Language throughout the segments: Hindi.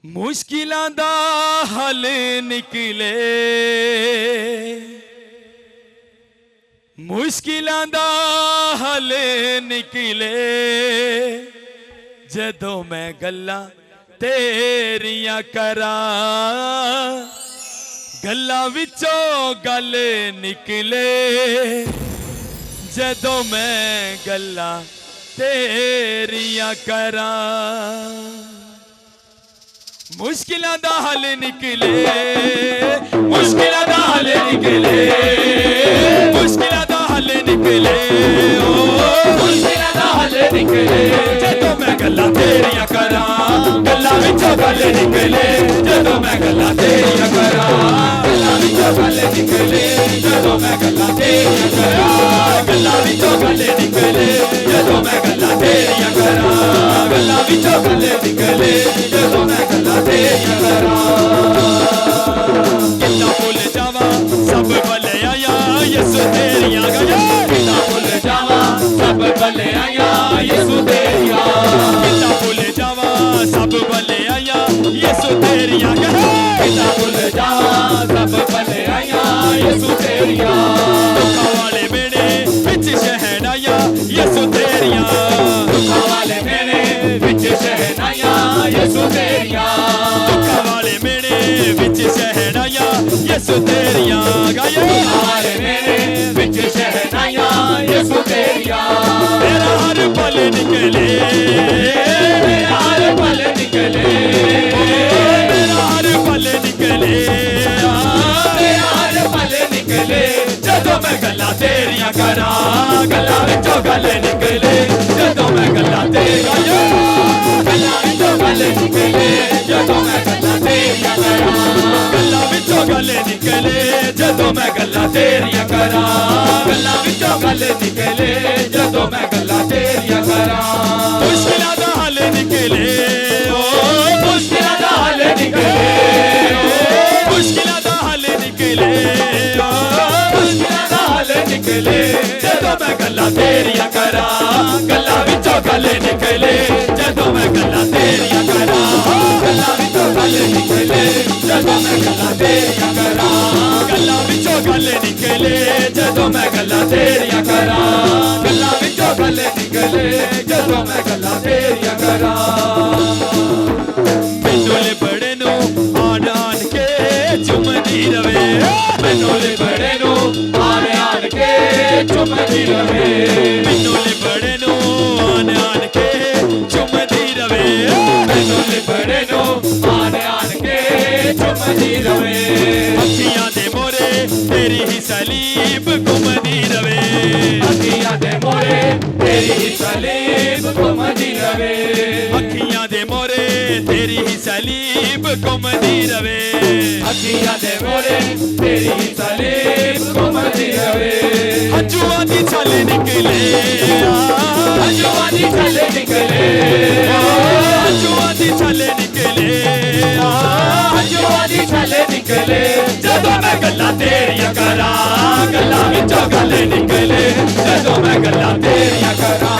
मुश्किलां दा हल निकले, मुश्किलां दा हल निकले, जदों मैं गल्लां तेरियां करां, गल्लां विचों गल निकले, जदों मैं गल्लां तेरियां करां। मुश्किलां दा हल निकले, मुश्किलां दा हल निकले, मुश्किलां दा हल निकले, मुश्किलां दा हल निकले, जदों मैं गल्लां तेरियां करां, गल्लां विचों गल निकले, जदों मैं गल्लां तेरियां करां, गल्लां विचों गल निकले, जदों मैं गल्लां तेरियां करां, गल्लां विचों गल निकले, जदों मैं गल्लां तेरियां करां, गल्लां विचों गल निकले, जदों मैं गल्लां तेरियां करां। कितना भुल जावां सब भले आया यसु तेरियां गया, कितना भुल जावां सब भले आया यसु तेरियां, कितना भुल जावां सब भले आया यसु तेरियां गया, कितना भुल जावां सब भले आया यसु तेरियां। दुखा वाले मेरे विच शहनाया यसु तेरियां, दुखा वाले मेरे विच शहनाया यसु तेरियां, दुखा वाले मेरे विच शहनाया यसु तेरियां, गाये दुखा वाले मेरे विच शहनाया यसु तेरियां। मेरा हर पल निकले, मेरा हर पल निकले, मेरा हर पल निकले, मेरा हर पल निकले, जदों मैं गल्लां तेरियां करां, गल्लां विचों गल निकले, जदों मैं गल्लां तेरियां, गल्लां विचों गल निकले, जदों मैं गल्लां तेरियां करां, गल्लां विचों गल निकले, जदों मैं गल्लां तेरियां करां, गल्लां विचों गल निकले, जदों मैं गल्लां तेरियां करां। मुश्किलां दा हल निकले, मुश्किलां दा हल निकले, मुश्किलां दा हल निकले, मुश्किलां दा हल निकले, जदों मैं गल्लां तेरियां करां, गल्लां विचों गल निकले, जदों मैं गल्लां तेरियां करां, गल्लां विचों गल निकले, जदों मैं गल्लां तेरियां करां, गल्लां विचों गल निकले, जदों मैं गल्लां तेरियां करां, गल्लां विचों गल निकले, जदों मैं गल्लां तेरियां करां। मैनू लिबड़े नू आन आन के चुमदी रवे, मैनू लिबड़े नू आन आन के चुमदी रवे, मैनू लिबड़े नू आन आन के चुमदी रवे, मैनू लिबड़े नू आन आन के चुमदी रवे। अखियां दे मोरे तेरी ही सलीब घुमदी रवे, अखियां दे मोरे तेरी ही सलीब घुमदी रवे, अखियां दे मोरे तेरी ही सलीब घुमदी रवे, अखियां दे मोरे तेरी ही सलीब घुमदी रवे। हंजुआं दी छल निकले, हंजुआं दी छल निकले, हंजुआं दी छल निकले, हंजुआं दी छल निकले, जदों मैं गल्लां तेरियां करां, गल्लां विचों गल निकले, जदों मैं गल्लां तेरियां करां,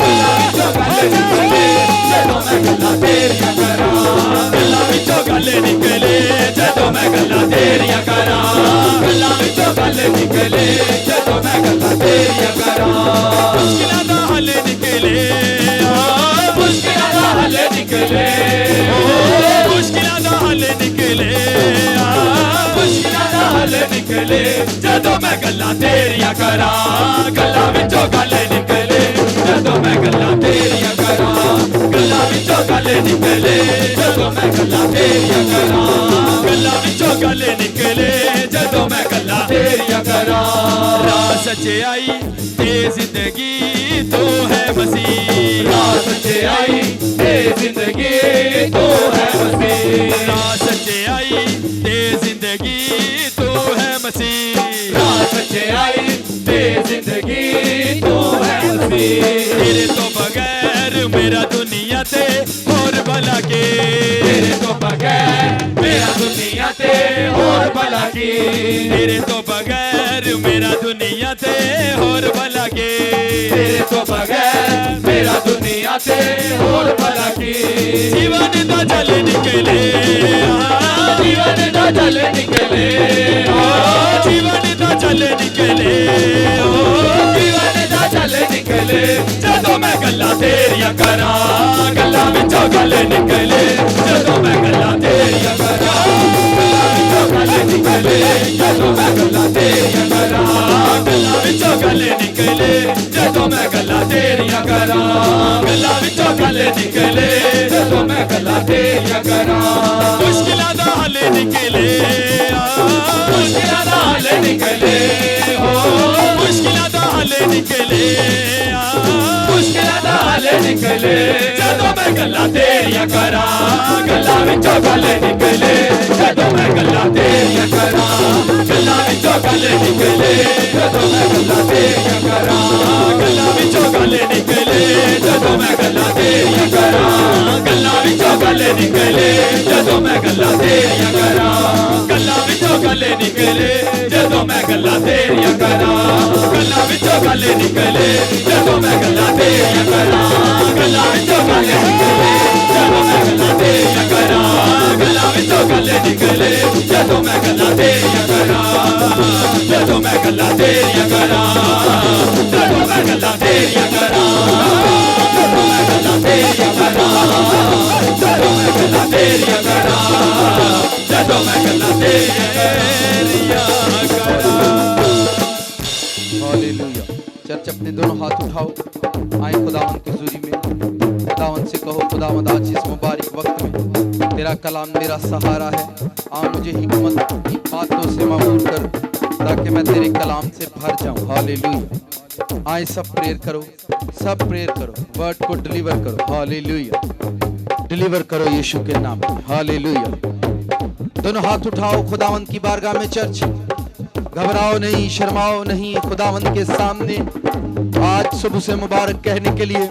गल्लां विचों गल निकले, जदों मैं गल्लां तेरियां करां, गल्लां विचों गल निकले, जदों मैं गल्लां तेरियां करां, गल्लां विचों गल निकले, जदों मैं गल्लां तेरियां करां। मुश्किलां दा हल निकले, मुश्किलां दा हल निकले, मुश्किलां दा हल निकले, मुश्किलां दा हल निकले, जदों मैं गल्लां तेरियां करां, गल्लां विचों गल निकले, जदों मैं गल्लां तेरियां करां, गल्लां विचों गल निकले, जदों मैं गल्लां तेरियां करां, गल्लां विचों गल निकले, जदों मैं गल्लां तेरियां करां। राह सच्चाई ते जिंदगी तो है मसीह, राह सच्चाई ते जिंदगी तो है मसीह, राह सच्चाई ते जिंदगी तो है मसीह, राह सच्चाई ते जिंदगी तो है मसीह। तेरे तो बगैर मेरा दुनिया ते और भला के, तेरे तो बगैर मेरा दुनिया ते और भला के, तेरे तो बगैर मेरा दुनिया ते और भला के, तेरे तो बगैर मेरा दुनिया ते और भला के। जीवन दा जल निकले, चल निकले ओ जीवन दा चल निकले ओ जीवन दा चल निकले जदों मैं गल्लां तेरियां करां गल्लां विचों गल निकले जदों मैं गल्लां तेरियां करां गल्लां विचों गल निकले जदों मैं गल्लां तेरियां करां गल्लां विचों गल निकले जदों मैं गल्लां तेरियां करां गल्लां विचों गल निकले जदों मैं गल्लां तेरियां करां मुश्किलां दा हल निकले मुश्किलां दा हल निकले हो मुश्किलां दा हल निकले मुश्किलां दा हल निकले जदों मैं गल्लां तेरियां करां गल्लां विचों गल निकले जदों मैं गल्लां तेरियां करां गल्लां विचों गल निकले जदों मैं गल्लां तेरियां करां गल्लां विचों गल निकले जदों मैं गल्लां तेरियां करां गल्लां विचों गल निकले जदों मैं गल्लां तेरियां करां गल्लां विचों गल निकले जदों मैं गल्लां तेरियां करां गल्लां विचों गल निकले जदों मैं गल्लां तेरियां करां गल्लां विचों गल निकले जदों मैं गल्लां तेरियां करां गल्लां विचों गल निकले जदों मैं गल्लां तेरियां करां जदों मैं गल्लां तेरियां करां जदों मैं गल्लां तेरियां करां जदों मैं गल्लां तेरियां करां जदों मैं गल्लां तेरियां करां जदों मैं गल्लां तेरियां करां। हालेलुया। चर्च अपने दोनों हाथ उठाओ, आए खुदावंद की हुजूरी में, खुदावंद से कहो खुदावंद आज इस मुबारक वक्त में तेरा कलाम मेरा सहारा है, आ मुझे हिकमत की बातों से मामूर कर ताकि मैं तेरे कलाम से भर जाऊं। हालेलुया। आए सब प्रेयर करो, सब प्रेयर करो, वर्ड को डिलीवर करो। हालेलुया। डिलीवर करो यीशु के नाम में। हालेलुया। दोनों हाथ उठाओ खुदावंद की बारगाह में चर्च, घबराओ नहीं, शर्माओ नहीं खुदावंद के सामने आज सुबह से मुबारक कहने के लिए।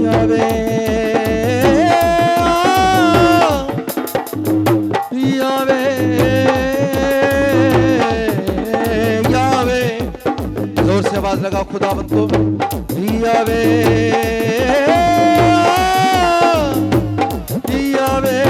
यावे यावे यावे, जोर से आवाज लगाओ खुदावंद को। यावे यावे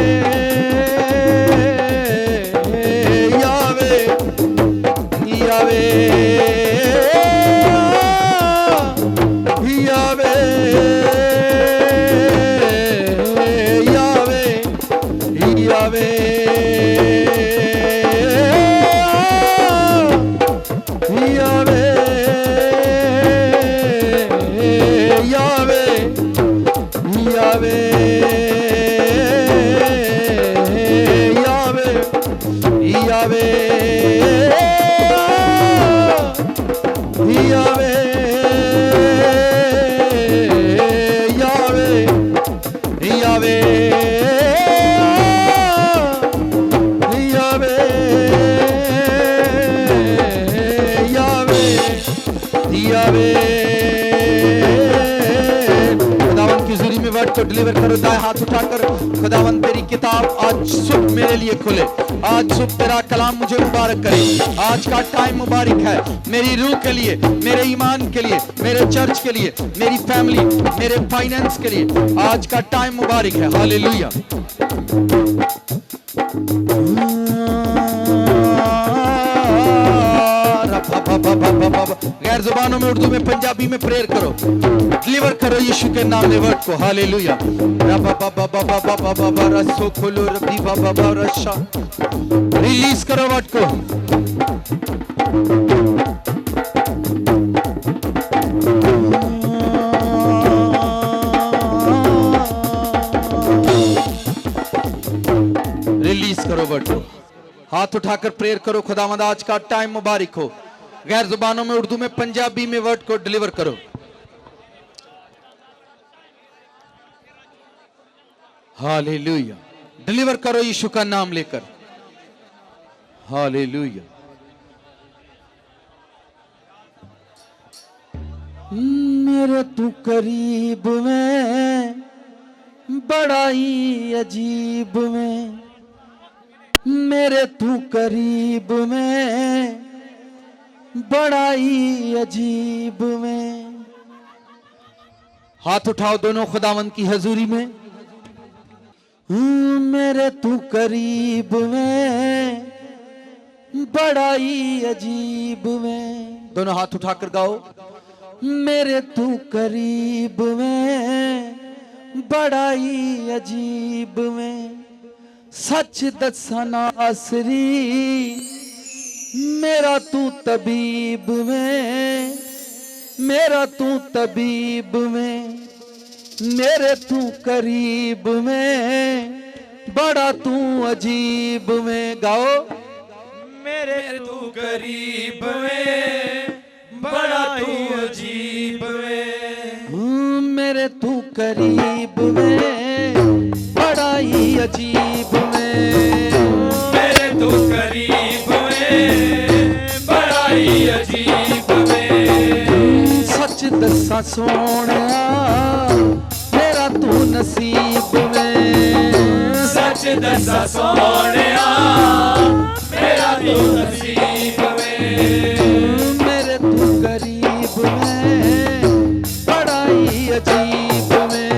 खुदावंद की हुजूरी में वर्ड को डिलीवर करो। दाएं हाथ उठाकर खुदावंद तेरी किताब आज सुबह मेरे लिए खुले, आज सुबह तेरा कलाम मुझे मुबारक करे। आज का टाइम मुबारक है मेरी रूह के लिए, मेरे ईमान के लिए, मेरे चर्च के लिए, मेरी फैमिली, मेरे फाइनेंस के लिए आज का टाइम मुबारक है। हालेलुया। गैर जुबानों में, उर्दू में, पंजाबी में प्रेयर करो, डिलीवर करो यीशु के नाम में वर्ड को। हालेलुया। रिलीज करो वर्ड को। रिलीज करो वर्ड को। हाथ उठाकर प्रेयर करो, खुदावंद आज का टाइम मुबारक हो। गैर जुबानों में, उर्दू में, पंजाबी में वर्ड को डिलीवर करो। हालेलुया। डिलीवर करो यीशु का नाम लेकर। हालेलुया। मेरे तू करीब में, बड़ा ही अजीब में, मेरे तू करीब में, बड़ा ही अजीब में। हाथ उठाओ दोनों खुदावंद की हजूरी में। मेरे तू करीब में बड़ा ही अजीब में। दोनों हाथ उठाकर गाओ। मेरे तू करीब में बड़ा ही अजीब में, सच दसा नासरी मेरा तू तबीब में, मेरा तू तबीब में, मेरे तू करीब में बड़ा तू अजीब में। गाओ। मेरे तू करीब में बड़ा तू अजीब में, मेरे तू करीब में बड़ा ही अजीब में, मेरे तू करीब में बड़ा ही अजीब में। सच दसा सोनिया मेरा तू नसीब में, सच दसा सोनिया मेरा तू नसीब में। मेरे तू करीब में बड़ा ही अजीब में,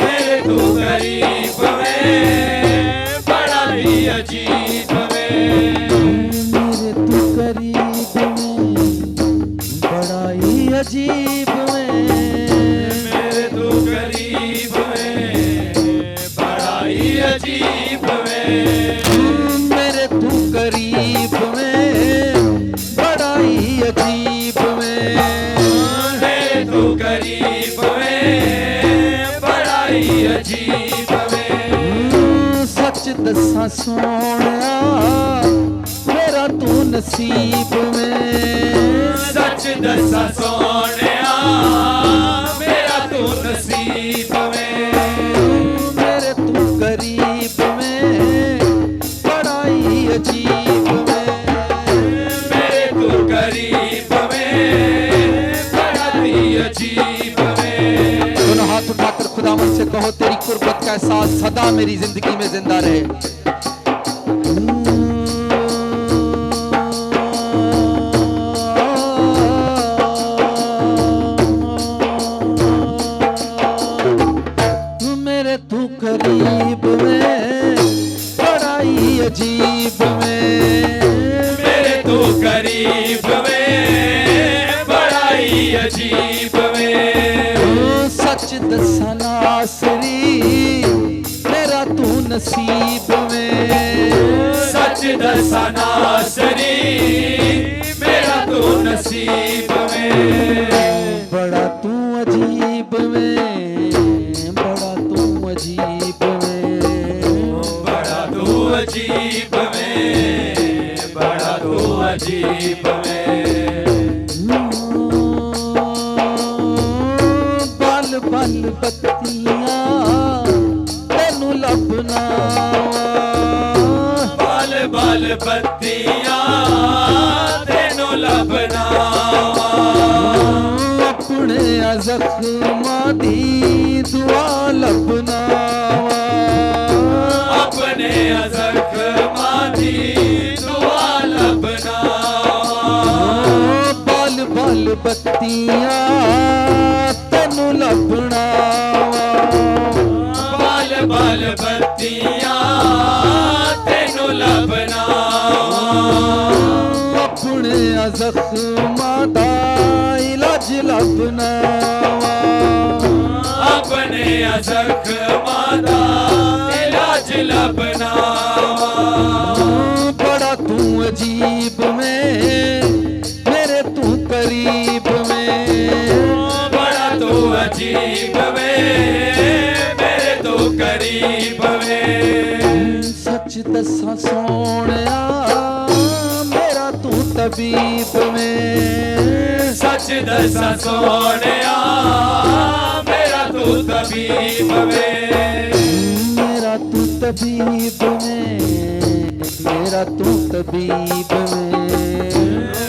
मेरे तू करीब में बड़ा ही अजीब में, मेरे तू करीब में बड़ा ही अजीब में, मेरे तू करीब में बड़ा ही अजीब में, मेरे तू करीब में बड़ा ही अजीब में, मेरे तू करीब में बड़ा ही अजीब में। सच दसा सोनिया मेरा तू नसीब में, सच दसा सोनिया मेरा तू नसीब में, मेरे तू करीब में बड़ा ही अजीब में, मेरे तू करीब में बड़ा ही अजीब में। दोनों हाथ उठाकर खुदावंद से कहो तेरी कुर्बत का एहसास सदा मेरी जिंदगी में जिंदा रहे। मेरे तू करीब में बड़ा ही अजीब में, मेरे तू करीब में बड़ा ही अजीब में। सच दसा नासरी मेरा तू नसीब में, सच दसा नासरी मेरा तू नसीब में। बड़ा तू अजीब में, बड़ा तू अजीब में, बड़ा तू अजीब में बड़ा तू अजीब में। बल बल बत्तियां तेनू लभना, बल बल बत्तियां तेनू लभना, अपने जख्मां दी दुआ लभना, अपने जख्मां दी दुआ लभना। बल बल बत्तियां तेनू लभना, बल बल बत्तियां तेनू लभना, अपने जख्मां दा इलाज लभना, अपने जख्मां दा इलाज लभना। बड़ा तू अजीब में मेरे तू करीब में, बड़ा तू अजीब में मेरे तू करीब में। सच दसा सोनिया मेरा तू तबीब में, सच दसा सोनिया मेरा तू तबीब में, मेरा तू तबीब में, मेरा तू तबीब में,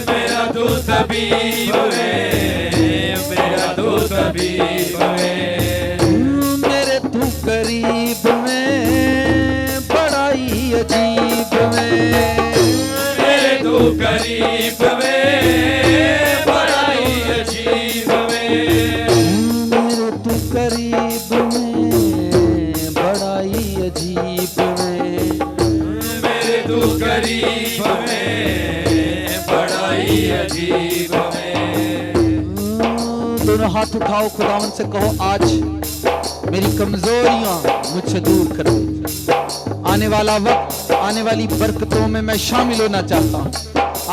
मेरा तू तबीब में, मेरा तू तबीब में। मेरे तू करीब में बड़ा ही अजीब में, मेरे तू करीब में बड़ा ही अजीब में, मेरे तू करीब में बड़ा ही अजीब में, बड़ा ही अजीब में। दोनों हाथ उठाओ, खुदावन से कहो आज मेरी कमजोरियां मुझसे दूर कर दे। आने वाला वक्त, आने वाली बरकतों में मैं शामिल होना चाहता हूँ।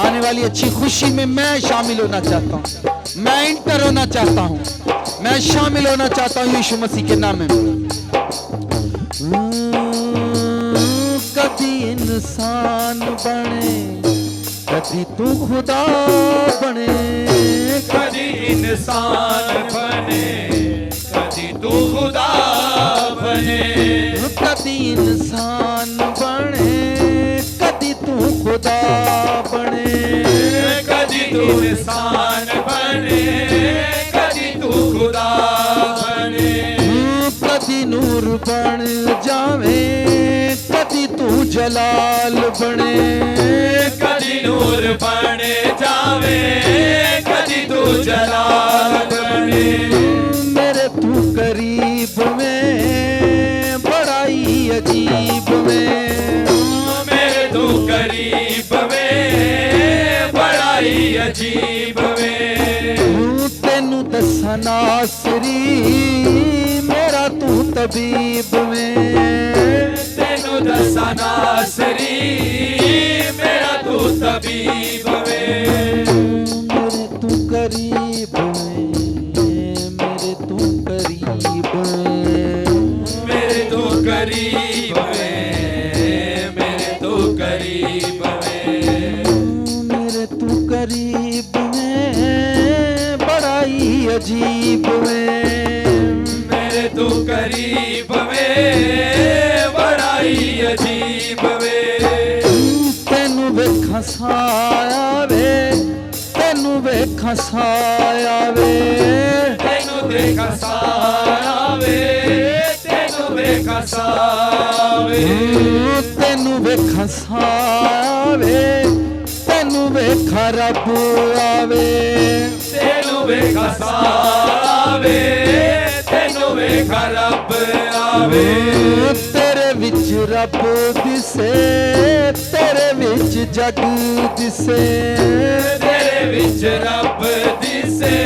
आने वाली अच्छी खुशी में मैं शामिल होना चाहता हूँ। मैं इंटर होना चाहता हूँ। मैं शामिल होना चाहता हूँ यीशु मसीह के नाम में। कभी इंसान बने, कभी तू खुदा बने। कभी इंसान बने, कभी तू खुदा बने। कभी इंसान बने, कभी तू खुदा बने। कभी तू इंसान बने, कभी तू खुदा बने। कभी नूर बन जावे, कभी तू जलाल बने। कभी नूर बने जावे, कभी तू जलाल बने। मेरे तू करीब में, बड़ा ही अजीब में। मेरे तू करीब में, बड़ा ही अजीब में। तेनू दसना सरी, मेरा तू तबीब में। तेनू दसना सरी, मेरा तू तबीब में। मेरे तू करीब में, मेरे तू करीब में। मेरे तू करीब में, मेरे तू करीब में। मेरे तू करीब में, बड़ा ही अजीब में। मेरे तू करीब में, बड़ा ही अजीब में। तेनू वेखा साया वे, तेनू वेखा साया वे। तेनू देखा साया वे, तेनू देखा सावे। तेनू वेखा साया वे, तेनू वेखा रब आवे। तेनू देखा सावे, तेनू देखा रब आवे। तेरे विच रब दिसे, तेरे विच जग दिसे। तेरे विच रब दिसे,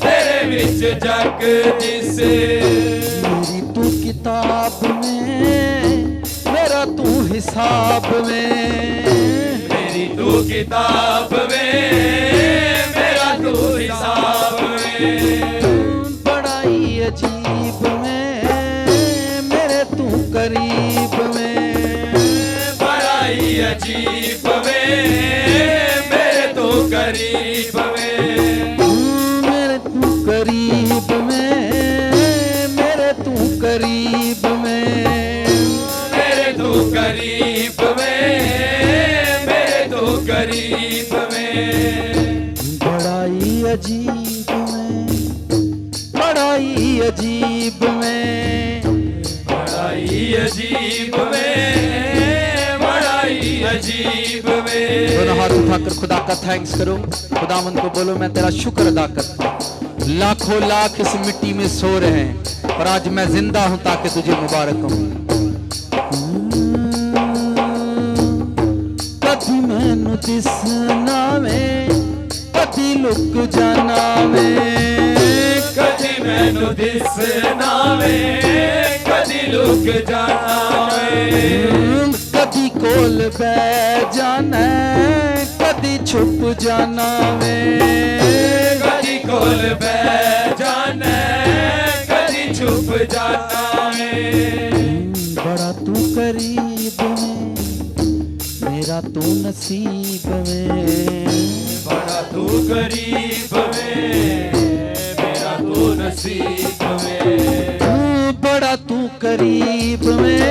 तेरे विच जग दिसे। मेरी तू किताब में, मेरा तू हिसाब में। मेरी तू किताब में, मेरा तू हिसाब में। बड़ा ही अजीब में, मेरे तू करीब में। बड़ा ही अजीब में, मेरे तू करीब में। मेरे तू करीब में, मेरे तू करीब में। मेरे तू करीब में, मेरे तू करीब में। बड़ा ही अजीब में, बड़ा ही अजीब में। बड़ा ही अजीब में, बड़ा ही अजीब में। दोनों हाथ उठाकर खुदा का थैंक्स करो। खुदावंद को बोलो मैं तेरा शुक्र अदा करता हूँ। लाखों लाख इस मिट्टी में सो रहे हैं और आज मैं जिंदा हूं ताकि तुझे मुबारक कहूं। कभी मैनू दिसना वे, कभी लुक जाना वे। कदी मैनू दिसना वे, कदी लुक जाना वे। कभी कोल बह जाना, कभी छुप जाना वे। कदी कोल बह जाना, कदी छुप जाना वे। बड़ा तू करीब में, मेरा तू नसीब में। बड़ा तू करीब में, मेरा तू नसीब में। बड़ा तू करीब में,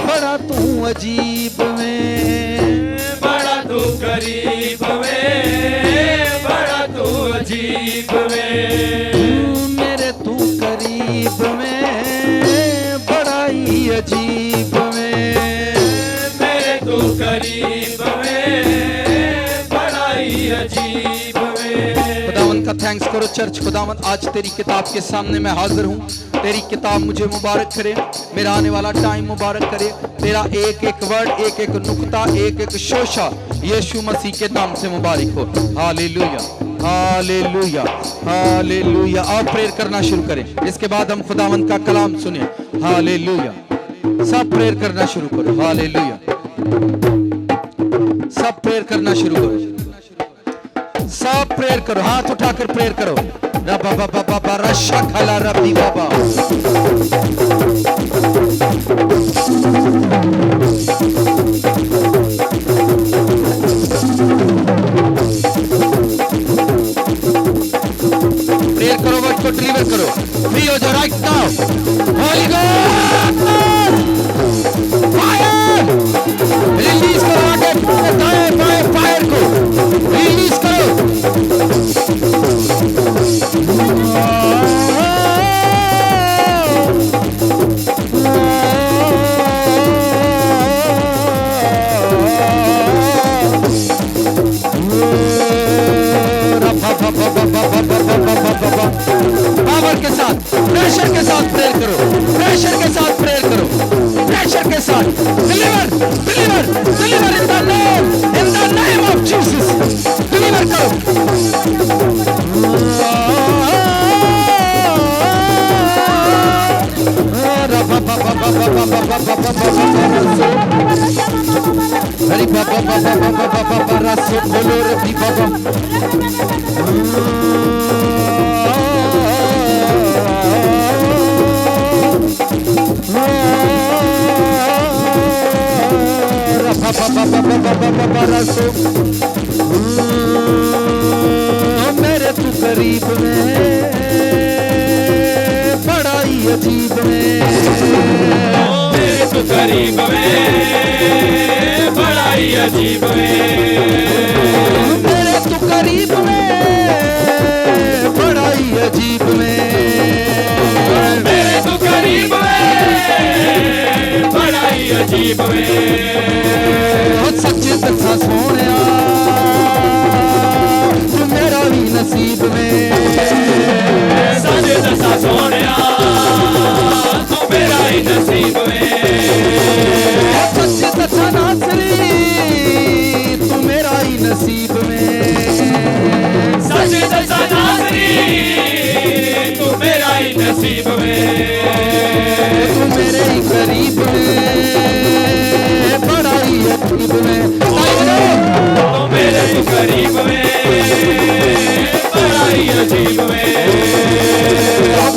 बड़ा तू अजीब में। बड़ा तू करीब में, बड़ा तू अजीब में। मेरे तू करीब में, बड़ा ही अजीब में। मेरे तू करीब में, बड़ा ही अजीब में। खुदावंद का थैंक्स करो चर्च। खुदावंद आज तेरी किताब के सामने मैं हाजिर हूँ तेरी किताब मुझे मुबारक करे, मेरा आने वाला टाइम मुबारक करे। तेरा एक एक वर्ड, एक एक नुक्ता, एक एक शोशा यीशु मसीह के नाम से मुबारक हो। Hallelujah, hallelujah, hallelujah. आप प्रेयर करना शुरू करें, इसके बाद हम खुदावंद का कलाम सुने। हालेलुया। सब प्रेयर करना शुरू करो। हालेलुया। सब प्रेयर करना शुरू करो, सब प्रेयर करो, हाथ उठाकर प्रेयर करो। रबा बाबा बाबा रशा खला रबी बाबा। प्रेयर करो, वर्ड को डिलीवर करो। फ्री हो जाओ right now. Holi God fire release करो, आगे दाएं बाएं फायर को रिलीज करो। पावर के साथ, प्रेशर के साथ प्रेयर करो, प्रेशर के साथ प्रेयर करो, प्रेशर के साथ। Deliver, deliver, deliver in the name of Jesus. Deliver करो। हरी बाबा बाबा बाबा बाबा रसो खोलो रबी बाबा। मेरे तू करीब में, बड़ा ही अजीब में। मेरे तू करीब में, बड़ा ही अजीब में। मेरे तू करीब में, बड़ा ही अजीब में। मेरे तू करीब में, बड़ा ही अजीब में। सच्चे दसा सोने तू मेरा भी नसीब में। सच्चे दसा सोने तू मेरा ही नसीब में। सच्चे दसा नासरी तू मेरा ही नसीब में। सच्चे दसा नासरी तू मेरा ही नसीब में। तू मेरे ही करीब में, बड़ा ही अजीब में। तू मेरे ही करीब में, बड़ा ही अजीब में।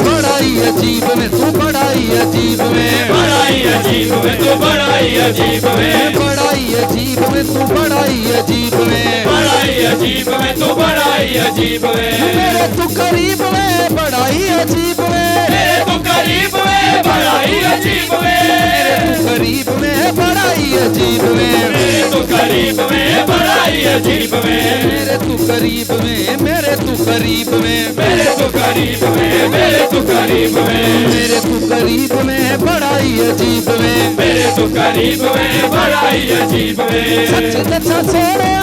बड़ा ही अजीब में, तू बड़ा ही अजीब में। बड़ा ही अजीब में, तू बड़ा ही अजीब में। बड़ा ही अजीब में, तू बड़ा ही अजीब में। बड़ा ही अजीब में, तू बड़ा ही अजीब में। मेरे तू करीब में, बड़ा ही अजीब में। मेरे तू करीब में, बड़ा ही अजीब में। मेरे तू करीब में, बड़ा ही अजीब में। मेरे तू करीब में, बड़ा ही अजीब में। मेरे तू करीब में, मेरे तू करीब में। मेरे तू करीब में, मेरे तू करीब में। मेरे तू करीब में, बड़ा ही अजीब में। मेरे तू करीब में, बड़ा ही अजीब में। सच दसा सोने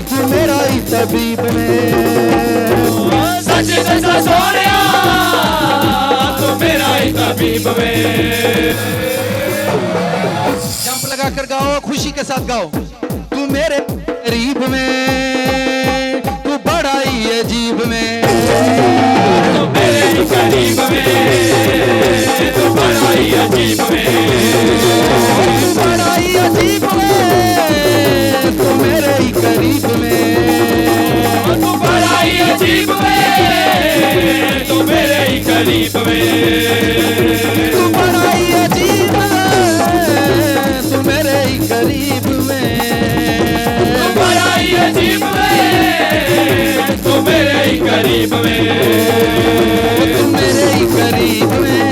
तू मेरा ही तबीब में। सच दसा सोने तू मेरा ही तबीब में। जंप लगा कर गाओ, खुशी के साथ गाओ। तू मेरे करीब में, तू बड़ा ही अजीब में। तू मेरे ही करीब में, तू बड़ा ही अजीब में। तू बड़ा ही अजीब में, तू मेरे ही करीब में। तू बड़ा ही अजीब में, तू मेरे ही करीब में। तू बड़ा ही अजीब में, तू मेरे ही करीब में। तू बड़ा ही अजीब में, तू मेरे ही करीब में। तू मेरे ही करीब में,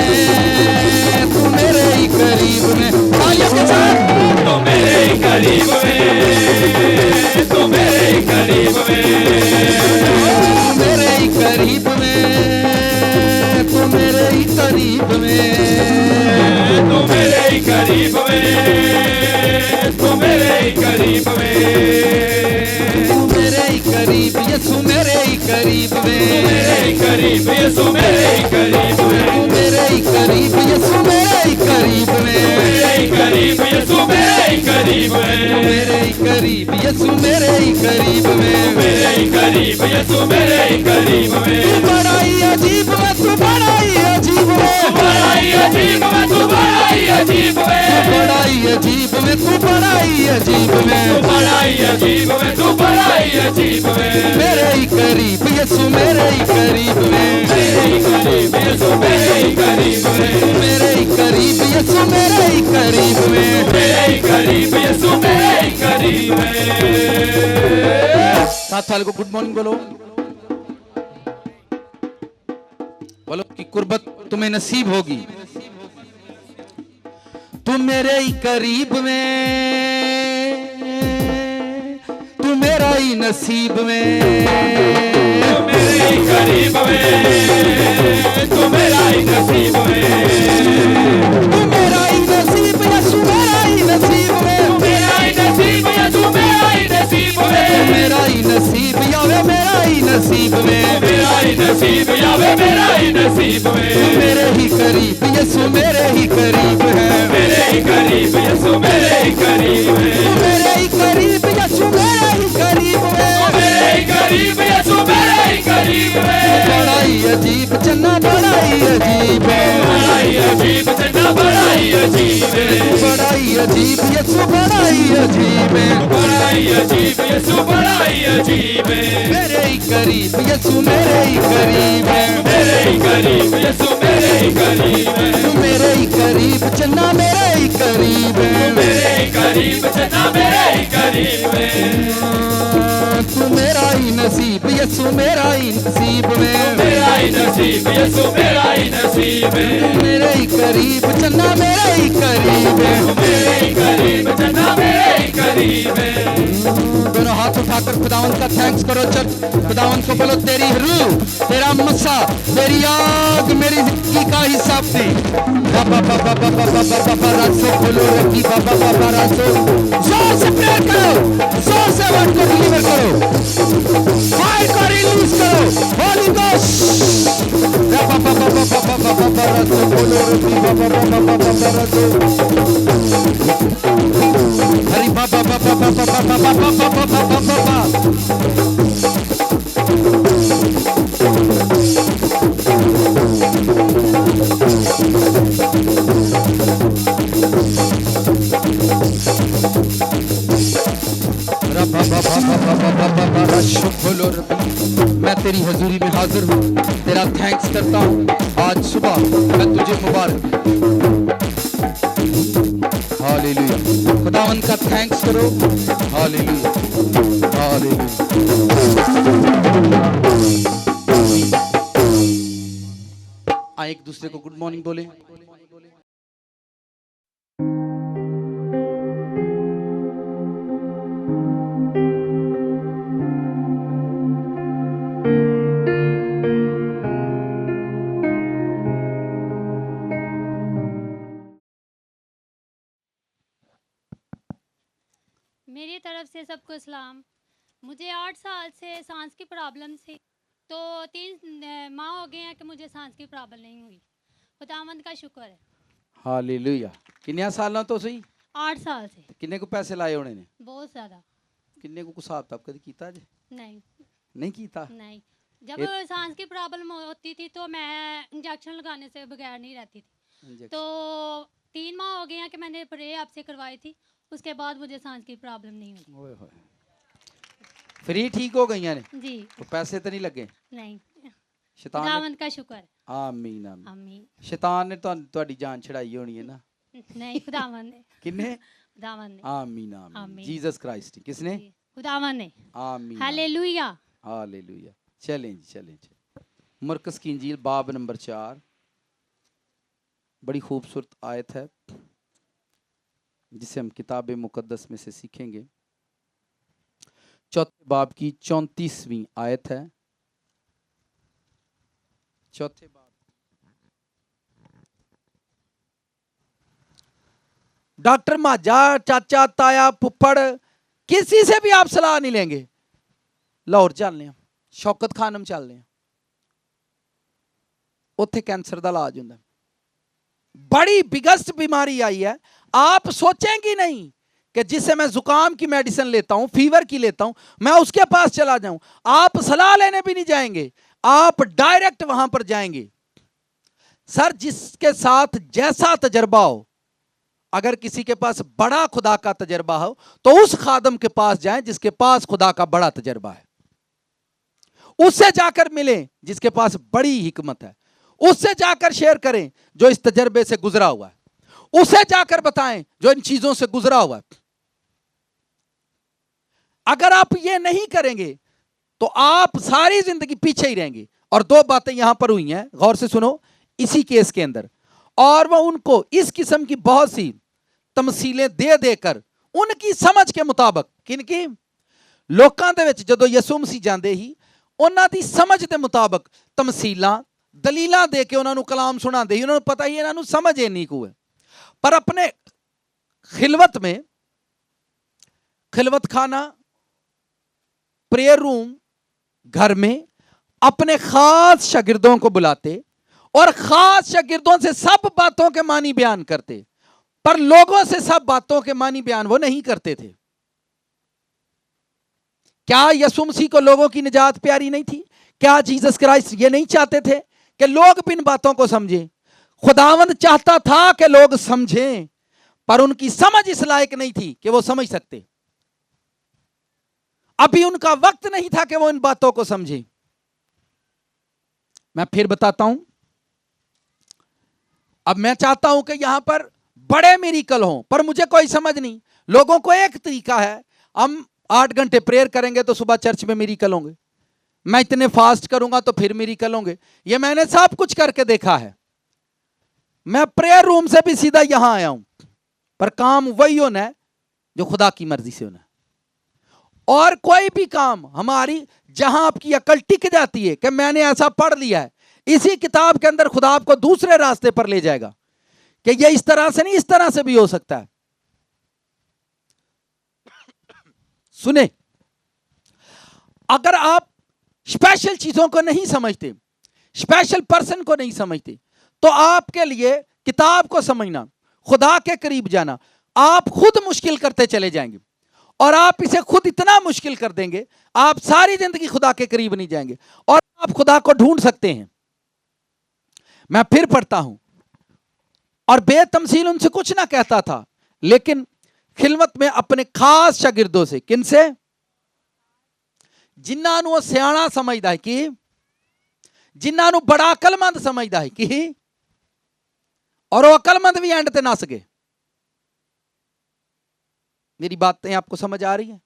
तू मेरे ही करीब में। तालियों के साथ। तू मेरे ही करीब में, तू मेरे ही करीब में। तू मेरे ही करीब में, तू मेरे ही करीब में। तू मेरे ही करीब में, तू मेरे ही करीब में। तू मेरे ही करीब यीशु मेरे ही करीब में, मेरे ही करीब यीशु मेरे ही करीब में, तू मेरे ही करीब यीशु मेरे ही करीब में, मेरे ही करीब यीशु मेरे ही करीब में, मेरे ही करीब यीशु मेरे ही करीब में, मेरे ही करीब यीशु मेरे ही करीब में। तू बड़ा ही अजीब है, तू बड़ा ही अजीब है, बड़ा ही अजीब में तू बड़ा ही अजीब में, बड़ा ही अजीब में, तू बड़ा ही अजीब में, बड़ा ही अजीब में तू बड़ा ही अजीब में, मेरे ही करीब यीशु मेरे ही करीब में, मेरे ही करीब यीशु मेरे ही करीब में, मेरे ही करीब यीशु मेरे ही करीब में, मेरे ही करीब यीशु मेरे ही करीब में। साथ वाले को गुड मॉर्निंग बोलो, बोलो कि कुर्बत तुम्हें नसीब होगी। तुम मेरे ही करीब में, तू मेरा ही नसीब में, मेरे ही करीब में तू मेरा ही नसीब में, तू मेरा ही नसीब यीशु मेरा ही नसीब में, मेरा ही नसीब यीशु मेरा ही नसीब में, मेरा ही नसीब यावे मेरा ही नसीब में, मेरा ही नसीब यावे मेरा ही नसीब में, तू मेरे ही करीब यीशु मेरे ही करीब है, मेरे ही करीब यीशु मेरे ही करीब है, तू मेरे ही करीब यीशु मेरे ही करीब है, मेरे ही करीब यीशु मेरे ही करीब है, बड़ा ही अजीब चन्ना बड़ा ही अजीब है, बड़ा ही अजीब चन्ना बड़ा ही अजीब है, बड़ा ही अजीब यीशु बड़ा ही अजीब है, बड़ा ही अजीब यीशु बड़ा ही अजीब है, मेरे ही करीब यीशु मेरे ही करीब है, मेरे ही करीब यीशु मेरे ही करीब है, तू मेरे ही करीब चन्ना मेरे ही करीब है, मेरे ही करीब चन्ना मेरे ही करीब है, तू मेरा ही नसीब यीशु मेरा ही नसीब में, मेरा ही नसीब यीशु मेरा ही नसीब है, मेरे ही करीब चन्ना मेरे ही करीब है, मेरे ही करीब चन्ना मेरे ही करीब है। दोनों हाथ उठाकर खुदावन का थैंक्स करो चर्च, खुदावन को बोलो तेरी रूह तेरा मसा तेरी आग मेरी जिंदगी का हिस्सा थी। बाबा बाबा बाबा बाबा बाबा रासो खोलो रखी बाबा बाबा रासो, जोर से प्रेयर करो, जोर से वर्ड को डिलीवर करो, फायर को रिलीज करो, होली गोस्ट बाबा बाबा बाबा बाबा बाबा रासो खोलो रखी बाबा बाबा बाबा रासो, हरी बाबा बाबा बाबा बाबा बाबा बाबा बाबा। मैं तेरी हजूरी में हाजिर हूँ, तेरा थैंक्स करता हूँ। आज सुबह मैं तुझे मुबारक, हालेलुया, खुदावन का थैंक्स करो, हालेलुया हालेलुया। आए एक दूसरे को गुड मॉर्निंग बोले। मेरी तरफ से सबको सलाम। मुझे 8 साल से सांस की प्रॉब्लम थी, तो 3 माह हो गए हैं कि मुझे सांस की प्रॉब्लम नहीं हुई। खुदावंद का शुक्र है। हालेलुया। किन्ने सालों तो सही? 8 साल से। किन्ने को पैसे लाए होने ने? बहुत ज़्यादा। किन्ने को हिसाब तब कभी कीता जे? नहीं कीता। नहीं, जब सांस की प्रॉब्लम होती थी तो मैं इंजेक्शन लगाने से बगैर नहीं रहती थी। तो 3 माह हो गए हैं कि मैंने प्रे आपसे करवाई थी, उसके बाद मुझे सांस की प्रॉब्लम नहीं हुई। फ्री ठीक हो गई ने जी। तो पैसे तो नहीं लगे? नहीं, शैतान खुदावंद का शुक्र है। आमीन आमीन। आमीन। शैतान ने ਤੁਹਾਡੀ जान छड़ाई होनी है ना? नहीं, खुदावंद ने। किन्ने? खुदावंद ने। आमीन आमीन। Jesus Christ. किसने? खुदावंद ने। आमीन। हालेलुया। हालेलुया। चलें जी चलें। मरकस की इंजील बाब नंबर 4, बड़ी खूबसूरत आयत है जिसे हम किताब मुकद्दस में से सीखेंगे। चौथे बाब की 34वीं आयत है। चौथे बाब। डॉक्टर माजा, चाचा, ताया, फुफ्फड़, किसी से भी आप सलाह नहीं लेंगे। ਲਾਹੌਰ ਚੱਲਦੇ ਆ, ਸ਼ੌਕਤ ਖਾਨਮ ਚੱਲਦੇ ਆ, ਉੱਥੇ कैंसर ਦਾ इलाज ਹੁੰਦਾ। बड़ी बिगस्ट बीमारी आई है, आप सोचेंगी नहीं कि जिससे मैं जुकाम की मेडिसिन लेता हूं, फीवर की लेता हूं, मैं उसके पास चला जाऊं, आप सलाह लेने भी नहीं जाएंगे, आप डायरेक्ट वहां पर जाएंगे। सर, जिसके साथ जैसा तजर्बा हो, अगर किसी के पास बड़ा खुदा का तजर्बा हो तो उस खादम के पास जाएं जिसके पास खुदा का बड़ा तजर्बा है, उससे जाकर मिलें जिसके पास बड़ी हिकमत है, उससे जाकर शेयर करें जो इस तजर्बे से गुजरा हुआ है, उसे जाकर बताएं जो इन चीजों से गुजरा हुआ है। अगर आप ये नहीं करेंगे तो आप सारी जिंदगी पीछे ही रहेंगे। और दो बातें यहां पर हुई हैं, गौर से सुनो इसी केस के अंदर, और वह उनको इस किस्म की बहुत सी तमसीलें दे देकर उनकी समझ के मुताबिक, किनकी लोकां दे विच जदों यसू मसीह जांदे ही उन्हां दी समझ दे मुताबिक तमसीलां दलीलां दे के उन्होंने कलाम सुनाते ही, उन्होंने पता ही इन्होंने समझ ही नहीं को है। पर अपने खिलवत में, खिलवत खाना, प्रेयर रूम, घर में अपने खास शागिर्दों को बुलाते और खास शागिर्दों से सब बातों के मानी बयान करते, पर लोगों से सब बातों के मानी बयान वो नहीं करते थे। क्या यीशु मसीह को लोगों की निजात प्यारी नहीं थी? क्या जीसस क्राइस्ट ये नहीं चाहते थे कि लोग भी इन बातों को समझें? खुदावंद चाहता था कि लोग समझें, पर उनकी समझ इस लायक नहीं थी कि वो समझ सकते। अभी उनका वक्त नहीं था कि वो इन बातों को समझें। मैं फिर बताता हूं, अब मैं चाहता हूं कि यहां पर बड़े मिरेकल हों, पर मुझे कोई समझ नहीं। लोगों को एक तरीका है, हम 8 घंटे प्रेयर करेंगे तो सुबह चर्च में मिरेकल होंगे, मैं इतने फास्ट करूंगा तो फिर मिरेकल होंगे। ये मैंने सब कुछ करके देखा है। मैं प्रेयर रूम से भी सीधा यहां आया हूं, पर काम वही होना है जो खुदा की मर्जी से होना है। और कोई भी काम हमारी, जहां आपकी अकल टिक जाती है कि मैंने ऐसा पढ़ लिया है, इसी किताब के अंदर खुदा आपको दूसरे रास्ते पर ले जाएगा कि ये इस तरह से नहीं, इस तरह से भी हो सकता है। सुने, अगर आप स्पेशल चीजों को नहीं समझते, स्पेशल पर्सन को नहीं समझते, तो आपके लिए किताब को समझना, खुदा के करीब जाना, आप खुद मुश्किल करते चले जाएंगे। और आप इसे खुद इतना मुश्किल कर देंगे, आप सारी जिंदगी खुदा के करीब नहीं जाएंगे और आप खुदा को ढूंढ सकते हैं। मैं फिर पढ़ता हूं, और बेतमसील उनसे कुछ ना कहता था, लेकिन खिलवत में अपने खास शागिर्दों से, किनसे? जिन्हां नूं सियाणा समझदा है कि, जिन्हां नूं बड़ा अकलमंद समझदा है कि, और वो अकलमंद भी एंड ते नस गए। मेरी बातें आपको समझ आ रही हैं?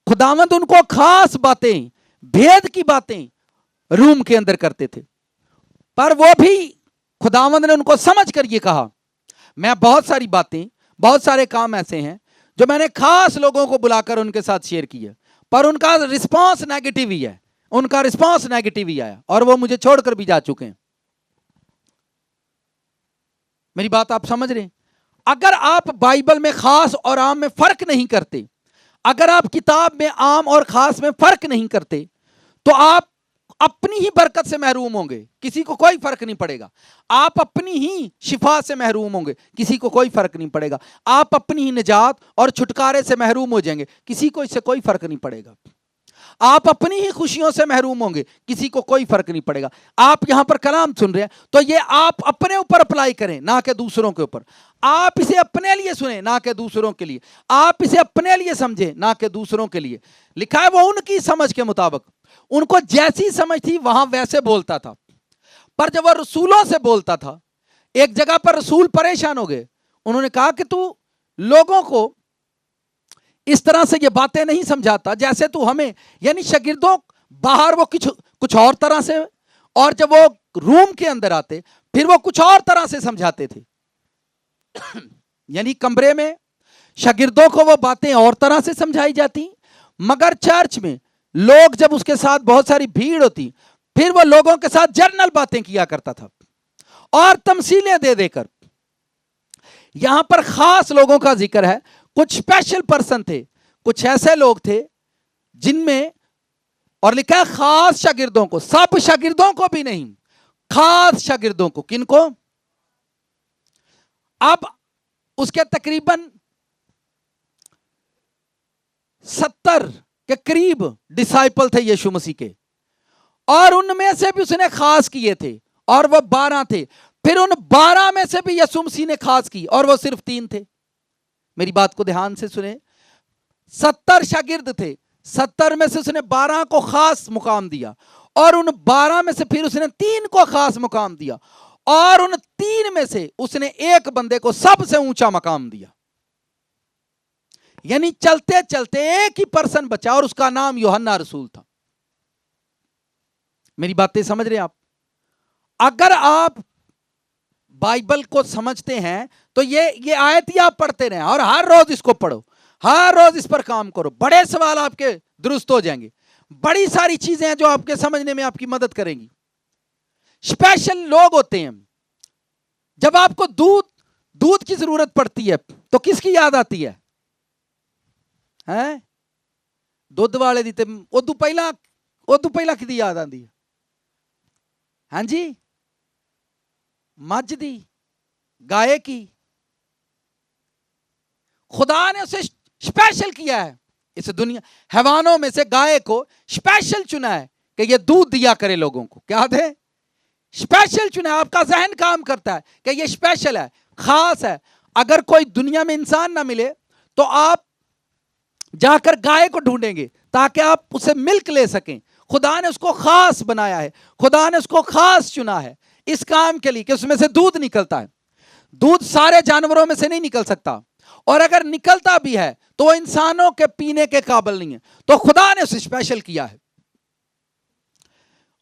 खुदावंद उनको खास बातें, भेद की बातें रूम के अंदर करते थे, पर वो भी खुदावंद ने उनको समझ कर ये कहा, मैं बहुत सारी बातें, बहुत सारे काम ऐसे हैं जो मैंने खास लोगों को बुलाकर उनके साथ शेयर किया, पर उनका रिस्पांस नेगेटिव ही है, उनका रिस्पांस नेगेटिव ही आया और वो मुझे छोड़कर भी जा चुके हैं। मेरी बात आप समझ रहे हैं? अगर आप बाइबल में खास और आम में फर्क नहीं करते, अगर आप किताब में आम और खास में फर्क नहीं करते, तो आप अपनी ही बरकत से महरूम होंगे, किसी को कोई फर्क नहीं पड़ेगा। आप अपनी ही शिफा से महरूम होंगे, किसी को कोई फर्क नहीं पड़ेगा। आप अपनी ही निजात और छुटकारे से महरूम हो जाएंगे, किसी को इससे कोई फर्क नहीं पड़ेगा। आप अपनी ही खुशियों से महरूम होंगे, किसी को कोई फर्क नहीं पड़ेगा। आप यहां पर कलाम सुन रहे हैं तो ये आप अपने ऊपर अप्लाई करें, ना कि दूसरों के ऊपर। आप इसे अपने लिए सुने, ना कि दूसरों के लिए। आप इसे अपने लिए समझें, ना कि दूसरों के लिए। लिखा है वो उनकी समझ के मुताबिक, उनको जैसी समझ थी वहां वैसे बोलता था। पर जब वह रसूलों से बोलता था, एक जगह पर रसूल परेशान हो गए। उन्होंने कहा कि तू लोगों को इस तरह से ये बातें नहीं समझाता जैसे तू हमें, यानी शागिर्दों बाहर वो कुछ और तरह से, और जब वो रूम के अंदर आते फिर वो कुछ और तरह से समझाते थे। यानी कमरे में शागिर्दों को वो बातें और तरह से समझाई जाती, मगर चर्च में लोग जब उसके साथ बहुत सारी भीड़ होती, फिर वो लोगों के साथ जर्नल बातें किया करता था और तमसीलें दे देकर। यहां पर खास लोगों का जिक्र है, कुछ स्पेशल पर्सन थे, कुछ ऐसे लोग थे जिनमें, और लिखा है खास शागिर्दों को, सब शागिर्दों को भी नहीं, खास शागिर्दों को। किनको? अब उसके तकरीबन 70 के करीब डिसाइपल थे यीशु मसीह के, और उनमें से भी उसने खास किए थे, और वो 12 थे। फिर उन 12 में से भी यीशु मसीह ने खास की, और वो सिर्फ 3 थे। मेरी बात को ध्यान से सुने। 70 शागिर्द थे, 70 में से उसने 12 को खास मुकाम दिया, और उन 12 में से फिर उसने 3 को खास मुकाम दिया, और उन 3 में से उसने एक बंदे को सबसे ऊंचा मकाम दिया। यानी चलते चलते एक ही पर्सन बचा, और उसका नाम यूहन्ना रसूल था। मेरी बातें समझ रहे हैं आप? अगर आप बाइबल को समझते हैं तो ये आयत ही आप पढ़ते रहें, और हर रोज इसको पढ़ो, हर रोज इस पर काम करो। बड़े सवाल आपके दुरुस्त हो जाएंगे, बड़ी सारी चीजें हैं जो आपके समझने में आपकी मदद करेंगी। स्पेशल लोग होते हैं। जब आपको दूध की जरूरत पड़ती है तो किसकी याद आती है? हैं? दुध वाले दी। उदू पहला किदी याद आती है? हाँ जी, मझ दी, गाय की। खुदा ने उसे स्पेशल किया है। इस दुनिया हैवानों में से गाय को स्पेशल चुना है कि ये दूध दिया करे लोगों को। क्या दे? स्पेशल चुना है। आपका जहन काम करता है कि ये स्पेशल है, खास है। अगर कोई दुनिया में इंसान ना मिले तो आप जाकर गाय को ढूंढेंगे ताकि आप उसे मिल्क ले सकें। खुदा ने उसको खास बनाया है, खुदा ने उसको खास चुना है इस काम के लिए कि उसमें से दूध निकलता है। दूध सारे जानवरों में से नहीं निकल सकता, और अगर निकलता भी है तो वो इंसानों के पीने के काबिल नहीं है। तो खुदा ने उसे स्पेशल किया है।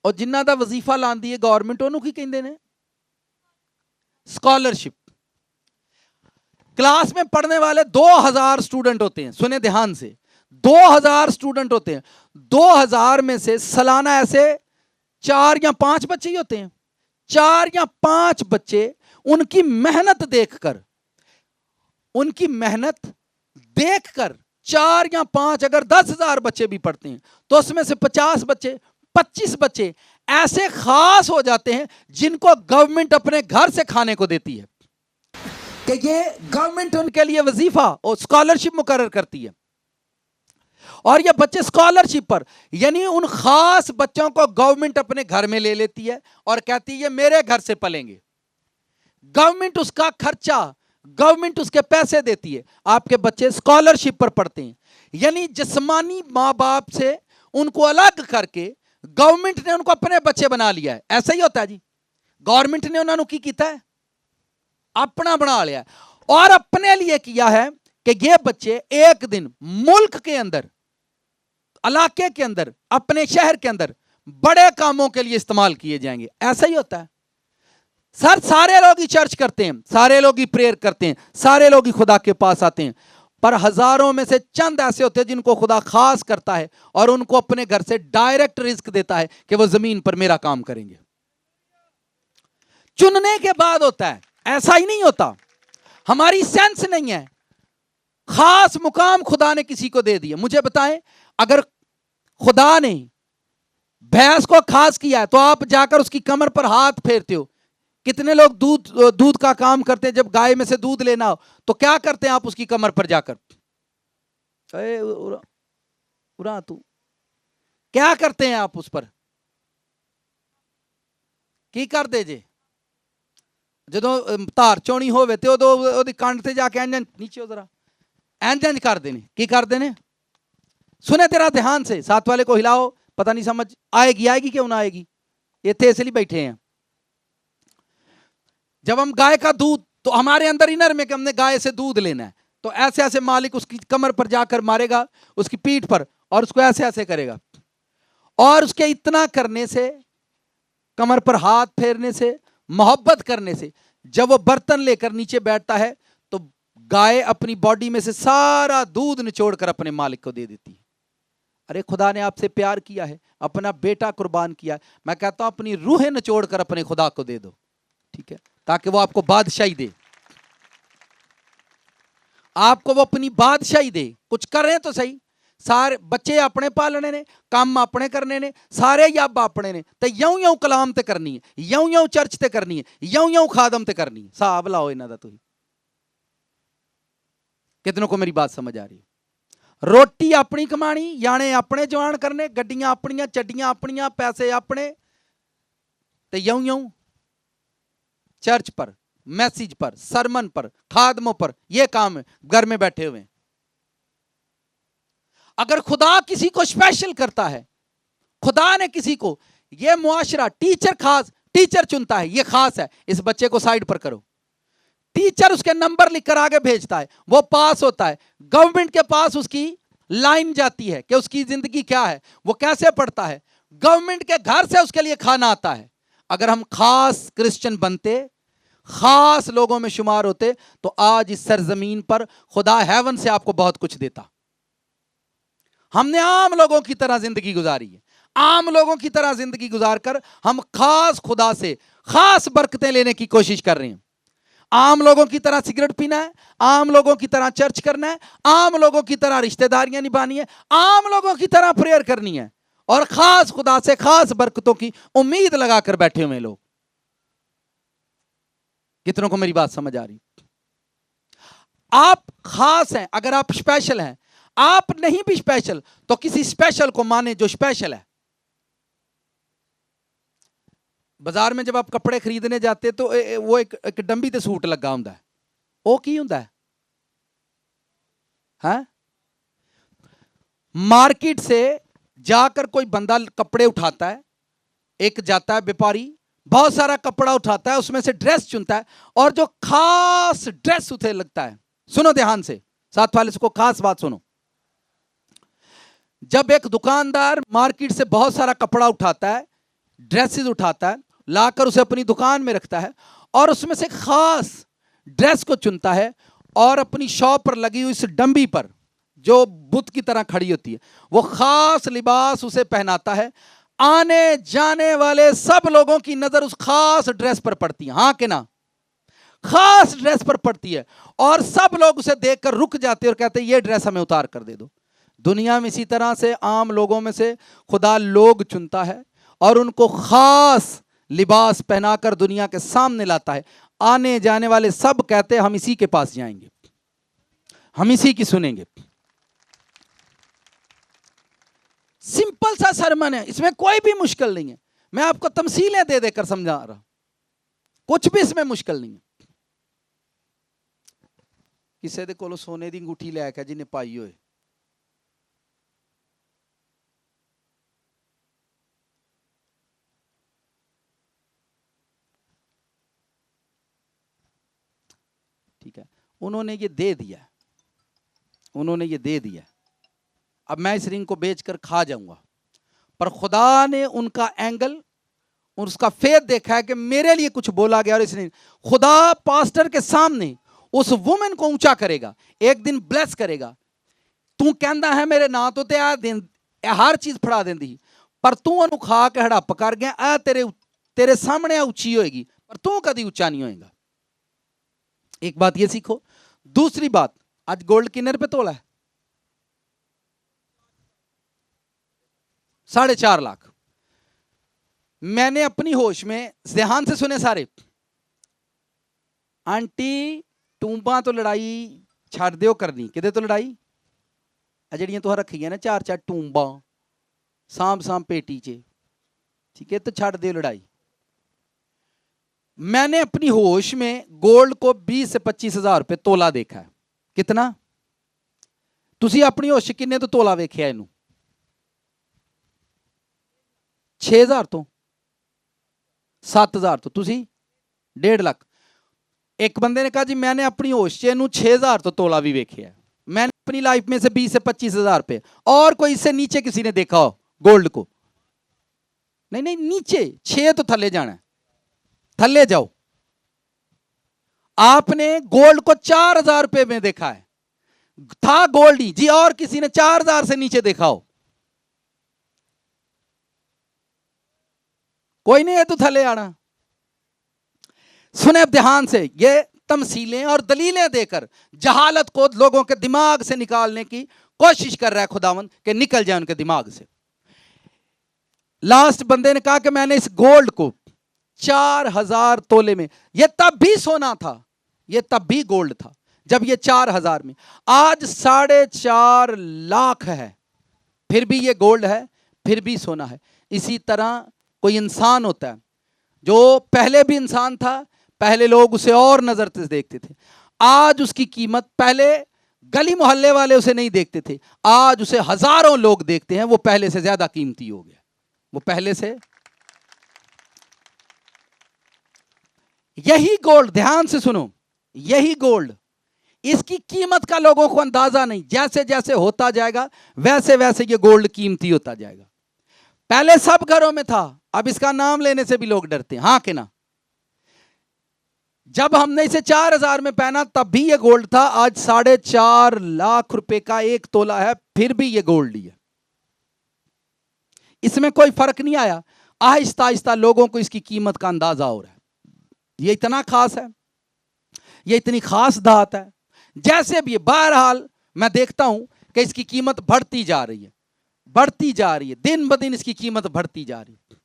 और जिन्ना दा वजीफा लांदी है गवर्नमेंट, ओनू की कहंदे ने? स्कॉलरशिप। क्लास में पढ़ने वाले 2000 स्टूडेंट होते हैं। सुने ध्यान से, 2000 स्टूडेंट होते हैं। 2000 में से सालाना ऐसे 4 या 5 बच्चे ही होते हैं। 4 या 5 बच्चे उनकी मेहनत देखकर 4 या 5, अगर 10,000 बच्चे भी पढ़ते हैं तो उसमें से 50 बच्चे, 25 बच्चे ऐसे खास हो जाते हैं जिनको गवर्नमेंट अपने घर से खाने को देती है कि ये गवर्नमेंट उनके लिए वजीफा और स्कॉलरशिप मुकर्रर करती है। और ये बच्चे स्कॉलरशिप पर, यानी उन खास बच्चों को गवर्नमेंट अपने घर में ले लेती है और कहती है ये मेरे घर से पलेंगे। गवर्नमेंट उसका खर्चा, गवर्नमेंट उसके पैसे देती है। आपके बच्चे स्कॉलरशिप पर पढ़ते हैं, यानी जिस्मानी माँ बाप से उनको अलग करके गवर्नमेंट ने उनको अपने बच्चे बना लिया है। ऐसा ही होता है जी। गवर्नमेंट ने उन्होंने की किया है, अपना बना लिया, और अपने लिए किया है कि ये बच्चे एक दिन मुल्क के अंदर, इलाके के अंदर, अपने शहर के अंदर बड़े कामों के लिए इस्तेमाल किए जाएंगे। ऐसा ही होता है सर। सारे लोग ही चर्च करते हैं, सारे लोग ही प्रेयर करते हैं, सारे लोग ही खुदा के पास आते हैं, पर हजारों में से चंद ऐसे होते हैं जिनको खुदा खास करता है और उनको अपने घर से डायरेक्ट रिस्क देता है कि वो जमीन पर मेरा काम करेंगे। चुनने के बाद होता है, ऐसा ही नहीं होता। हमारी सेंस नहीं है। खास मुकाम खुदा ने किसी को दे दिया। मुझे बताएं, अगर खुदा ने भैंस को खास किया है तो आप जाकर उसकी कमर पर हाथ फेरते हो। कितने लोग दूध का काम करते हैं? जब गाय में से दूध लेना हो तो क्या करते हैं आप उसकी कमर पर जाकर? उरा तू क्या करते हैं आप उस पर? की कर दे जे ਜਦੋਂ ਧਾਰ ਚੋਣੀ ਹੋਵੇ ਤੇ ਉਦੋਂ ਉਹਦੀ ਕੰਡ ਤੇ ਜਾ ਕੇ ਇੰਜ नीचे जरा इंज कर देने। की कर देने? सुने तेरा ध्यान से, साथ वाले को हिलाओ। पता नहीं समझ आएगी क्यों ना आएगी, इतने इसलिए बैठे हैं। जब हम गाय का दूध, तो हमारे अंदर इनर में कि हमने गाय से दूध लेना है, तो ऐसे ऐसे मालिक उसकी कमर पर जाकर मारेगा, उसकी पीठ पर, और उसको ऐसे ऐसे करेगा। और उसके इतना करने से, कमर पर हाथ फेरने से, मोहब्बत करने से, जब वो बर्तन लेकर नीचे बैठता है तो गाय अपनी बॉडी में से सारा दूध निचोड़कर अपने मालिक को दे देती है। अरे खुदा ने आपसे प्यार किया है, अपना बेटा कुर्बान किया है। मैं कहता हूं अपनी रूह निचोड़कर अपने खुदा को दे दो, ठीक है, ताकि वो आपको बादशाही दे, आपको वो अपनी बादशाही दे। कुछ कर रहे हैं तो सही, सारे बच्चे अपने पालने ने, काम अपने करने ने, सारे यब अपने ने, तो यों यों कलाम ते करनी है, यों यों चर्च ते करनी है, यों यों खादम ते करनी है। हिसाब लाओ इन्हां दा तुसीं। कितनों को मेरी बात समझ आ रही है? रोटी अपनी कमानी, याने अपने जवान करने, गड्डियां अपनियां, चड्डियां अपनियां, पैसे अपने, ते यों यों चर्च पर, मैसेज पर, सरमन पर, खादमों पर, ये काम है घर में बैठे हुए। अगर खुदा किसी को स्पेशल करता है, खुदा ने किसी को, ये मुआशरा टीचर खास, टीचर चुनता है, ये खास है, इस बच्चे को साइड पर करो। टीचर उसके नंबर लिखकर आगे भेजता है, वो पास होता है, गवर्नमेंट के पास उसकी लाइन जाती है कि उसकी जिंदगी क्या है, वो कैसे पढ़ता है, गवर्नमेंट के घर से उसके लिए खाना आता है। अगर हम खास क्रिश्चियन बनते, खास लोगों में शुमार होते, तो आज इस सरजमीन पर खुदा हेवन से आपको बहुत कुछ देता। हमने आम लोगों की तरह जिंदगी गुजारी है, आम लोगों की तरह जिंदगी गुजारकर हम खास खुदा से खास बरकतें लेने की कोशिश कर रहे हैं। आम लोगों की तरह सिगरेट पीना है, आम लोगों की तरह चर्च करना है, आम लोगों की तरह रिश्तेदारियां निभानी है, आम लोगों की तरह प्रेयर करनी है, और खास खुदा से खास बरकतों की उम्मीद लगाकर बैठे हुए लोग। कितनों को मेरी बात समझ आ रही? आप खास हैं अगर आप स्पेशल हैं, आप नहीं भी स्पेशल तो किसी स्पेशल को माने जो स्पेशल है। बाजार में जब आप कपड़े खरीदने जाते तो वो एक डंबी ते सूट लगा हुंदा है, वो की हुंदा है? हाँ? मार्केट से जाकर कोई बंदा कपड़े उठाता है, एक जाता है व्यापारी, बहुत सारा कपड़ा उठाता है, उसमें से ड्रेस चुनता है, और जो खास ड्रेस उसे लगता है, सुनो ध्यान से, साथ वाले को खास बात सुनो। जब एक दुकानदार मार्केट से बहुत सारा कपड़ा उठाता है, ड्रेसेस उठाता है, लाकर उसे अपनी दुकान में रखता है, और उसमें से खास ड्रेस को चुनता है, और अपनी शॉप पर लगी हुई इस डंबी पर जो बुत की तरह खड़ी होती है, वो खास लिबास उसे पहनाता है। आने जाने वाले सब लोगों की नजर उस खास ड्रेस पर पड़ती है, हाँ कि ना? खास ड्रेस पर पड़ती है, और सब लोग उसे देखकर रुक जाते हैं और कहते हैं ये ड्रेस हमें उतार कर दे दो। दुनिया में इसी तरह से आम लोगों में से खुदा लोग चुनता है और उनको खास लिबास पहनाकर दुनिया के सामने लाता है। आने जाने वाले सब कहते हैं हम इसी के पास जाएंगे, हम इसी की सुनेंगे। सिंपल सा सरमन है, इसमें कोई भी मुश्किल नहीं है। मैं आपको तमसीलें दे देकर समझा रहा, कुछ भी इसमें मुश्किल नहीं है। किसी दे कोलों सोने की अंगूठी लैके जिन्हें पाई होए, ठीक है, उन्होंने ये दे दिया, उन्होंने ये दे दिया, अब मैं इस रिंग को बेचकर खा जाऊंगा, पर खुदा ने उनका एंगल, उसका फेथ देखा है कि मेरे लिए कुछ बोला गया, और इसने खुदा पास्टर के सामने उस वुमेन को ऊंचा करेगा, एक दिन ब्लेस करेगा। तू कहता है मेरे ना तो ते दिन हर चीज फड़ा देंदी, पर तू उन्होंने खा के हड़प कर गया, आ तेरे सामने ऊंची होएगी, पर तू कभी ऊंचा नहीं होएगा। एक बात ये सीखो। दूसरी बात, आज गोल्ड किन्ने रुपए तोला है? 4.5 लाख। मैंने अपनी होश में, ध्यान से सुने सारे, आंटी टूंबा तो लड़ाई छड़ दियो करनी, किदे तो लड़ाई? जड़ियां तुहां रखियां ना 4 टूंबा सांभ सांभ पेटी च, ठीक है, तो छड़ दियो लड़ाई। मैंने अपनी होश में गोल्ड को 20 से 25 हजार रुपए तोला देखा है। कितना? तुसी अपनी होश किन्ने तो तोला वेख्या इनू? 6000 तो 7000 तो तुसी 1.5 लाख। एक बंदे ने कहा जी मैंने अपनी होश च 6000 तो तोला भी वेख्या है। मैंने अपनी लाइफ में से 20 से 25 हजार रुपए, और कोई इससे नीचे किसी ने देखा हो गोल्ड को? नहीं नहीं, नीचे 6 तो थल्ले जाना है, थल्ले जाओ। आपने गोल्ड को 4000 रुपए में देखा है, था गोल्ड ही जी, और किसी ने 4000 से नीचे देखा हो? कोई नहीं है, तो थल्ले आना। सुने अब ध्यान से, ये तमसीलें और दलीलें देकर जहालत को लोगों के दिमाग से निकालने की कोशिश कर रहा है खुदावंद कि निकल जाए उनके दिमाग से। लास्ट बंदे ने कहा कि मैंने इस गोल्ड को 4000 तोले में, यह तब भी सोना था, यह तब भी गोल्ड था जब ये 4000 में, आज 4.5 लाख है, फिर भी ये गोल्ड है, फिर भी सोना है। इसी तरह कोई इंसान होता है जो पहले भी इंसान था, पहले लोग उसे और नजर से देखते थे, आज उसकी कीमत, पहले गली मोहल्ले वाले उसे नहीं देखते थे, आज उसे हजारों लोग देखते हैं, वो पहले से ज्यादा कीमती हो गया, वो पहले से। यही गोल्ड, ध्यान से सुनो, यही गोल्ड, इसकी कीमत का लोगों को अंदाजा नहीं, जैसे जैसे होता जाएगा वैसे वैसे ये गोल्ड कीमती होता जाएगा। पहले सब घरों में था, अब इसका नाम लेने से भी लोग डरते हैं, हाँ कि ना। जब हमने इसे 4000 में पहना तब भी ये गोल्ड था, आज 4.5 लाख रुपए का 1 तोला है, फिर भी ये गोल्ड ही है, इसमें कोई फर्क नहीं आया। आहिस्ता आहिस्ता लोगों को इसकी कीमत का अंदाजा हो रहा है, ये इतना खास है, ये इतनी खास धात है। जैसे भी, बहरहाल मैं देखता हूं कि इसकी कीमत बढ़ती जा रही है, बढ़ती जा रही है, दिन ब दिन इसकी कीमत बढ़ती जा रही है।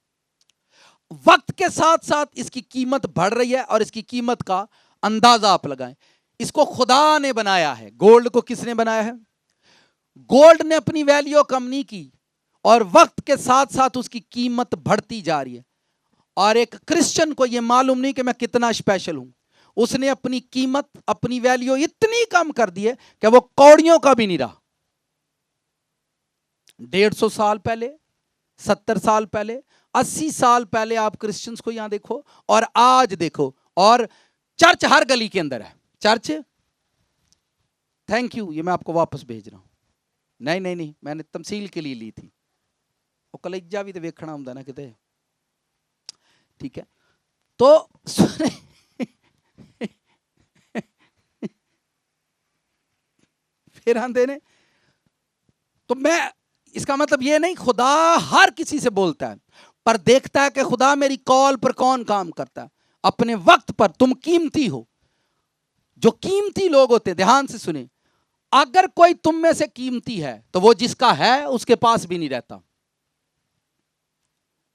वक्त के साथ साथ इसकी कीमत बढ़ रही है और इसकी कीमत का अंदाजा आप लगाएं। इसको खुदा ने बनाया है, गोल्ड को किसने बनाया है? गोल्ड ने अपनी वैल्यू कम नहीं की और वक्त के साथ साथ उसकी कीमत बढ़ती जा रही है। और एक क्रिश्चियन को यह मालूम नहीं कि मैं कितना स्पेशल हूं, उसने अपनी कीमत, अपनी वैल्यू इतनी कम कर दी है कि वो कौड़ियों का भी नहीं रहा। 150 साल पहले, 70 साल पहले, 80 साल पहले आप क्रिश्चियंस को यहां देखो और आज देखो, और चर्च हर गली के अंदर है, चर्च। थैंक यू, ये मैं आपको वापस भेज रहा हूं। नहीं नहीं नहीं, मैंने तमसील के लिए ली थी, वो कलेजा भी तो वेखना होता ना किते, ठीक है। तो फिर आंदे ने, तो मैं, इसका मतलब ये नहीं खुदा हर किसी से बोलता है, पर देखता है कि खुदा मेरी कॉल पर कौन काम करता है अपने वक्त पर। तुम कीमती हो, जो कीमती लोग होते, ध्यान से सुने, अगर कोई तुम में से कीमती है तो वो जिसका है उसके पास भी नहीं रहता।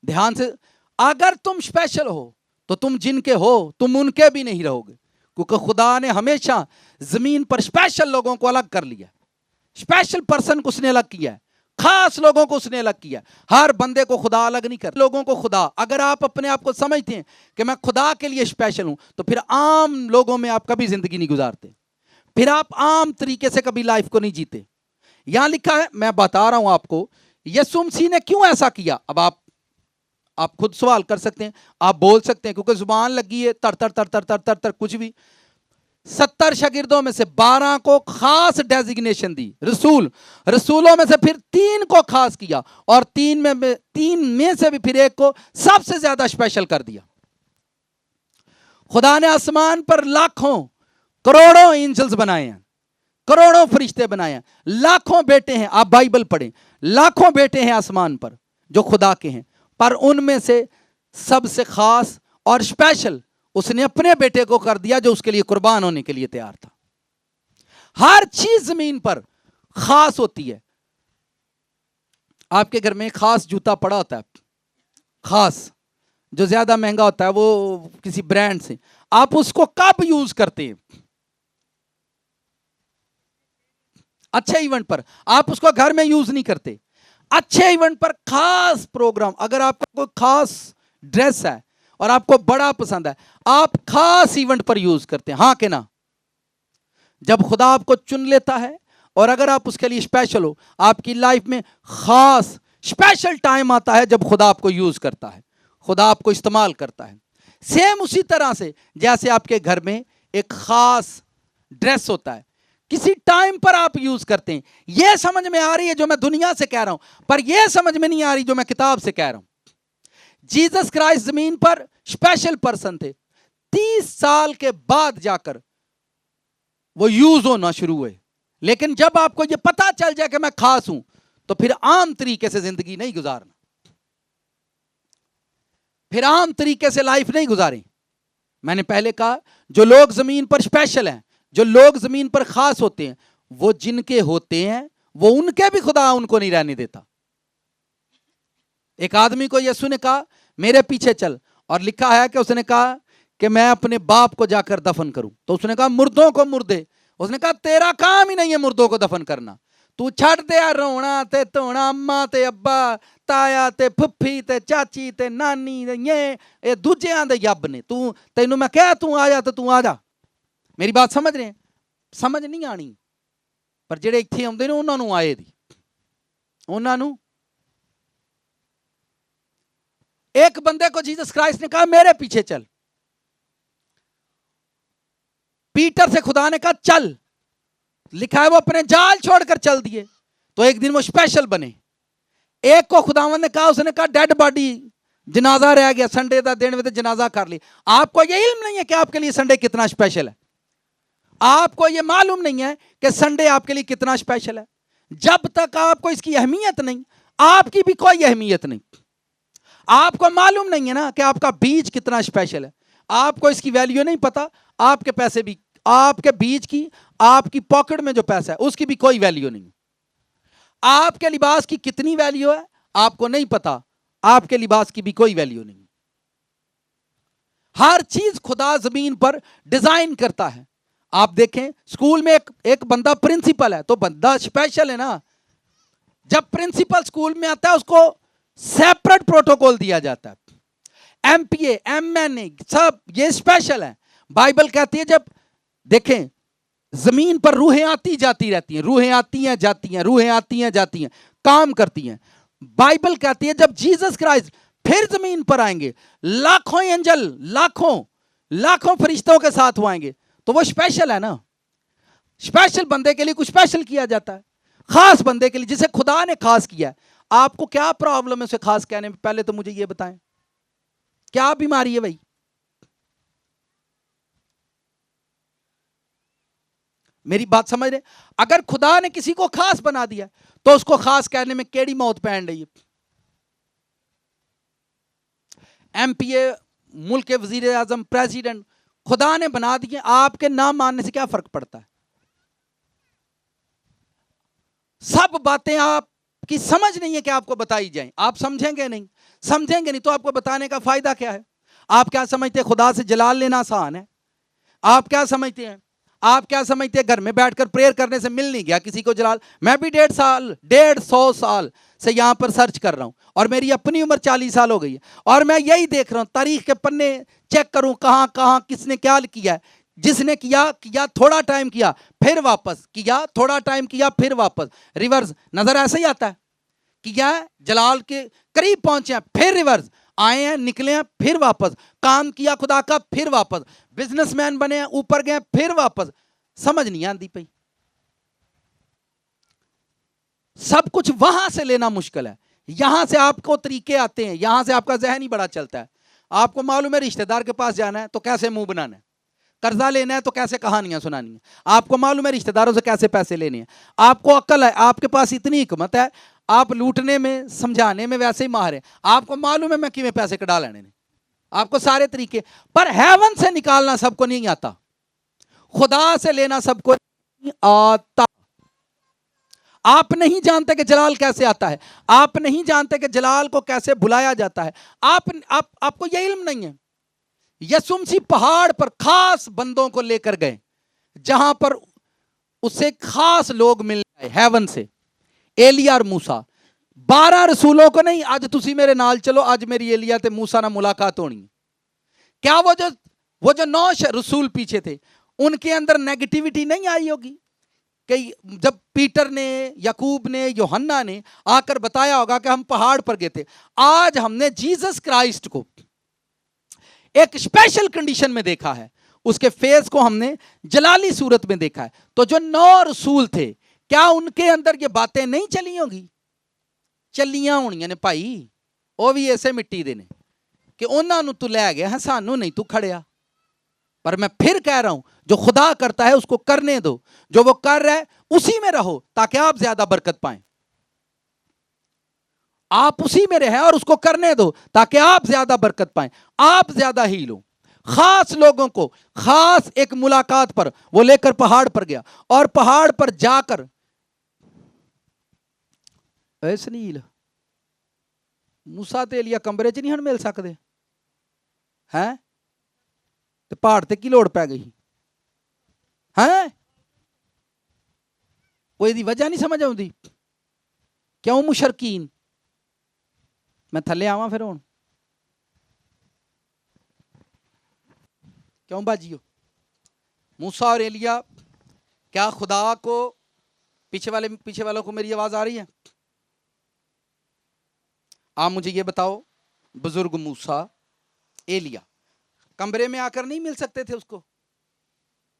ध्यान से, अगर तुम स्पेशल हो तो तुम जिनके हो तुम उनके भी नहीं रहोगे, क्योंकि खुदा ने हमेशा जमीन पर स्पेशल लोगों को अलग कर लिया, स्पेशल पर्सन को उसने अलग किया है, खास लोगों को उसने अलग किया। हर बंदे को खुदा अलग नहीं कर लोगों को खुदा। अगर आप अपने आप को समझते हैं कि मैं खुदा के लिए स्पेशल हूं, तो फिर आम लोगों में आप कभी जिंदगी नहीं गुजारते, फिर आप आम तरीके से कभी लाइफ को नहीं जीते। यहां लिखा है, मैं बता रहा हूं आपको, यीशु मसीह ने क्यों ऐसा किया। अब आप खुद सवाल कर सकते हैं, आप बोल सकते हैं, क्योंकि जुबान लगी है तर तर तर तर तर तर तर कुछ भी। 70 शागिर्दों में से 12 को खास डेजिग्नेशन दी, रसूलों में से फिर 3 को खास किया, और 3 में से भी फिर 1 को सबसे ज्यादा स्पेशल कर दिया। खुदा ने आसमान पर लाखों करोड़ों एंजल्स बनाए हैं, करोड़ों फरिश्ते बनाए हैं, लाखों बेटे हैं, आप बाइबल पढ़ें, लाखों बेटे हैं आसमान पर जो खुदा के हैं, पर उनमें से सबसे खास और स्पेशल उसने अपने बेटे को कर दिया, जो उसके लिए कुर्बान होने के लिए तैयार था। हर चीज जमीन पर खास होती है। आपके घर में खास जूता पड़ा होता है, खास, जो ज्यादा महंगा होता है, वो किसी ब्रांड से, आप उसको कब यूज करते हैं? अच्छे इवेंट पर। आप उसको घर में यूज नहीं करते। अच्छे इवेंट पर, खास प्रोग्राम, अगर आपका कोई खास ड्रेस है और आपको बड़ा पसंद है, आप खास इवेंट पर यूज करते हैं, हाँ कि ना। जब खुदा आपको चुन लेता है और अगर आप उसके लिए स्पेशल हो, आपकी लाइफ में खास स्पेशल टाइम आता है जब खुदा आपको यूज करता है, खुदा आपको इस्तेमाल करता है। सेम उसी तरह से जैसे आपके घर में एक खास ड्रेस होता है, किसी टाइम पर आप यूज करते हैं। यह समझ में आ रही है जो मैं दुनिया से कह रहा हूं, पर यह समझ में नहीं आ रही जो मैं किताब से कह रहा हूं। जीसस क्राइस्ट जमीन पर स्पेशल पर्सन थे, 30 साल के बाद जाकर वो यूज होना शुरू हुए। लेकिन जब आपको ये पता चल जाए कि मैं खास हूं, तो फिर आम तरीके से जिंदगी नहीं गुजारना, फिर आम तरीके से लाइफ नहीं गुजारें। मैंने पहले कहा जो लोग जमीन पर स्पेशल हैं, जो लोग जमीन पर खास होते हैं, वो जिनके होते हैं वो उनके भी खुदा उनको नहीं रहने देता। एक आदमी को यीशु ने कहा मेरे पीछे चल, और लिखा है कि उसने कहा कि मैं अपने बाप को जाकर दफन करूं, तो उसने कहा मुर्दों को मुर्दे। उसने कहा तेरा काम ही नहीं है मुर्दों को दफन करना, तू छड़ दे रोना ते धोना, अम्मा ते अब्बा, ताया ते फुफी ते चाची ते नानी ये दूजियां दे यब ने, तू तेनू मैं कहा तू आ जा तो तू आ जा। मेरी बात समझ रहे हैं? समझ नहीं आनी, पर जेड़े इत्थे आउंदे ने उन्हां नूं आए दी, उन्हां नूं। एक बंदे को जीसस क्राइस्ट ने कहा मेरे पीछे चल, पीटर से खुदा ने कहा चल, लिखा है वो अपने जाल छोड़कर चल दिए, तो एक दिन वो स्पेशल बने। एक को खुदावंद ने कहा, उसने कहा डेड बॉडी, जनाजा रह गया, संडे का दिन में तो जनाजा कर ली। आपको ये इल्म नहीं है कि आपके लिए संडे कितना स्पेशल है? आपको ये मालूम नहीं है कि संडे आपके लिए कितना स्पेशल है? जब तक आपको इसकी अहमियत नहीं, आपकी भी कोई अहमियत नहीं। आपको मालूम नहीं है ना कि आपका बीज कितना स्पेशल है, आपको इसकी वैल्यू नहीं पता, आपके पैसे भी, आपके बीज की, आपकी पॉकेट में जो पैसा है उसकी भी कोई वैल्यू नहीं। आपके लिबास की कितनी वैल्यू है आपको नहीं पता, आपके लिबास की भी कोई वैल्यू नहीं। हर चीज खुदा जमीन पर डिजाइन करता है। आप देखें स्कूल में एक बंदा प्रिंसिपल है तो बंदा स्पेशल है ना। जब प्रिंसिपल स्कूल में आता है उसको सेपरेट प्रोटोकॉल दिया जाता है। एमपीए, एमएनए सब ये स्पेशल है। बाइबल कहती है जब देखें जमीन पर रूहें आती जाती रहती हैं, रूहें आती हैं जाती हैं, रूहें आती हैं जाती हैं, काम करती हैं। बाइबल कहती है जब जीसस क्राइस्ट फिर जमीन पर आएंगे, लाखों एंजल, लाखों फरिश्तों के साथ वो आएंगे, तो वो स्पेशल है ना। स्पेशल बंदे के लिए कुछ स्पेशल किया जाता है, खास बंदे के लिए जिसे खुदा ने खास किया है। आपको क्या प्रॉब्लम है उसे खास कहने में? पहले तो मुझे ये बताएं क्या बीमारी है भाई? मेरी बात समझ रहे? अगर खुदा ने किसी को खास बना दिया तो उसको खास कहने में केड़ी मौत पहन रही है? एमपीए, मुल्क के वजीर आजम, प्रेसिडेंट खुदा ने बना दिए, आपके नाम मानने से क्या फर्क पड़ता है? सब बातें आपकी समझ नहीं है कि आपको बताई जाएं, आप समझेंगे नहीं, समझेंगे नहीं तो आपको बताने का फायदा क्या है? आप क्या समझते हैं खुदा से जलाल लेना आसान है? आप क्या समझते हैं? आप क्या समझते हैं घर में बैठकर प्रेयर करने से मिल नहीं गया किसी को जलाल? मैं भी 150 साल से यहां पर सर्च कर रहा हूं और मेरी अपनी उम्र 40 साल हो गई है और मैं यही देख रहा हूं, तारीख के पन्ने चेक करूं कहां कहां किसने क्या किया है। जिसने किया थोड़ा टाइम किया फिर वापस किया, थोड़ा टाइम किया फिर वापस, रिवर्स नजर ऐसे ही आता है। किया जलाल के करीब पहुंचे हैं फिर रिवर्स, आए हैं निकले हैं फिर वापस, काम किया खुदा का फिर वापस, बिजनेसमैन बने हैं ऊपर गए फिर वापस। समझ नहीं आती पई। सब कुछ वहां से लेना मुश्किल है, यहां से आपको तरीके आते हैं, यहां से आपका जहन ही बड़ा चलता है। आपको मालूम है रिश्तेदार के पास जाना है तो कैसे मुंह बनाना है, कर्जा लेना है तो कैसे कहानियां सुनानी है, आपको मालूम है रिश्तेदारों से कैसे पैसे लेने हैं, आपको अक्ल है, आपके पास इतनी हिकमत है, आप लूटने में समझाने में वैसे ही माहिर है, आपको मालूम है मैं किवें पैसे कढ़ा लेने ने, आपको सारे तरीके। पर हेवन से निकालना सबको नहीं आता, खुदा से लेना सबको नहीं आता। आप नहीं जानते कि जलाल कैसे आता है, आप नहीं जानते कि जलाल को कैसे बुलाया जाता है, आपको यह इल्म नहीं है। यीशु मसीह पहाड़ पर खास बंदों को लेकर गए जहां पर उससे खास लोग मिल गए हेवन से, एलिया और मूसा। 12 रसूलों को नहीं आज तुसी मेरे नाल चलो, आज मेरी एलिया ते मूसा ना मुलाकात होनी। क्या वो जो 9 रसूल पीछे थे उनके अंदर नेगेटिविटी नहीं आई होगी कि जब पीटर ने, याकूब ने, यूहन्ना ने आकर बताया होगा कि हम पहाड़ पर गए थे। आज हमने जीसस क्राइस्ट को एक स्पेशल कंडीशन में देखा है, उसके फेस को हमने जलाली सूरत में देखा है। तो जो 9 रसूल थे क्या उनके अंदर ये बातें नहीं चली होंगी? चलियां होनियां ने भाई, वो भी ऐसे मिट्टी दे ने कि उन्हां नूं तू लै गया है, सानू नहीं तू खड़िया। पर मैं फिर कह रहा हूं जो खुदा करता है उसको करने दो, जो वो कर रहा है उसी में रहो ताकि आप ज्यादा बरकत पाएं। आप उसी में रहे और उसको करने दो ताकि आप ज्यादा बरकत पाएं, आप ज्यादा हील हो। खास लोगों को खास एक मुलाकात पर वो लेकर पहाड़ पर गया, और पहाड़ पर जाकर ऐसे नहीं मूसा ते एलिया कमरे च नहीं हन मिल सकते हैं, तो पहाड़ ते की लोड़ पै गई है? वो यदि वजह नहीं समझ आती क्यों मुशरकीन। मैं थले आवा फिर हुण क्यों बाजियो? मूसा और एलिया, क्या खुदा को पीछे वालों को मेरी आवाज आ रही है? आप मुझे ये बताओ, बुजुर्ग मूसा एलिया कमरे में आकर नहीं मिल सकते थे? उसको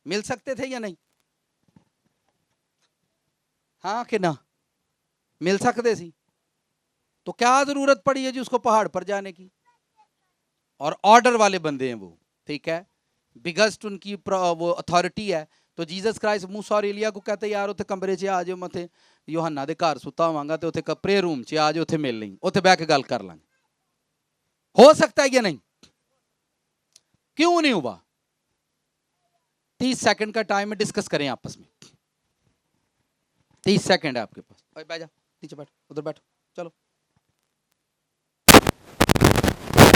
मिल सकते थे या नहीं? हाँ कि ना मिल सकते सी? तो क्या जरूरत पड़ी है जी उसको पहाड़ पर जाने की? और ऑर्डर वाले बंदे हैं वो, ठीक है, बिगेस्ट उनकी वो अथॉरिटी है। तो जीसस क्राइस्ट मूसा और एलिया को कहते यार उथे कमरे च आ जाओ, मथे यूहन्ना दे घर सुता होवांगा तो उथे प्रेयर रूम च आ जाओ, उथे मिल लें, उथे बैठ के गल कर लेंगे। हो सकता है या नहीं? क्यों नहीं हुआ? 30 सेकंड का टाइम है, डिस्कस करें आपस में। 30 सेकंड है आपके पास। ओए बैठ जा, नीचे बैठ, उधर बैठ, चलो।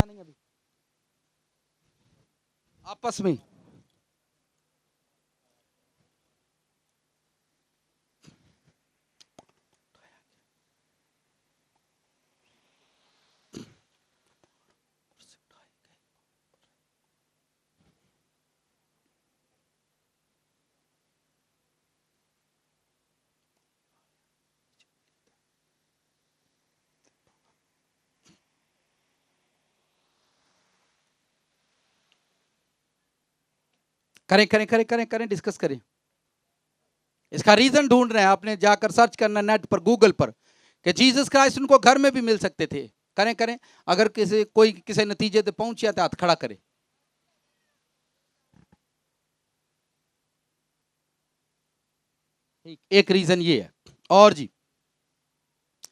नहीं अभी आपस में करें, डिस्कस करें। इसका रीजन ढूंढ रहे हैं, आपने जाकर सर्च करना नेट पर, गूगल पर, कि जीसस क्राइस्ट उनको घर में भी मिल सकते थे। करें, अगर किसी नतीजे पे पहुंचे तो हाथ खड़ा करे। एक रीजन ये है। और जी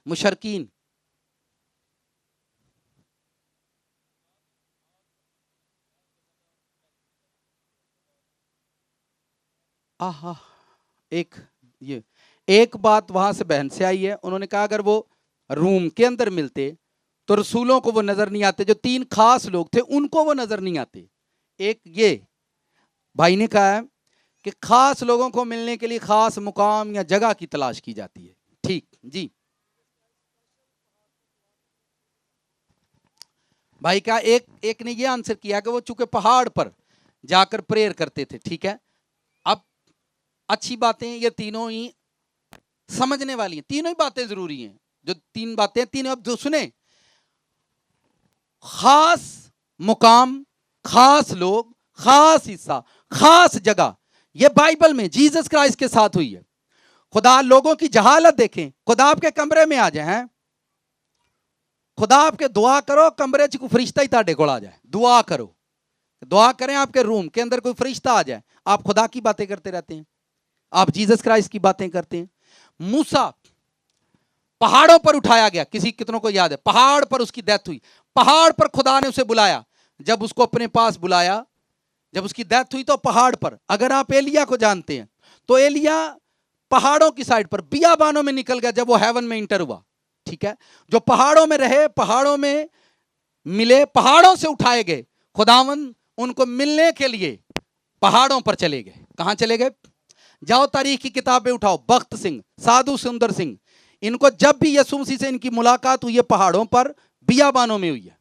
मुशरकीन, आहा, एक बात वहां से बहन से आई है, उन्होंने कहा अगर वो रूम के अंदर मिलते तो रसूलों को वो नजर नहीं आते, जो 3 खास लोग थे उनको वो नजर नहीं आते। एक ये भाई ने कहा है कि खास लोगों को मिलने के लिए खास मुकाम या जगह की तलाश की जाती है। ठीक जी भाई का एक ने ये आंसर किया कि वो चूंकि पहाड़ पर जाकर प्रेयर करते थे। ठीक है, अब अच्छी बातें ये तीनों ही समझने वाली हैं, तीनों ही बातें जरूरी हैं। जो 3 बातें, तीनों अब जो सुने, खास मुकाम, खास लोग, खास हिस्सा, खास जगह, ये बाइबल में जीसस क्राइस्ट के साथ हुई है। खुदा लोगों की जहालत देखें, खुदा आपके कमरे में आ जाए, खुदा आपके दुआ करो कमरे च कोई फरिश्ता ही ताड़े कोल आ जाए, दुआ करो, दुआ करें आपके रूम के अंदर कोई फरिश्ता आ जाए, आप खुदा की बातें करते रहते हैं, आप जीसस क्राइस्ट की बातें करते हैं। मूसा पहाड़ों पर उठाया गया, कितनों को याद है? पहाड़ पर उसकी डेथ हुई, पहाड़ पर खुदा ने उसे बुलाया। जब उसको अपने पास बुलाया, जब उसकी डेथ हुई तो पहाड़ पर। अगर आप एलिया को जानते हैं तो एलिया पहाड़ों की साइड पर बियाबानों में निकल गया जब वो हेवन में इंटर हुआ। ठीक है, जो पहाड़ों में रहे, पहाड़ों में मिले, पहाड़ों से उठाए गए, खुदावन उनको मिलने के लिए पहाड़ों पर चले गए। कहां चले गए? जाओ तारीख की किताबें उठाओ, बख्त सिंह, साधु सुंदर सिंह, इनको जब भी यीशु मसीह से इनकी मुलाकात हुई है पहाड़ों पर, बियाबानों में हुई है।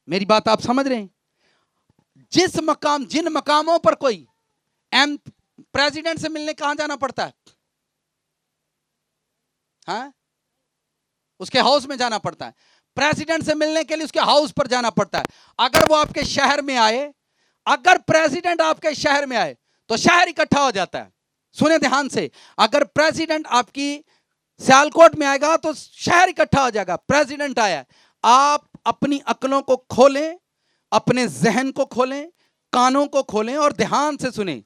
मेरी बात आप समझ रहे हैं? जिन मकामों पर कोई प्रेसिडेंट से मिलने कहां जाना पड़ता है? हाँ, उसके हाउस में जाना पड़ता है। प्रेसिडेंट से मिलने के लिए उसके हाउस पर जाना पड़ता है। अगर वो आपके शहर में आए, अगर प्रेसिडेंट आपके शहर में आए तो शहर इकट्ठा हो जाता है। सुने ध्यान से, अगर प्रेसिडेंट आपकी सियालकोट में आएगा तो शहर इकट्ठा हो जाएगा। प्रेसिडेंट आया, आप अपनी अक्लों को खोलें, अपने जहन को खोलें, कानों को खोलें और ध्यान से सुने।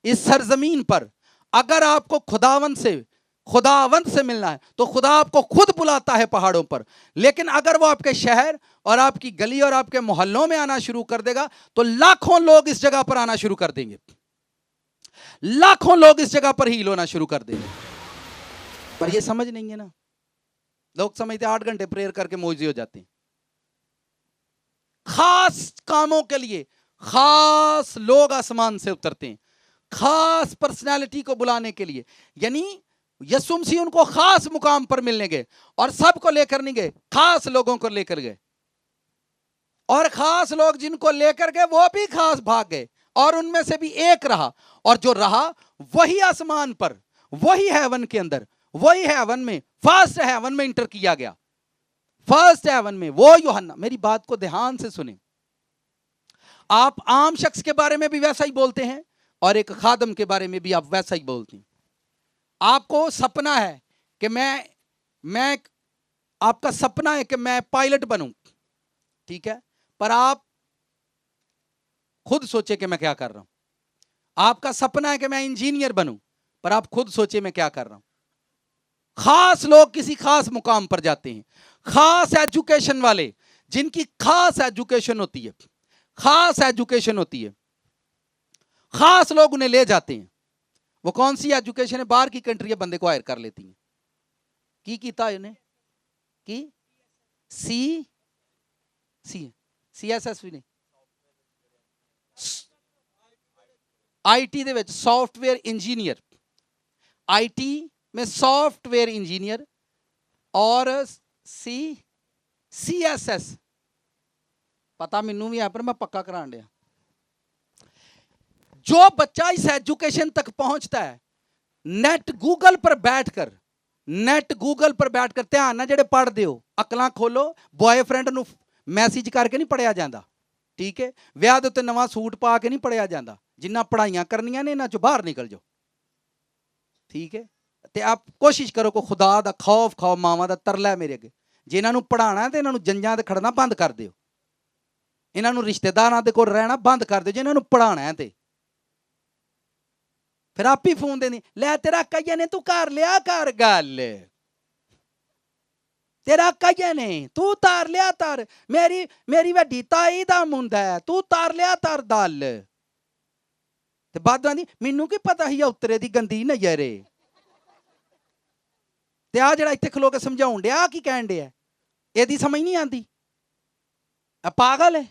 इस सरजमीन पर अगर आपको खुदावन से, खुदावंत से मिलना है तो खुदा आपको खुद बुलाता है पहाड़ों पर। लेकिन अगर वो आपके शहर और आपकी गली और आपके मोहल्लों में आना शुरू कर देगा तो लाखों लोग इस जगह पर आना शुरू कर देंगे, लाखों लोग इस जगह पर हील होना शुरू कर देंगे। पर ये समझ नहीं है ना, लोग समझते 8 घंटे प्रेयर करके मौजी हो जाते हैं। खास कामों के लिए खास लोग आसमान से उतरते हैं, खास पर्सनालिटी को बुलाने के लिए। यानी यीशु मसीह उनको खास मुकाम पर मिलने गए और सबको लेकर नहीं गए, खास लोगों को लेकर गए। और खास लोग जिनको लेकर गए वो भी खास भाग गए और उनमें से भी एक रहा, और जो रहा वही आसमान पर, वही हेवन के अंदर, वही हेवन में, फर्स्ट हेवन में इंटर किया गया। फर्स्ट हेवन में वो यूहन्ना। मेरी बात को ध्यान से सुने। आप आम शख्स के बारे में भी वैसा ही बोलते हैं और एक खादम के बारे में भी आप वैसा ही बोलते हैं। आपको सपना है कि मैं आपका सपना है कि मैं पायलट बनूं, ठीक है, पर आप खुद सोचे कि मैं क्या कर रहा हूं। आपका सपना है कि मैं इंजीनियर बनूं, पर आप खुद सोचे मैं क्या कर रहा हूं। खास लोग किसी खास मुकाम पर जाते हैं, खास एजुकेशन वाले, जिनकी खास एजुकेशन होती है, खास एजुकेशन होती है, खास लोग उन्हें ले जाते हैं। वो कौन सी एजुकेशन है? बाहर की कंट्री बंदे को हायर कर लेती हैं। की कीता उन्हें की CSS भी नहीं, IT ਦੇ ਵਿੱਚ सॉफ्टवेयर इंजीनियर, IT में सॉफ्टवेयर इंजीनियर और CSS पता मैनू भी है पर मैं पक्का करान दिया। जो बच्चा इस एजुकेशन तक पहुंचता है, नेट गूगल पर बैठकर ध्यान ना जेडे पढ़ते हो, अकलां खोलो, बॉयफ्रेंड ਨੂੰ मैसेज करके नहीं पढ़िया जाता, ठीक है, ਵਿਆਹ ਦੇ ਉੱਤੇ नवा सूट पा के नहीं पढ़िया जाता। जिन्ना पढ़ाइयां करनियां ने इन्हां चों बाहर निकल जाओ, ठीक है। ते आप कोशिश करो को खुदा दा खौफ खाओ, मावां दा तरला मेरे अगे, जे इन्हां नूं पढ़ाना है ते इन्हां नूं जंजां ते खड़ना बंद कर दिओ, इन्हां नूं रिश्तेदारां दे कोल रहना बंद कर दिओ। जे इन्हां नूं पढ़ाना है ते फिर आप ही फोन देनी, लै तेरा कईया ने तू कर लिया कर गल, तेरा कईया ने तू तार लिया तार, मेरी वड्डी ताई दा मुंडा है, तू तार लिया तार दल। ते बाद आंदी मैनू की पता ही उतरे दी गंदी नजरे। ते आ जेड़ा इत्थे खलो के समझाउण डिया की कहण डिया, एदी समझ नहीं आंदी, पागल है।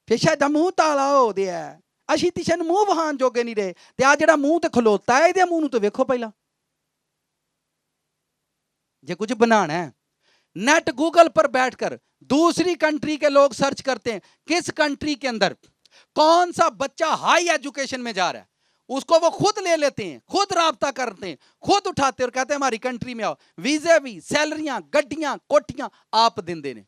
फिर शायद मूँह ताला हो दिया, असी तिशन मूँह वहान जोगे नहीं रहे। ते आ जेड़ा मूँह ते खलोता है, इहदे मूँह नूं तो वेखो पहला। जे कुछ बनाना है, नेट गूगल पर बैठकर दूसरी कंट्री के लोग सर्च करते हैं किस कंट्री के अंदर कौन सा बच्चा हाई एजुकेशन में जा रहा है, उसको वो खुद ले लेते हैं, खुद राब्ता करते हैं, खुद उठाते हैं और कहते हैं हमारी कंट्री में आओ। वीजे भी, सैलरियां, गड्डियां, कोठियां आप दिंदे ने।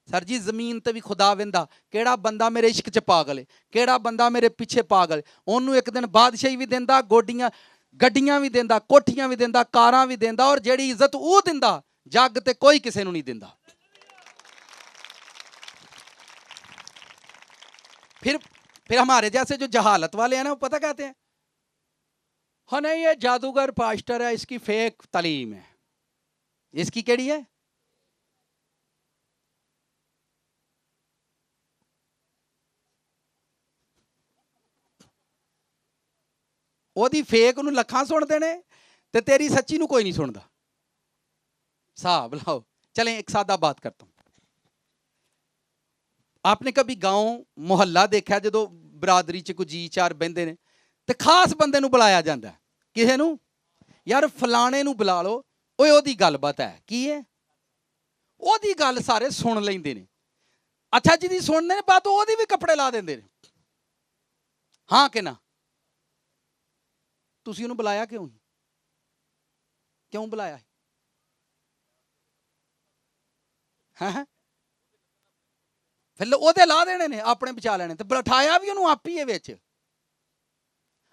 सर जी जमीन ते भी खुदा वेंदा, केड़ा बंदा मेरे इश्क च पागल है, केड़ा बंदा मेरे पीछे पागल है, ओनू एक दिन बादशाही भी देंदा, गड्डियां भी देंदा, कोठियां भी देंदा, कारां भी देंदा, और जेड़ी इज्जत वो दिंदा जग ते कोई किसी नूं नहीं दिंदा। फिर हमारे जैसे जो जहालत वाले हैं ना, वो पता कहते हैं हाँ नहीं ये जादूगर पास्टर है, इसकी फेक तालीम है। इसकी केड़ी है? ओदी फेक नूं लखां सुनते ने ते तेरी सच्ची नूं कोई नहीं सुनता। साहब लाओ, चलें एक सादा बात करता हूं। आपने कभी गांव मोहल्ला देखा जो बरादरी च कोई जी चार बहिंदे ने ते खास बंदे नूं बुलाया जाता है, किसे नूं यार फलाने नूं बुला लो, ओए ओदी गलबात है, की है ओदी गल सारे सुन लैंदे ने। अच्छा जी सुनने बात ओदी भी कपड़े ला देंदे ने। हाँ कि ना? तुसीं उहनूं बुलाया क्यों? क्यों बुलाया है? फिर ओहदे ला देने ने, अपने बचा लेने, ते बिठाया भी उहनूं आप ही है विच।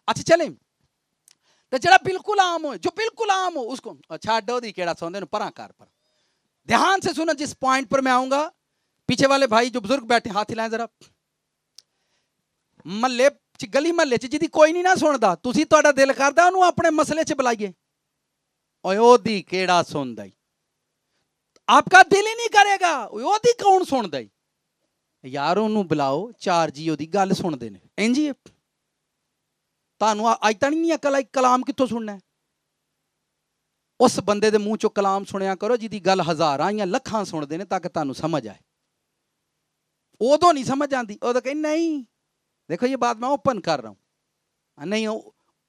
अच्छा चले, तो जरा बिल्कुल आम हो, जो बिल्कुल आम हो उसको छड्ड, ओहदी केड़ा सौंदे नूं परां कर। पर ध्यान से सुनो, जिस पॉइंट पर मैं आऊंगा, पीछे वाले भाई जो बुजुर्ग बैठे हाथ हिलाएं जरा। महल्ले ਚ ਗਲੀ ਮਹੱਲੇ ਚ ਜਿਹਦੀ ਕੋਈ ਨਹੀਂ ਨਾ ਸੁਣਦਾ, ਤੁਸੀਂ ਤੁਹਾਡਾ ਦਿਲ ਕਰਦਾ ਉਹਨੂੰ ਆਪਣੇ ਮਸਲੇ ਚ ਬੁਲਾਈਏ, ਓਏ ਉਹਦੀ ਕਿਹੜਾ ਸੁਣਦਾ ਈ, ਆਪਕਾ ਦਿਲ ਹੀ ਨਹੀਂ ਕਰੇਗਾ, ਉਹਦੀ ਕੌਣ ਸੁਣਦਾ ਈ, ਯਾਰ ਉਹਨੂੰ ਬੁਲਾਓ, ਚਾਰ ਜੀ ਉਹਦੀ ਗੱਲ ਸੁਣਦੇ ਨੇ। ਇੰਜ ਹੀ ਤੁਹਾਨੂੰ ਅੱਜ ਤਾਂ ਨਹੀਂ ਅਕਲ ਆਈ ਕਲਾਮ ਕਿੱਥੋਂ ਸੁਣਨਾ ਹੈ? ਉਸ ਬੰਦੇ ਦੇ ਮੂੰਹ ਚੋਂ ਕਲਾਮ ਸੁਣਿਆ ਕਰੋ ਜਿਹਦੀ ਗੱਲ ਹਜ਼ਾਰਾਂ ਜਾਂ ਲੱਖਾਂ ਸੁਣਦੇ ਨੇ, ਤਾਂ ਕਿ ਤੁਹਾਨੂੰ ਸਮਝ ਆਏ। ਉਦੋਂ ਨਹੀਂ समझ आती, उधर कहीं नहीं, देखो ये बात मैं ओपन कर रहा हूं, नहीं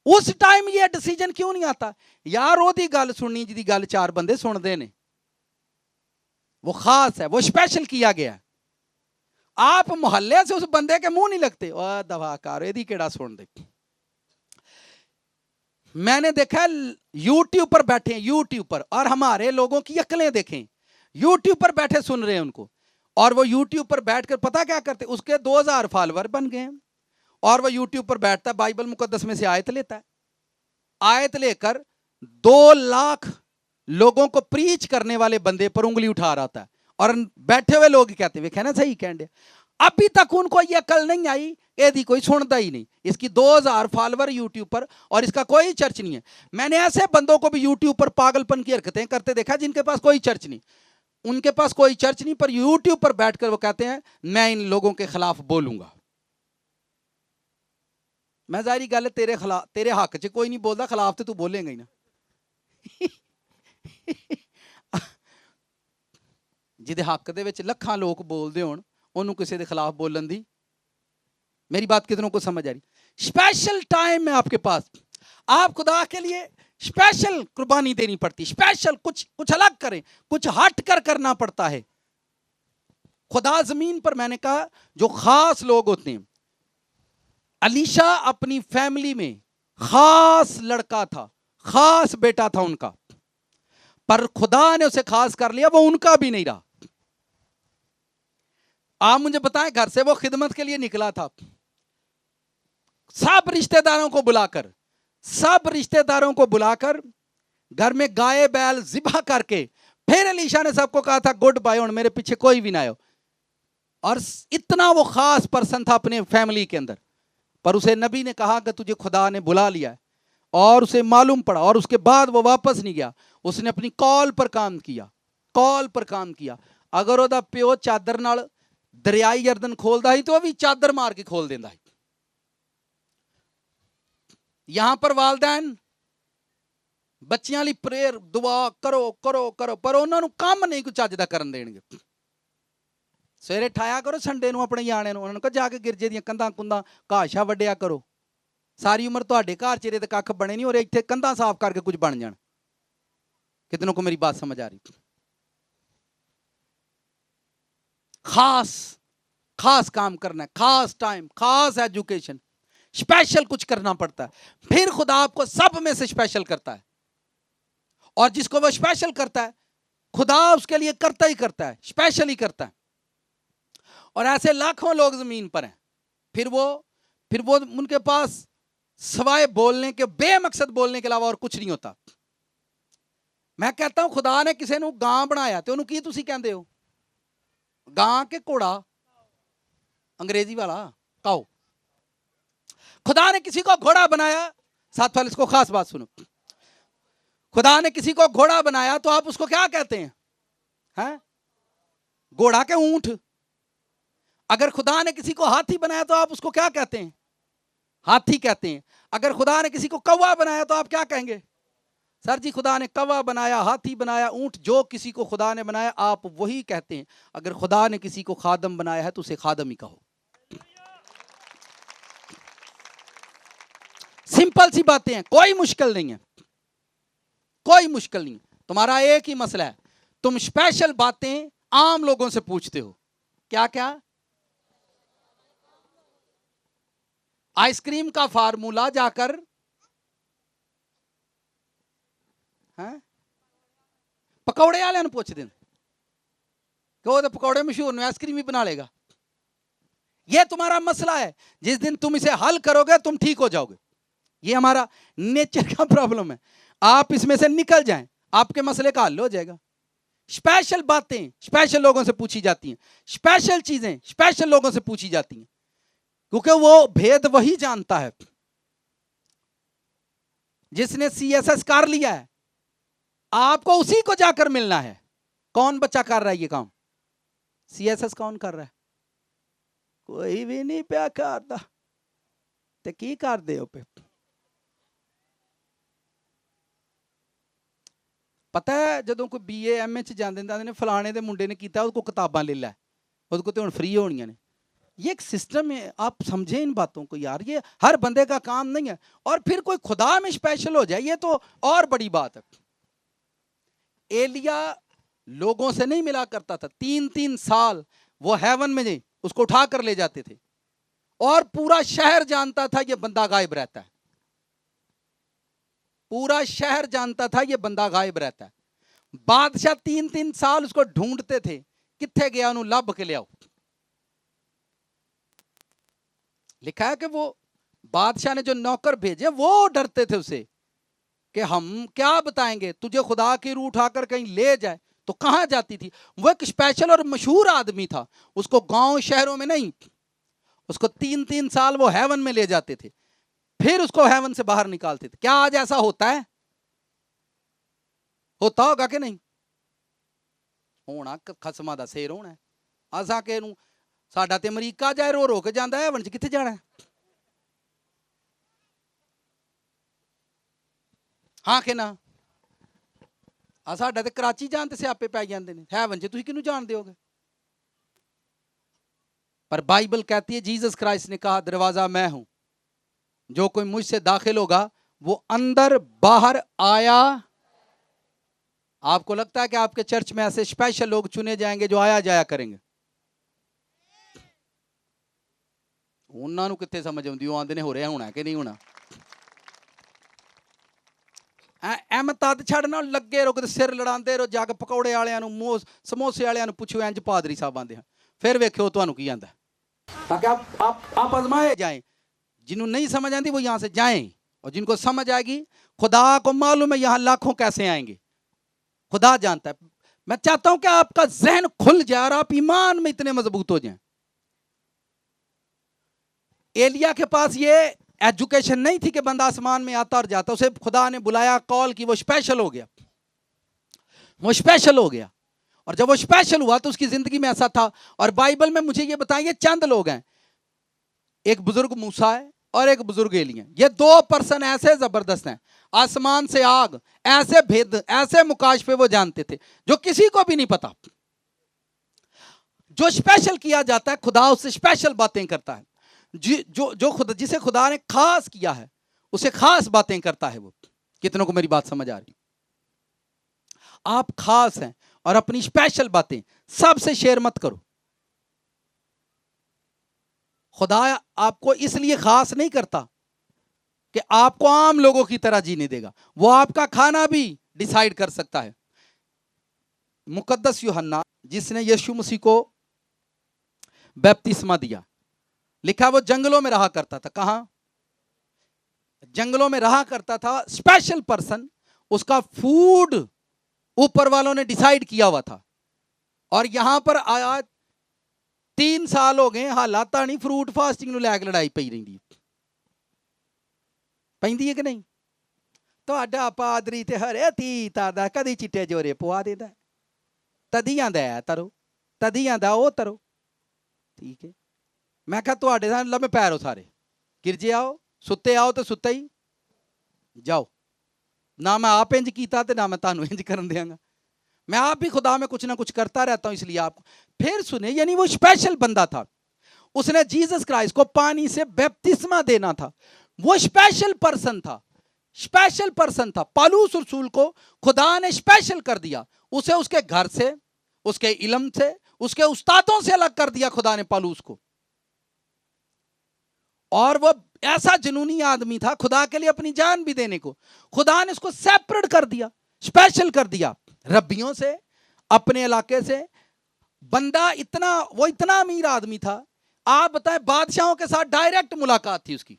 उस टाइम ये डिसीजन क्यों नहीं आता यार, ओदी गल सुननी जिदी गल चार बंदे सुनते ने, वो खास है, वो स्पेशल किया गया। आप मोहल्ले से उस बंदे के मुंह नहीं लगते, ओ दवा कर एदी केड़ा सुन दे। मैंने देखा यूट्यूब पर बैठे, यूट्यूब पर, और हमारे लोगों की अकलें देखें, यूट्यूब पर बैठे सुन रहे हैं उनको, और वो यूट्यूब पर बैठकर पता क्या करते, उसके 2000 फॉलोवर बन गए, और वो यूट्यूब पर बैठता है, बाइबल मुकद्दस में से आयत लेता है, आयत लेकर 2 लाख लोगों को प्रीच करने वाले बंदे पर उंगली उठा रहा था, और बैठे हुए लोग कहते वे कहना सही कहते, अभी तक उनको ये अकल नहीं आई, यदि कोई सुनता ही नहीं, इसकी 2000 फॉलोवर यूट्यूब पर, और इसका कोई चर्च नहीं है। मैंने ऐसे बंदों को भी यूट्यूब पर पागलपन की हरकतें करते देखा जिनके पास कोई चर्च नहीं, उनके पास कोई चर्च नहीं, पर यूट्यूब पर बैठकर वो कहते हैं मैं इन लोगों के खिलाफ बोलूंगा। मैं जाहिर गल तेरे खिलाफ, तेरे हक च कोई नहीं बोलता, खिलाफ तो तू बोलेगा ही ना। जिहदे हक दे विच लखां लोग बोलते होण, उन्होंने किसी के खिलाफ बोलन दी, मेरी बात कितनों को समझ आ रही? स्पेशल टाइम है आपके पास, आप खुदा के लिए स्पेशल कुर्बानी देनी पड़ती, स्पेशल कुछ अलग करें, कुछ हट कर करना पड़ता है। खुदा जमीन पर मैंने कहा जो खास लोग होते हैं, अलीशा अपनी फैमिली में खास लड़का था, खास बेटा था उनका, पर खुदा ने उसे खास कर लिया, वो उनका भी नहीं रहा। आप मुझे बताएं, घर से वो खिदमत के लिए निकला था, सब रिश्तेदारों को बुलाकर, सब रिश्तेदारों को बुलाकर घर में गाय बैल ज़िबा करके, फिर अलीशा ने सबको कहा था गुड बाय, और मेरे पीछे कोई भी ना आयो। और इतना वो खास पर्सन था अपने फैमिली के अंदर, पर उसे नबी ने कहा कि तुझे खुदा ने बुला लिया है, और उसे मालूम पड़ा, और उसके बाद वो वापस नहीं गया, उसने अपनी कॉल पर काम किया, कॉल पर काम किया। अगर ओदा प्यो चादर नाल दरियाई यरदन खोलदा ही तो भी चादर मार के खोल देंदा है। यहां पर वालदैन बच्चियां ਲਈ प्रेयर दुआ करो करो करो, पर उन्होंने काम नहीं कुछ ਚੱਜ ਦਾ ਕਰਨ ਦੇਣਗੇ। ਸਵੇਰੇ ਠਾਇਆ ਕਰੋ ਸੰਡੇ ਨੂੰ ਆਪਣੇ ਨਿਆਣੇ ਨੂੰ, ਉਹਨਾਂ ਨੂੰ ਕਹੋ ਜਾ ਕੇ ਗਿਰਜੇ ਦੀਆਂ ਕੰਧਾਂ ਕੁੰਧਾਂ ਘਾਸ਼ਾ ਵੱਡਿਆ ਕਰੋ, ਸਾਰੀ ਉਮਰ ਤੁਹਾਡੇ ਘਰ ਚਿਹਰੇ ਤੇ ਕੱਖ ਬਣੇ ਨਹੀਂ, ਔਰ ਇੱਥੇ ਕੰਧਾਂ ਸਾਫ਼ ਕਰਕੇ ਕੁਝ ਬਣ ਜਾਣ। कितनों को मेरी बात समझ आ रही? खास खास काम करना है, खास टाइम, खास एजुकेशन, स्पेशल कुछ करना पड़ता है, फिर खुदा आपको सब में से स्पेशल करता है, और जिसको वो स्पेशल करता है खुदा उसके लिए करता ही करता है, स्पेशल ही करता है। और ऐसे लाखों लोग जमीन पर हैं, फिर वो उनके पास सवाए बोलने के, बेमकसद बोलने के अलावा और कुछ नहीं होता। मैं कहता हूं खुदा ने किसी को गां बनाया तो उन्होंने की तुसी कहंदे हो, गां के घोड़ा, अंग्रेजी वाला काओ। खुदा ने किसी को घोड़ा बनाया, साथ वाले इसको खास बात सुनो, खुदा ने किसी को घोड़ा बनाया तो आप उसको क्या कहते हैं? घोड़ा के ऊंट। अगर खुदा ने किसी को हाथी बनाया तो आप उसको क्या कहते हैं? हाथी कहते हैं। अगर खुदा ने किसी को कौवा बनाया तो आप क्या कहेंगे? सर जी खुदा ने कौवा बनाया, हाथी बनाया, ऊंट, जो किसी को खुदा ने बनाया आप वही कहते हैं। अगर खुदा ने किसी को खादम बनाया है तो उसे खादम ही कहो। सिंपल सी बातें हैं, कोई मुश्किल नहीं है, कोई मुश्किल नहीं। तुम्हारा एक ही मसला है, तुम स्पेशल बातें आम लोगों से पूछते हो। क्या क्या? आइसक्रीम का फार्मूला जाकर पकौड़े वाले पूछ दें कि वो तो पकौड़े मशहूर ने, आइसक्रीम भी बना लेगा। ये तुम्हारा मसला है, जिस दिन तुम इसे हल करोगे तुम ठीक हो जाओगे। ये हमारा नेचर का प्रॉब्लम है, आप इसमें से निकल जाएं, आपके मसले का हल हो जाएगा। स्पेशल बातें स्पेशल लोगों से पूछी जाती हैं, स्पेशल चीजें स्पेशल लोगों से पूछी जाती हैं। क्योंकि वो भेद वही जानता है जिसने CSS कर लिया है। आपको उसी को जाकर मिलना है। कौन बच्चा कर रहा है ये काम? CSS कौन कर रहा है? कोई भी नहीं प्या करता ते की कर दे पे। पता है ਜਦੋਂ ਕੋਈ BA MA ਚ ਜਾਂਦੇ ਨੇ फलाने ਦੇ मुंडे ने किया उसको किताबां ले लै उसको तो फ्री होनी ने। ये एक सिस्टम है, आप समझे इन बातों को यार, ये हर बंदे का काम नहीं है। और फिर कोई खुदा में स्पेशल हो जाए ये तो और बड़ी बात है। एलिया लोगों से नहीं मिला करता था, 3-3 साल वो हेवन में उसको उठा कर ले जाते थे और पूरा शहर जानता था ये बंदा गायब रहता है। पूरा शहर जानता था ये बंदा गायब रहता है। बादशाह 3-3 साल उसको ढूंढते थे, किथे गया उन्होंने लभ के लियाओ। लिखा है कि वो बादशाह ने जो नौकर भेजे वो डरते थे उसे कि हम क्या बताएंगे तुझे, खुदा की रूह उठाकर कहीं ले जाए तो कहां जाती थी। वो एक स्पेशल और मशहूर आदमी था, उसको गांव शहरों में नहीं, उसको 3-3 साल वो हेवन में ले जाते थे, फिर उसको हेवन से बाहर निकालते थे। क्या आज ऐसा होता है? होता होगा कि नहीं? होना खसमा दा शेर होना है। असा के नूं साडा ते अमरीका जाए रो रो के जांदा है, हेवन च किथे जाना है? हाँ कि ना? साडा ते कराची जान ते स्यापे पै जांदे ने, हेवन च तुसीं किहनूं जान दिओगे? पर बाइबल कहती है जीसस क्राइस्ट ने कहा दरवाजा मैं हूं, जो कोई मुझसे दाखिल होगा वो अंदर बाहर आया। आपको लगता है कि आपके चर्च में ऐसे स्पेशल लोग चुने जाएंगे जो आया जाया करेंगे? उन्होंने कितने समझ आती, वो आंदे ने हो रहा होना कि नहीं होना। एम तद छड़ना लगे रहो, सिर लड़ाते रहो, जग पकौड़े वाले समोसे वाले पूछो इंज पादरी साहब आते हैं, फिर वेख्यो तुहानू की आंदा, ताकि आप आजमाए जाए। जिन्होंने नहीं समझ आती वो यहाँ से जाएं, और जिनको समझ आएगी खुदा को मालूम है यहाँ लाखों कैसे आएंगे, खुदा जानता है। मैं चाहता हूं कि आपका जहन खुल जाए और आप ईमान में इतने मजबूत हो जाएं। एलिया के पास ये एजुकेशन नहीं थी कि बंदा आसमान में आता और जाता, उसे खुदा ने बुलाया, कॉल की, वो स्पेशल हो गया, वो स्पेशल हो गया। और जब वो स्पेशल हुआ तो उसकी जिंदगी में ऐसा था। और बाइबल में मुझे ये बताइए चंद लोग हैं, एक बुजुर्ग मूसा है और एक बुजुर्ग एलिया, ये 2 पर्सन ऐसे जबरदस्त हैं, आसमान से आग, ऐसे भेद, ऐसे मुकाशफे वो जानते थे जो किसी को भी नहीं पता। जो स्पेशल किया जाता है खुदा उससे स्पेशल बातें करता है। जो खुदा, जिसे खुदा ने खास किया है उसे खास बातें करता है वो। कितनों को मेरी बात समझ आ रही? आप खास हैं और अपनी स्पेशल बातें सबसे शेयर मत करो। खुदा आपको इसलिए खास नहीं करता कि आपको आम लोगों की तरह जीने देगा, वो आपका खाना भी डिसाइड कर सकता है। मुकद्दस यूहन्ना जिसने यीशु मसीह को बपतिस्मा दिया, लिखा वो जंगलों में रहा करता था। कहां? जंगलों में रहा करता था। स्पेशल पर्सन, उसका फूड ऊपर वालों ने डिसाइड किया हुआ था। और यहां पर आया 3 साल हो गए हालात नहीं, फ्रूट फास्टिंग लैके लड़ाई पई रही पैंदी है कि नहीं? तो पादरी ते हरे तीता दा कदी चिट्टे जोरे पवा देता, तदी आंदा है तरो, तदी आंदा ओ तरो। ठीक है, मैं कहा तुहाडे साथ लम्मे पैर हो सारे, गिरजे आओ, सुते आओ तो सुते ही जाओ। ना मैं आप इंज कीता ते ना मैं तुहानू इंज करन देंगा। मैं आप भी खुदा में कुछ ना कुछ करता रहता हूं, इसलिए आपको फिर सुने। यानी वो स्पेशल बंदा था, उसने जीसस क्राइस्ट को पानी से बपतिस्मा देना था। वो स्पेशल पर्सन था, स्पेशल पर्सन था। पौलुस रसूल को खुदा ने स्पेशल कर दिया, उसे उसके घर से, उसके इल्म से, उसके उस्तादों से अलग कर दिया खुदा ने पौलुस को। और वो ऐसा जुनूनी आदमी था खुदा के लिए अपनी जान भी देने को। खुदा ने उसको सेपरेट कर दिया, स्पेशल कर दिया रब्बियों से, अपने इलाके से। बंदा इतना, वो इतना अमीर आदमी था, आप बताएं, बादशाहों के साथ डायरेक्ट मुलाकात थी उसकी,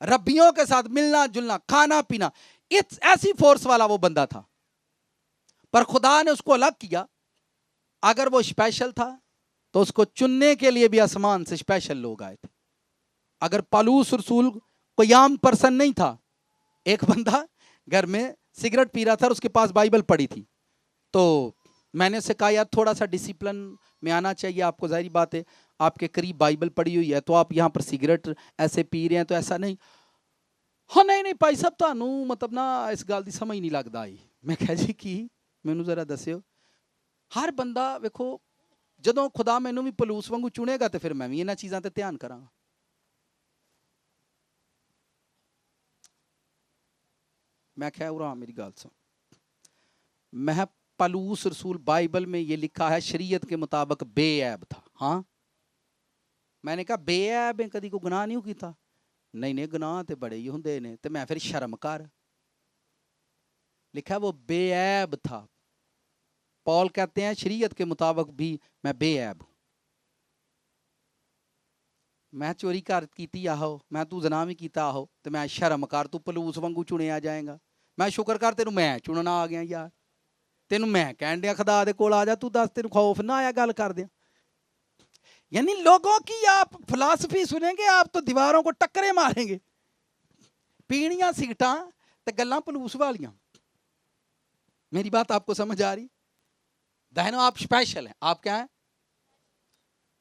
रब्बियों के साथ मिलना जुलना, खाना पीना, ऐसी फोर्स वाला वो बंदा था। पर खुदा ने उसको अलग किया। अगर वो स्पेशल था तो उसको चुनने के लिए भी आसमान से स्पेशल लोग आए थे। अगर पालूस रसूल कोई आम पर्सन नहीं था, एक बंदा घर में सिगरेट पी रहा था और उसके पास बाइबल पड़ी थी, तो मैंने उससे कहा यार थोड़ा सा डिसिप्लिन में आना चाहिए आपको, जाहिर बात है आपके करीब बाइबल पड़ी हुई है तो आप यहाँ पर सिगरेट ऐसे पी रहे हैं तो ऐसा नहीं। हाँ नहीं भाई साहब थानू मतलब ना इस गल की समझ नहीं लगता आई। मैं कहा जी की मैनू जरा दस्यो। हर बंदा वेखो जदों खुदा मैनू भी पलूस वांगू चुनेगा तो फिर मैं भी इन्हां चीज़ां ते ध्यान करांगा। मैं क्या उरा मेरी गल सुन, मैं पलूस रसूल बाइबल में ये लिखा है शरीयत के मुताबिक बेऐब था। हाँ मैंने कहा बेऐब है कभी कोई गुनाह नहीं किया? नहीं गुनाह तो बड़े ही होंगे ने, तो मैं फिर शर्म कर। लिखा वो बेऐब था। पौल कहते हैं शरीयत के मुताबिक भी मैं बेऐब हूं। मैं चोरी कर की आहो, मैं तू जना भी किया आहो, तो मैं शर्म कर, तू पलूस वांगू चुने आ जाएगा। मैं शुक्र कर तेन मैं चुनना आ गया यार, तेन मैं कह दिया खुदा दे कोल आ जा, तू दस तेन खौफ ना आया गल कर दिया। यानी लोगों की आप फिलासफी सुनेंगे आप तो दीवारों को टक्करे मारेंगे। पीणियां सिगटा ते गल्लां पलूस वालियां। मेरी बात आपको समझ आ रही? बहनों आप स्पेशल हैं। आप क्या हैं?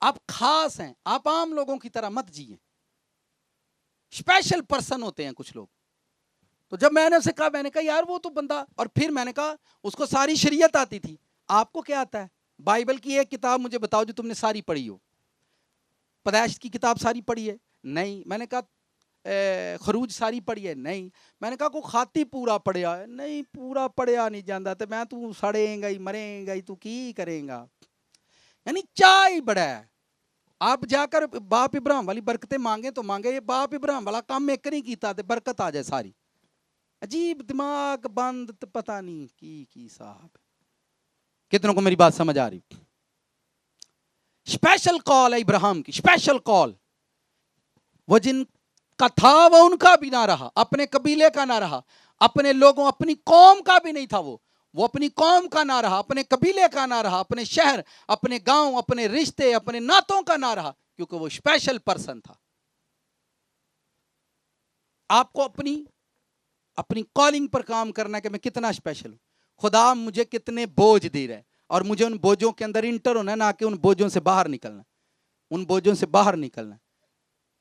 आप खास हैं। आप आम लोगों की तरह मत जिए। स्पेशल पर्सन होते हैं कुछ लोग। तो जब मैंने उसे कहा, मैंने कहा यार वो तो बंदा, और फिर मैंने कहा उसको सारी शरीयत आती थी, आपको क्या आता है? बाइबल की एक किताब मुझे बताओ जो तुमने सारी पढ़ी हो। पैदाइश की किताब सारी पढ़ी है? नहीं। मैंने कहा खरूज सारी पढ़ी है? नहीं। मैंने कहा को खाती पूरा पढ़िया है? नहीं पूरा पढ़िया नहीं जाता। तो मैं तू सड़ेगा ही मरेगा ही, तू की करेगा। यानी चाह ही बड़ा है। आप जाकर बाप इब्राहिम वाली बरकतें मांगे तो मांगे, ये बाप इब्राहिम वाला काम एक नहीं किया तो बरकत आ जाए सारी। अजीब दिमाग बंद, तो पता नहीं की साहब। कितनों को मेरी बात समझ आ रही? स्पेशल कॉल है इब्राहिम की, स्पेशल कॉल। वो जिनका था वो उनका भी ना रहा, अपने कबीले का ना रहा, अपने लोगों अपनी कौम का भी नहीं था। वो अपनी कौम का ना रहा, अपने कबीले का ना रहा, अपने शहर, अपने गांव, अपने रिश्ते, अपने नातों का ना रहा, क्योंकि वो स्पेशल पर्सन था। आपको अपनी कॉलिंग पर काम करना है कि मैं कितना स्पेशल हूं, खुदा मुझे कितने बोझ दे रहा है, और मुझे उन बोझों के अंदर इंटर होना है, ना कि उन बोझों से बाहर निकलना। उन बोझों से बाहर निकलना,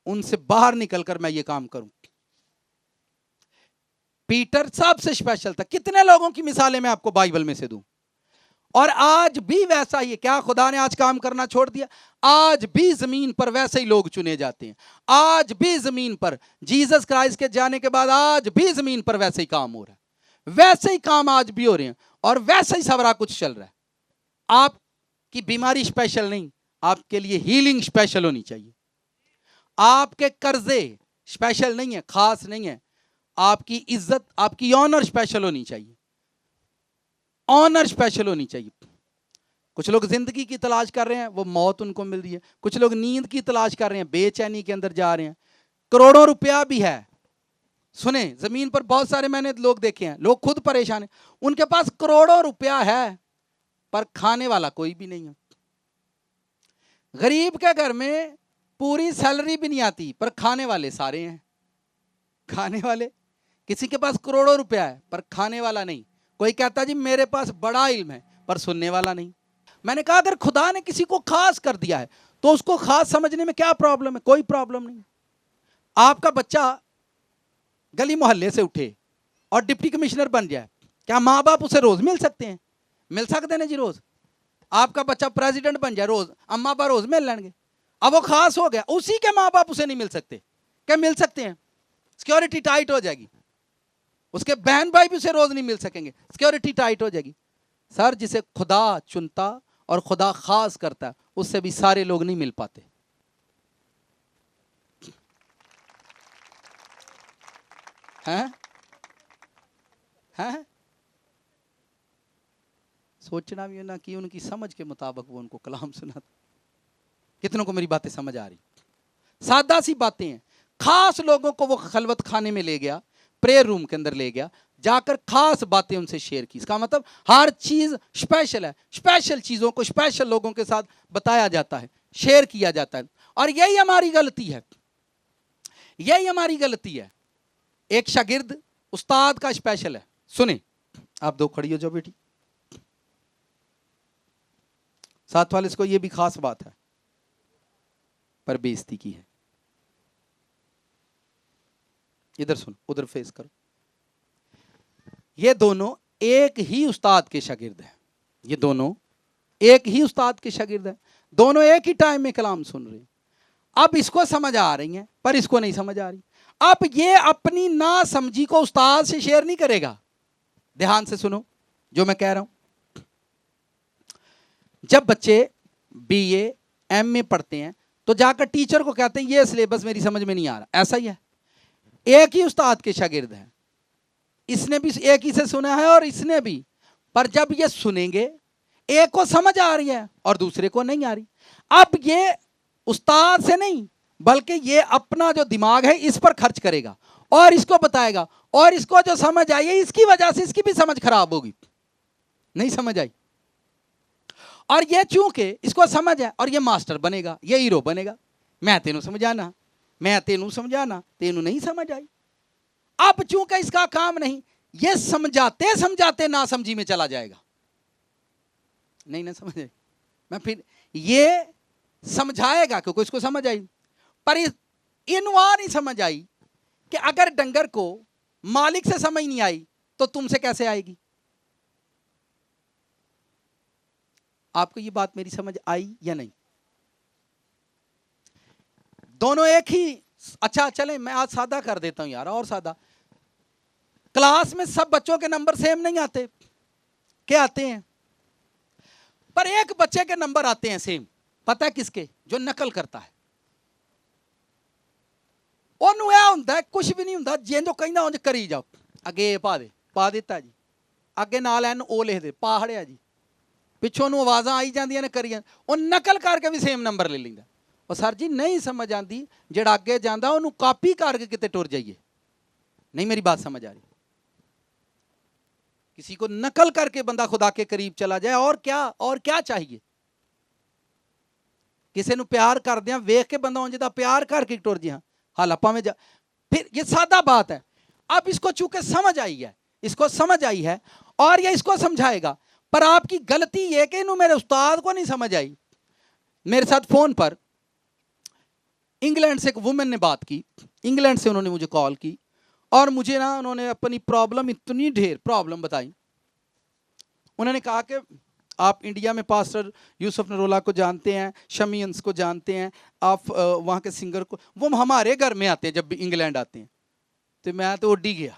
उनसे बाहर निकलकर मैं ये काम करूं। पीटर सबसे स्पेशल था। कितने लोगों की मिसालें मैं आपको बाइबल में से दूं, और आज भी वैसा ही है। क्या खुदा ने आज काम करना छोड़ दिया? आज भी जमीन पर वैसे ही लोग चुने जाते हैं। आज भी जमीन पर जीसस क्राइस्ट के जाने के बाद आज भी जमीन पर वैसे ही काम हो रहा है। वैसे ही काम आज भी हो रहे हैं, और वैसे ही सबरा कुछ चल रहा है। आपकी बीमारी स्पेशल नहीं, आपके लिए हीलिंग स्पेशल होनी चाहिए। आपके कर्जे स्पेशल नहीं है, खास नहीं है। आपकी इज्जत, आपकी ऑनर स्पेशल होनी चाहिए। ऑनर स्पेशल होनी चाहिए। कुछ लोग जिंदगी की तलाश कर रहे हैं, वो मौत उनको मिल रही है। कुछ लोग नींद की तलाश कर रहे हैं, बेचैनी के अंदर जा रहे हैं। करोड़ों रुपया भी है। सुने, जमीन पर बहुत सारे मैंने लोग देखे हैं, लोग खुद परेशान हैं, उनके पास करोड़ों रुपया है पर खाने वाला कोई भी नहीं है। गरीब के घर में पूरी सैलरी भी नहीं आती पर खाने वाले सारे हैं। खाने वाले, किसी के पास करोड़ों रुपया है पर खाने वाला नहीं। कोई कहता जी मेरे पास बड़ा इल्म है पर सुनने वाला नहीं। मैंने कहा अगर खुदा ने किसी को खास कर दिया है तो उसको खास समझने में क्या प्रॉब्लम है? कोई प्रॉब्लम नहीं। आपका बच्चा गली मोहल्ले से उठे और डिप्टी कमिश्नर बन जाए, क्या माँ बाप उसे रोज मिल सकते हैं? मिल सकते हैं जी रोज। आपका बच्चा प्रेसिडेंट बन जाए, रोज अम्मा बा रोज मिल लेंगे। अब वो खास हो गया, उसी के माँ बाप उसे नहीं मिल सकते? क्या मिल सकते हैं? सिक्योरिटी टाइट हो जाएगी। उसके बहन भाई भी उसे रोज नहीं मिल सकेंगे, सिक्योरिटी टाइट हो जाएगी। सर, जिसे खुदा चुनता और खुदा खास करता उससे भी सारे लोग नहीं मिल पाते। हैं? हैं? सोचना भी ना कि उनकी समझ के मुताबिक वो उनको कलाम सुना। कितनों को मेरी बातें समझ आ रही? सादा सी बातें हैं। खास लोगों को वो खलवत खाने में ले गया, प्रेयर रूम के अंदर ले गया, जाकर खास बातें उनसे शेयर की। इसका मतलब हर चीज स्पेशल है। स्पेशल चीजों को स्पेशल लोगों के साथ बताया जाता है, शेयर किया जाता है। और यही हमारी गलती है। यही हमारी गलती है। एक शागिर्द उस्ताद का स्पेशल है। सुने, आप दो खड़ी हो जाओ बेटी, साथ वाले को ये भी खास बात है, पर बेइज्जती की है। इधर सुनो, उधर फेस करो। ये दोनों एक ही उस्ताद के शागिर्द हैं, ये दोनों एक ही उस्ताद के शागिर्द हैं, दोनों एक ही टाइम में कलाम सुन रहे हैं। अब इसको समझ आ रही है पर इसको नहीं समझ आ रही। अब ये अपनी ना समझी को उस्ताद से शेयर नहीं करेगा। ध्यान से सुनो जो मैं कह रहा हूं। जब बच्चे बीए एमए पढ़ते हैं तो जाकर टीचर को कहते हैं ये सिलेबस मेरी समझ में नहीं आ रहा, ऐसा ही है। एक ही उस्ताद के शागिर्द हैं, इसने भी एक ही से सुना है और इसने भी, पर जब ये सुनेंगे एक को समझ आ रही है और दूसरे को नहीं आ रही। अब ये उस्ताद से नहीं बल्कि ये अपना जो दिमाग है इस पर खर्च करेगा और इसको बताएगा, और इसको जो समझ आई है इसकी वजह से इसकी भी समझ खराब होगी। नहीं समझ आई, और ये चूंकि इसको समझ है और ये मास्टर बनेगा, ये हीरो बनेगा। मैं तेनू समझाना, मैं तेनू समझाना, तेनू नहीं समझ आई। अब चूंकि इसका काम नहीं, ये समझाते समझाते ना समझी में चला जाएगा। नहीं ना समझ आई, मैं फिर ये समझाएगा क्योंकि इसको समझ आई, पर इनवा नहीं समझ आई कि अगर डंगर को मालिक से समझ नहीं आई तो तुमसे कैसे आएगी। आपको ये बात मेरी समझ आई या नहीं? दोनों एक ही। अच्छा चले मैं आज सादा कर देता हूं यार, और सादा। क्लास में सब बच्चों के नंबर सेम नहीं आते, क्या आते हैं? पर एक बच्चे के नंबर आते हैं सेम। पता है किसके? जो नकल करता है। ਉਹਨੂੰ ਇਹ ਹੁੰਦਾ ਕੁਝ ਵੀ ਨਹੀਂ ਹੁੰਦਾ, ਜਿੰਦੋਂ ਕਹਿੰਦਾ ਉਂਝ ਕਰੀ ਜਾਓ। ਅੱਗੇ ਪਾ ਦਿੱਤਾ ਜੀ, ਅੱਗੇ ਨਾਲ ਐਨ ਉਹ ਲਿਖ ਦੇ, ਪਾ ਹੜਿਆ ਜੀ, ਪਿੱਛੋਂ ਨੂੰ ਆਵਾਜ਼ਾਂ ਆਈ ਜਾਂਦੀਆਂ ਨੇ, ਕਰੀ ਜਾਂਦੇ। ਉਹ ਨਕਲ ਕਰਕੇ ਵੀ ਸੇਮ ਨੰਬਰ ਲੈ ਲੈਂਦਾ। ਉਹ ਸਰ ਜੀ ਨਹੀਂ ਸਮਝ ਆਂਦੀ, ਜਿਹੜਾ ਅੱਗੇ ਜਾਂਦਾ ਉਹਨੂੰ ਕਾਪੀ ਕਰਕੇ ਕਿਤੇ ਟੁਰ ਜਾਈਏ। नहीं मेरी बात समझ आ रही? किसी को नकल करके बंदा खुदा के करीब चला जाए, और क्या चाहिए? किसी ਨੂੰ प्यार करदे वेख के बंदा उंज दा प्यार करके टुर जी। हाँ हाल भावें जा, फिर ये सादा बात है। अब इसको चूंकि समझ आई है, इसको समझ आई है और ये इसको समझाएगा, पर आपकी गलती ये कि इन्हों मेरे उस्ताद को नहीं समझ आई। मेरे साथ फोन पर इंग्लैंड से एक वुमेन ने बात की, इंग्लैंड से उन्होंने मुझे कॉल की और मुझे ना उन्होंने अपनी प्रॉब्लम, इतनी ढेर प्रॉब्लम बताई। उन्होंने कहा कि आप इंडिया में पास्टर यूसुफ नरोला को जानते हैं, शमीयंस को जानते हैं, आप वहाँ के सिंगर को, वो हमारे घर में आते हैं जब भी इंग्लैंड आते हैं। तो मैं तो उड्डी गया।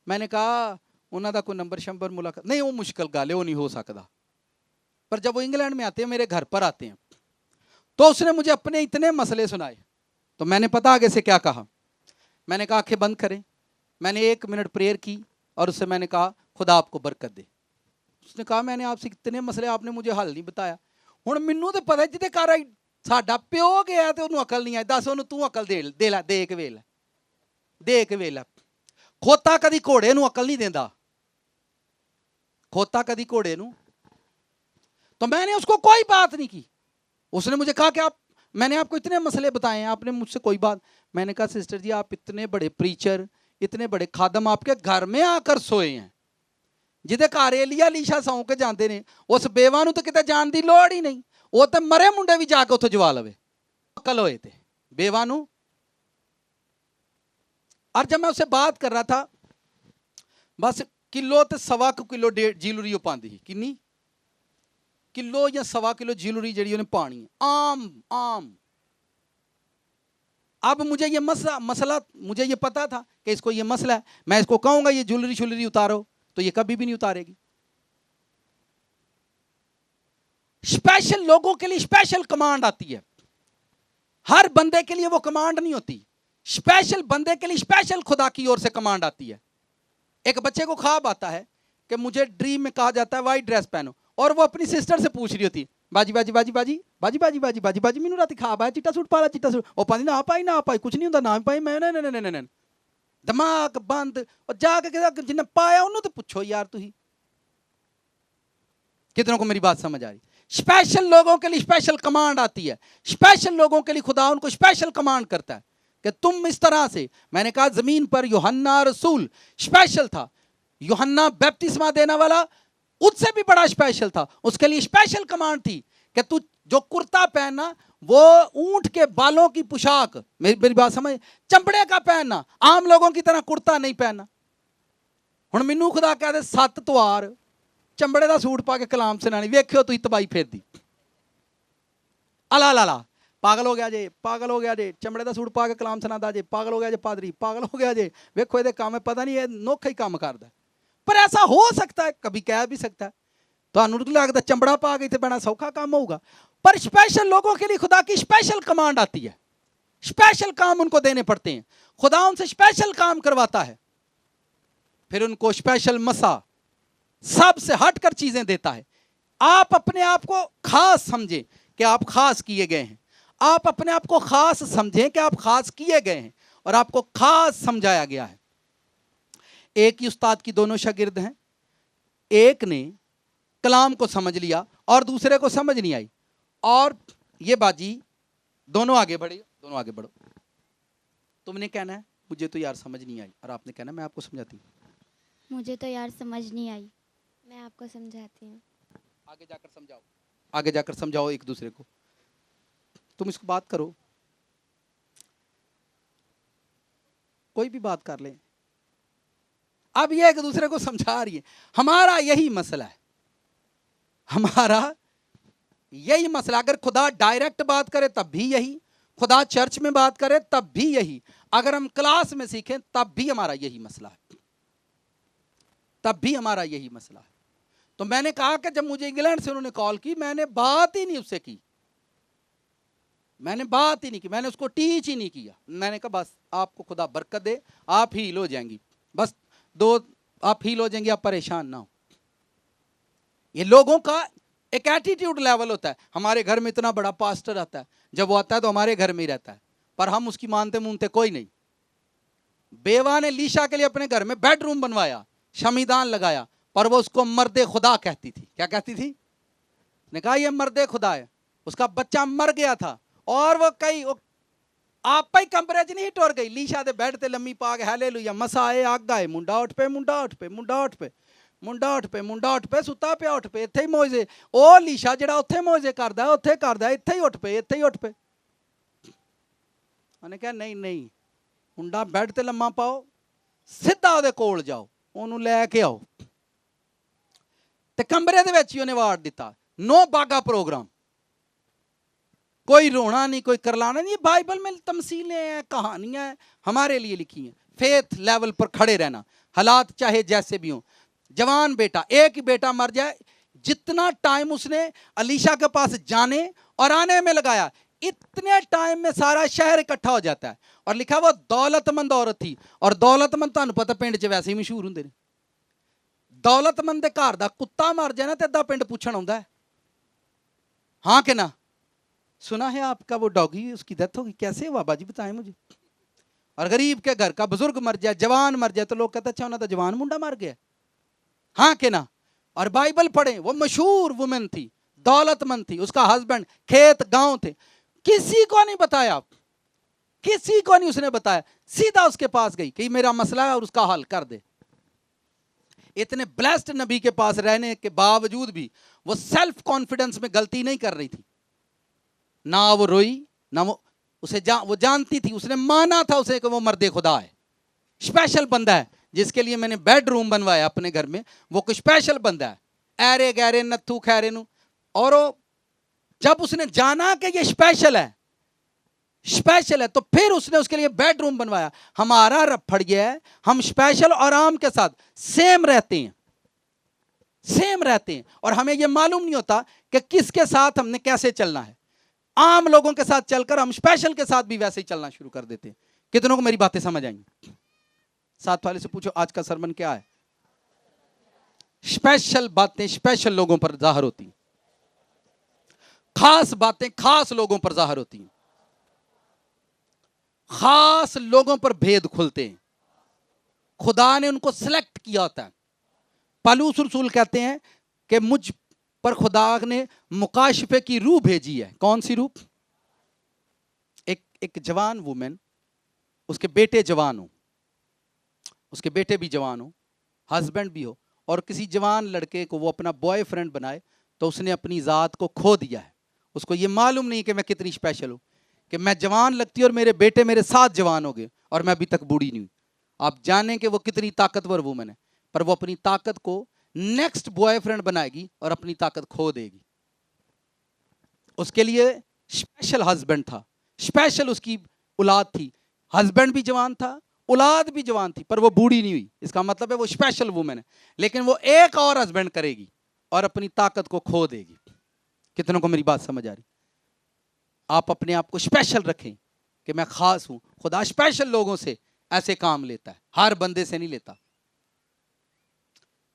मैंने कहा उन्होंने कोई नंबर शंबर मुलाकात नहीं, वो मुश्किल गल है, वो नहीं हो सकता। पर जब वो इंग्लैंड में आते हैं, मेरे घर पर आते हैं, तो उसने मुझे अपने इतने मसले सुनाए। तो मैंने पता आगे से क्या कहा। मैंने कहा आंखें बंद करें। मैंने 1 मिनट प्रेयर की और उससे मैंने कहा खुदा आपको बरकत दे। उसने कहा मैंने आपसे कितने मसले, आपने मुझे हल नहीं बताया। हुण मैनू तो पता जिदे घर साडा प्यो गया तो उन्होंने अकल नहीं आई, दस उन्होंने तू अकल दे के वेला। खोता कदी घोड़े नूं अकल नहीं देंदा, खोता कदी घोड़े नूं। तो मैंने उसको कोई बात नहीं की। उसने मुझे कहा कि मैंने आपको इतने मसले बताए हैं, आपने मुझसे कोई बात। मैंने कहा सिस्टर जी आप इतने बड़े प्रीचर, इतने बड़े खादम आपके घर में आकर सोए हैं, जिदे घर एलिया लीशा सौ के जाते हैं, उस बेवा नूं तो किते जाण दी लोड़ ही नहीं। वो तो मरे मुंडे भी जाके उत्थे जवा लवे, अकल होए ते बेवा नूं। और जब मैं उससे बात कर रहा था, बस किलो ते सवा किलो ज्यूलरी पाती ही, किन्नी किलो या सवा किलो ज्यूलरी जी उन्हें पानी है, आम। अब मुझे ये मसला मुझे ये पता था कि इसको ये मसला है। मैं इसको कहूंगा ये ज्यूलरी उतारो तो ये कभी भी नहीं उतारेगी। स्पेशल लोगों के लिए स्पेशल कमांड आती है, हर बंदे के लिए वो कमांड नहीं होती। स्पेशल बंदे के लिए स्पेशल खुदा की ओर से कमांड आती है। एक बच्चे को ख्वाब आता है कि मुझे ड्रीम में कहा जाता है वाइट ड्रेस पहनो, और वो अपनी सिस्टर से पूछ रही होती बाजी बाजी बाजी बाजी बाजी बाजी बाजी बाजी बाजी मैनू राती ख्वाब आया चिट्टा सूट पा ला, चिट्टा सूट। वो पानी ना पाई कुछ नहीं होता, ना पाई मैं नहीं दिमाग बंद। और जाके जिन्हें पाया उन्होंने तो पूछो यार तुम कितनों को मेरी बात समझ आ रही। स्पेशल लोगों के लिए स्पेशल कमांड आती है, स्पेशल लोगों के लिए खुदा उनको स्पेशल कमांड करता है कि तुम इस तरह से। मैंने कहा जमीन पर यूहन्ना रसूल स्पेशल था, यूहन्ना बपतिस्मा देने वाला उससे भी बड़ा स्पेशल था, उसके लिए स्पेशल कमांड थी कि तू जो कुर्ता पहनना वो ऊंट के बालों की पोशाक, मेरी बात समझ, चमड़े का पहनना, आम लोगों की तरह कुर्ता नहीं पहनना। हुण मैनू खुदा कह दे 7 तवार चमड़े का सूट पा के कलाम सुनानी, वेखियो तू तबाही फेर दी, अला ला ला पागल हो गया जे, पागल हो गया जे, चमड़े का सूट पा के कलाम सुनादा जे, पागल हो गया जे पादरी, पागल हो गया जे, वेखो ये काम है, पता नहीं ये नोखा ही काम करता है। पर ऐसा हो सकता है, कभी कह भी सकता है। तो लगता चमड़ा पा के बड़ा सौखा काम होगा, पर स्पेशल लोगों के लिए खुदा की स्पेशल कमांड आती है, स्पेशल काम उनको देने पड़ते हैं, खुदा उनसे स्पेशल काम करवाता है, फिर उनको स्पेशल मसा सबसे हटकर चीजें देता है। आप अपने आप को खास समझें कि आप खास किए गए हैं, आप अपने आप को खास समझें कि आप खास किए गए हैं और आपको खास समझाया गया है। एक ही उस्ताद की दोनों शागिर्द हैं, एक ने कलाम को समझ लिया और दूसरे को समझ नहीं आई, और ये बाजी दोनों आगे बढ़े, दोनों आगे बढ़ो। तुमने कहना है मुझे तो यार समझ नहीं आई, और आपने कहना मैं आपको समझाती हूँ। मुझे तो यार समझ नहीं आई, मैं आपको समझाती हूँ। आगे जाकर समझाओ, आगे जाकर समझाओ एक दूसरे को। तुम इसको बात करो, कोई भी बात कर लें। अब ये एक दूसरे को समझा रही है। हमारा यही मसला है, हमारा यही मसला। अगर खुदा डायरेक्ट बात करे तब भी यही, खुदा चर्च में बात करे तब भी यही, अगर हम क्लास में सीखें तब भी हमारा यही मसला है, तब भी हमारा यही मसला है। तो मैंने कहा कि जब मुझे इंग्लैंड से उन्होंने कॉल की, मैंने बात ही नहीं उससे की, मैंने बात ही नहीं की, मैंने उसको टीच ही नहीं किया। मैंने कहा बस आपको खुदा बरकत दे, आप हील हो जाएंगी, बस आप हील हो जाएंगी, आप परेशान ना हो। ये लोगों का एक एटीट्यूड लेवल होता है। हमारे घर में इतना बड़ा पास्टर आता है, जब वो आता है तो हमारे घर में ही रहता है, पर हम उसकी मानते मूनते कोई नहीं। बेवा ने लीशा के लिए अपने घर में बेडरूम बनवाया, शमीदान लगाया, पर वो उसको मर्दे खुदा कहती थी। क्या कहती थी? ने कहा ये मर्दे खुदा है। उसका बच्चा मर गया था और वो आप ही कमरे च नहीं टुर गई, लीशा दे बेड ते लम्मी पा के हालेलुया मसा आए आग आए, मुंडा उठ पे, मुंडा उठ पे, मुंडा उठ पे, मुंडा उठ पे, मुंडा उठ पे, सुता पिया उठ पे, इत्थे ही मोजे। ओ लीशा जिहड़ा उत्थे मोजे करदा उत्थे करदा, इत्थे ही उठ पे, इत्थे ही उठ पे। उन्हें कहा नहीं नहीं, मुंडा बेड ते लम्मा पाओ, सीधा ਉਹਦੇ ਕੋਲ ਜਾਓ, ਉਹਨੂੰ ਲੈ ਕੇ ਆਓ। ਤੇ ਕਮਰੇ ਦੇ ਵਿੱਚ ਹੀ ਉਹਨੇ ਵਾੜ ਦਿੱਤਾ। नो बागा प्रोग्राम, कोई रोना नहीं, कोई करलाना नहीं। बाइबल में तमसीलें हैं, कहानियां हैं, हमारे लिए लिखी हैं। फेथ लेवल पर खड़े रहना, हालात चाहे जैसे भी हों। जवान बेटा, एक ही बेटा मर जाए, जितना टाइम उसने अलीशा के पास जाने और आने में लगाया, इतने टाइम में सारा शहर इकट्ठा हो जाता है। और लिखा वो दौलतमंद औरत थी, और दौलतमंद तुहानू पता पिंड च वैसे ही मशहूर होंगे ने। दौलतमंद के घर दा कुत्ता मर जाए ना तो अद्धा पिंड पूछण आउंदा है, हाँ कि ना? सुना है आपका वो डॉगी, उसकी डेथ होगी, कैसे बाबा जी बताएं मुझे। और गरीब के घर का बुजुर्ग मर जाए, जवान मर जाए, तो लोग कहते अच्छा उन्होंने तो जवान मुंडा मर गया, हाँ कि ना? और बाइबल पढ़े, वो मशहूर वुमेन थी, दौलतमंद थी, उसका हस्बैंड, खेत गांव थे, किसी को नहीं बताया, किसी को नहीं उसने बताया, सीधा उसके पास गई कि मेरा मसला है और उसका हल कर दे। इतने ब्लेस्ड नबी के पास रहने के बावजूद भी वो सेल्फ कॉन्फिडेंस में गलती नहीं कर रही थी। ना वो रोई, ना वो वो जानती थी, उसने माना था उसे कि वो मर्दे खुदा है, स्पेशल बंदा है, जिसके लिए मैंने बेडरूम बनवाया अपने घर में, वो कोई स्पेशल बंदा है, ऐरे गैरे नत्थू खैरे नु। और जब उसने जाना कि ये स्पेशल है, स्पेशल है, तो फिर उसने उसके लिए बेडरूम बनवाया। हमारा रफड़ यह है, हम स्पेशल और आम के साथ सेम रहते हैं, सेम रहते हैं, और हमें यह मालूम नहीं होता कि किसके साथ हमने कैसे चलना है। आम लोगों के साथ चलकर हम स्पेशल के साथ भी वैसे ही चलना शुरू कर देते हैं। कितनों को मेरी बातें समझ आएंगी? साथ वाले से पूछो आज का सरमन क्या है। स्पेशल बातें स्पेशल लोगों पर जाहिर होती हैं, खास बातें खास लोगों पर जाहिर होती हैं, खास लोगों पर भेद खुलते हैं। खुदा ने उनको सिलेक्ट किया होता है। पौलुस रसूल कहते हैं कि पर खुदा ने मुकाशफे की रूह भेजी है। कौन सी रूह? एक जवान वुमेन, उसके बेटे जवान हो, उसके बेटे भी जवान हो, हस्बैंड भी हो, और किसी जवान लड़के को वो अपना बॉयफ्रेंड बनाए, तो उसने अपनी ज़ात को खो दिया है। उसको ये मालूम नहीं कि मैं कितनी स्पेशल हूँ, कि मैं जवान लगती हूँ और मेरे बेटे मेरे साथ जवान हो गए और मैं अभी तक बूढ़ी नहीं हुई। आप जानें कि वो कितनी ताकतवर वुमेन है, पर वो अपनी ताकत को नेक्स्ट बॉयफ्रेंड बनाएगी और अपनी ताकत खो देगी। उसके लिए स्पेशल हस्बैंड था, स्पेशल उसकी औलाद थी, हस्बैंड भी जवान था, औलाद भी जवान थी, पर वो बूढ़ी नहीं हुई। इसका मतलब है वो स्पेशल वुमेन है, लेकिन वो एक और हस्बैंड करेगी और अपनी ताकत को खो देगी। कितनों को मेरी बात समझ आ रही? आप अपने आप को स्पेशल रखें कि मैं खास हूं। खुदा स्पेशल लोगों से ऐसे काम लेता है, हर बंदे से नहीं लेता।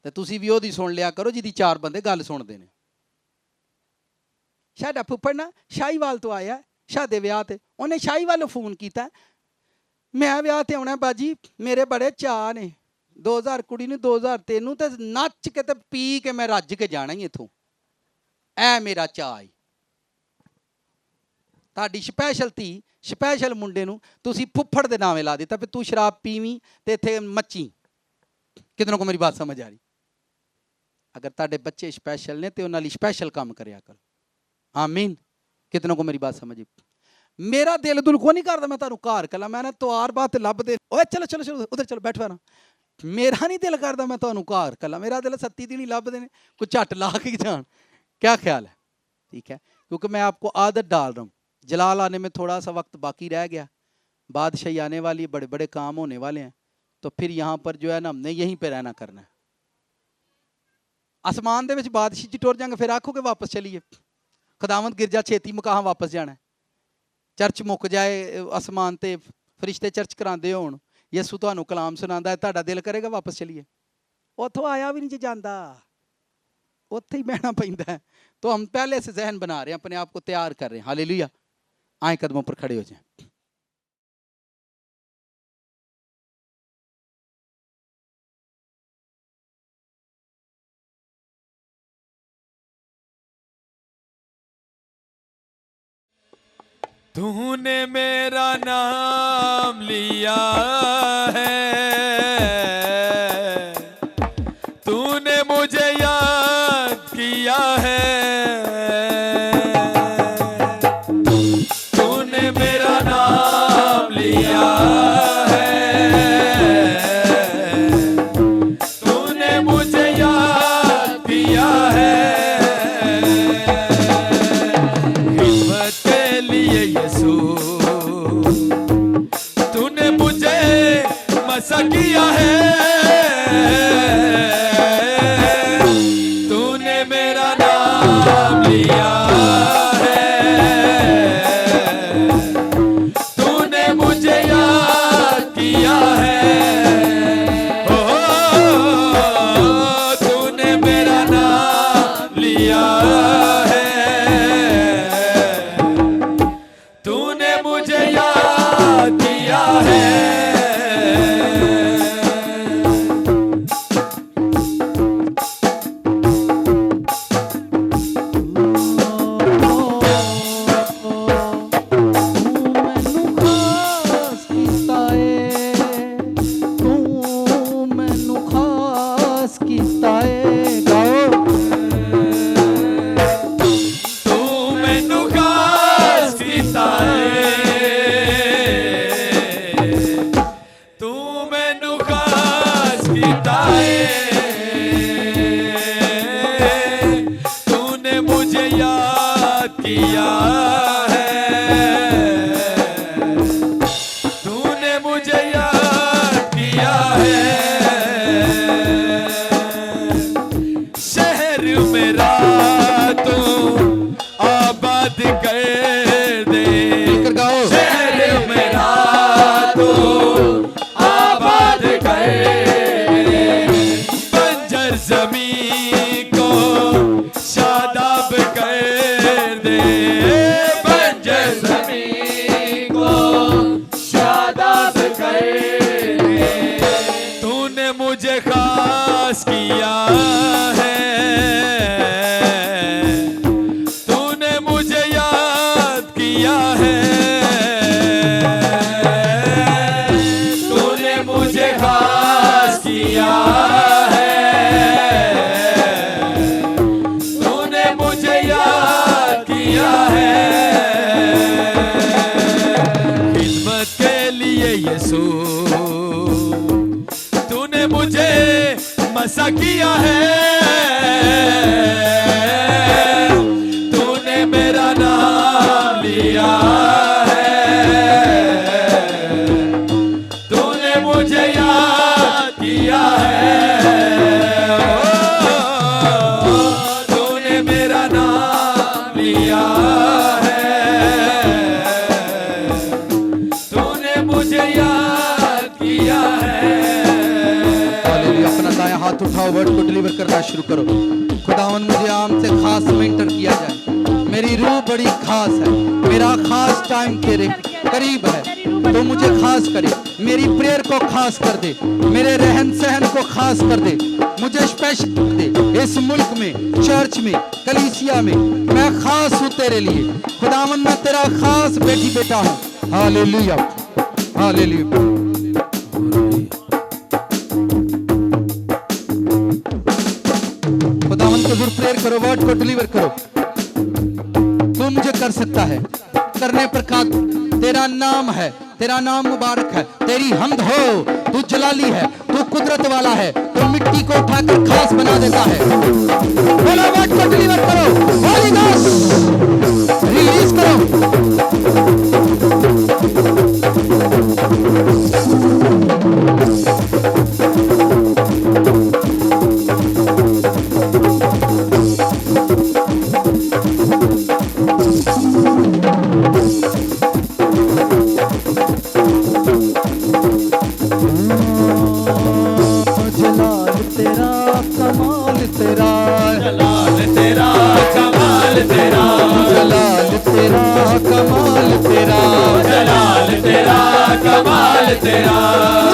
तो तुसी भी ओदी सुन लिया करो जिदी चार बंदे गल सुनते ने। साडा फुफड़ ना शाहीवाल तो आया, शादे विआह ते उन्हें शाहीवाल फोन किया, मैं विआह ते आना बाजी, मेरे बड़े चाह ने, 2000 कुड़ी ने 2003 नूं ते नच के ते पी के मैं रज के जाना ही इथों, ऐ मेरा चाह है। ताड़ी स्पैशल धी स्पैशल मुंडे नूं तुसी फुफड़ दे नामे ला दिता, तू शराब पीवी ते इत्थे मच्ची। कितनों को मेरी बात समझ आ रही? अगर ताड़े बच्चे स्पैशल ने तो उन्हां लई स्पैशल काम करया करो। आमीन। कितनों को मेरी बात समझी? मेरा दिल दुल को नहीं करता मैं तुहानूं घर कला, मैं ना तवार बात लभ दे, ओए चलो चलो चलो उधर चलो बैठो ना, मेरा नहीं दिल करता मैं तुहानूं घर कला, मेरा दिल सत्ती दी नहीं लभदे ने कोई झट ला के जान। क्या ख्याल है? ठीक है, क्योंकि मैं आपको आदत डाल रहा हूँ। जलाल आने में थोड़ा सा वक्त बाकी रह गया, बादशाही आने वाली, बड़े बड़े काम होने वाले हैं, तो फिर यहाँ पर जो है ना हमने यहीं पे रहना करना है। आसमान दे विच बादशाही च टुर जाएंगे, फिर आखोगे वापस चलिए। खुदावंद गिरजा छेती मुकाह वापस जाना है, चर्च मुक जाए आसमान ते, फरिश्ते चर्च करांदे होण, यसू तुहानूं कलाम सुनांदा है, तुहाडा दिल करेगा वापस चलिए? उत्थों आया भी नहीं जी जांदा, उत्थे ही बहना पैंदा है। तो हम पहले से जहन बना रहे हैं, अपने आप को तैयार कर रहे हैं। हालेलुया। आए कदमों पर खड़े हो जाएं। तूने मेरा नाम लिया है, तूने मुझे याद किया है, तूने मेरा नाम लिया है, तूने मुझे याद किया है। खिदमत के लिए यीशु तूने मुझे मसा किया है, तूने मेरा नाम लिया है, तूने मुझे याद किया है, तूने मेरा नाम लिया है, तूने मुझे याद किया है। तूने मुझे याद किया है, तूने मुझे याद किया है। शहर मेरा तू आबाद कर दे, शहर मेरा तू आबाद कर दे, बंजर जमीन को शादाब कर दे, यीशु तूने मुझे मसा किया है, तूने मेरा नाम लिया है, तूने मुझे याद किया है, तूने मेरा नाम लिया है, तूने मुझे याद किया है। हालेलुया। अपना दायां हाथ उठाओ, वर्ड को डिलीवर करना शुरू करो। खुदावन मुझे आम से खास मेंटर किया जाए, मेरी रूह बड़ी खास है, मेरा खास टाइम तेरे करीब है, तो मुझे खास करे, मेरी प्रेयर को खास कर दे, मेरे रहन सहन को खास कर दे, मुझे स्पेशल कर दे। इस मुल्क में, चर्च में, कलीसिया में मैं खास हूँ तेरे लिए। खुदावन मैं तेरा खास बेटी बेटा हूँ। Hallelujah, hallelujah. खुदावन को जरूर प्रेयर करो, वर्ड को डिलीवर करो। तू मुझे कर सकता है, करने पर काबिल तेरा नाम है, तेरा नाम मुबारक है, तेरी हमद हो। तू जलाली है, तू कुदरत वाला है, तू मिट्टी को उठाकर खास बना देता है। बोलो, वर्ड को डिलीवर करो, होली घोस्ट रिलीज करो। जलाल तेरा कमाल तेरा, जलाल तेरा कमाल तेरा, जलाल तेरा कमाल तेरा, जलाल तेरा कमाल तेरा,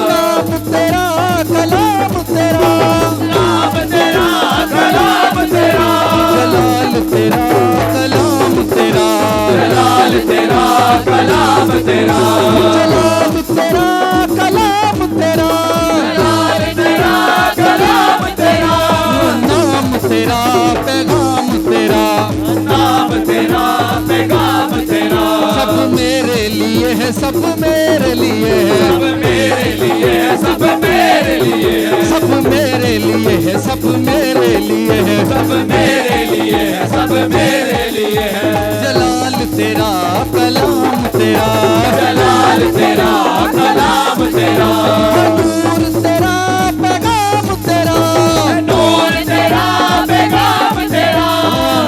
नाम तेरा कलाम तेरा, नाम तेरा कलाम तेरा, जलाल तेरा कलाम तेरा, जलाल तेरा कलाम तेरा, जलाल तेरा कलाम तेरा, जलाल तेरा कलाम तेरा, नाम तेरा पैगाम तेरा, नाम तेरा पैगाम तेरा, सब मेरे लिए है, सब मेरे लिए है, सब मेरे लिए है, सब मेरे लिए है, सब मेरे लिए है, सब मेरे लिए है, सब मेरे लिए है, सब मेरे लिए है, जलाल तेरा कलाम तेरा, जलाल तेरा कलाम तेरा, नूर तेरा पैगाम तेरा, नूर तेरा पैगाम तेरा,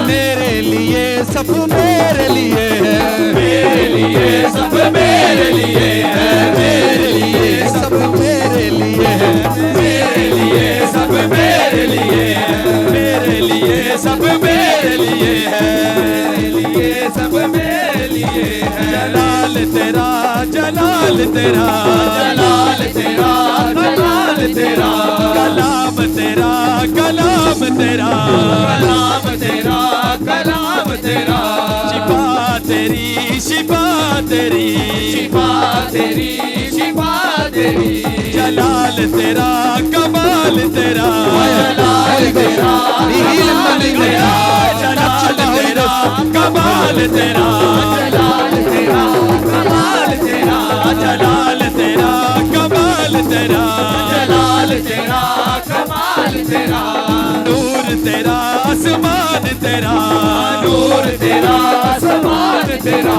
मेरे लिए सब मेरे लिए है, मेरे लिए सब मेरे लिए है, मेरे लिए सब मेरे लिए है, मेरे लिए सब मेरे लिए है, मेरे लिए सब मेरे लिए है, मेरे लिए सब मेरे लिए है, जलाल तेरा जलाल तेरा, जलाल तेरा जलाल तेरा, कलाम तेरा कलाम तेरा, कलाम तेरा कलाम तेरा, शिफा तेरी शिफा तेरी, शिफा तेरी शिफा तेरी, जलाल तेरा कमाल तेरा, जलाल तेरा जलाल तेरा कमाल तेरा, जलाल तेरा कमाल तेरा, जलाल तेरा कमाल तेरा, जलाल तेरा कमाल तेरा, नूर तेरा आसमान तेरा, नूर तेरा आसमान तेरा,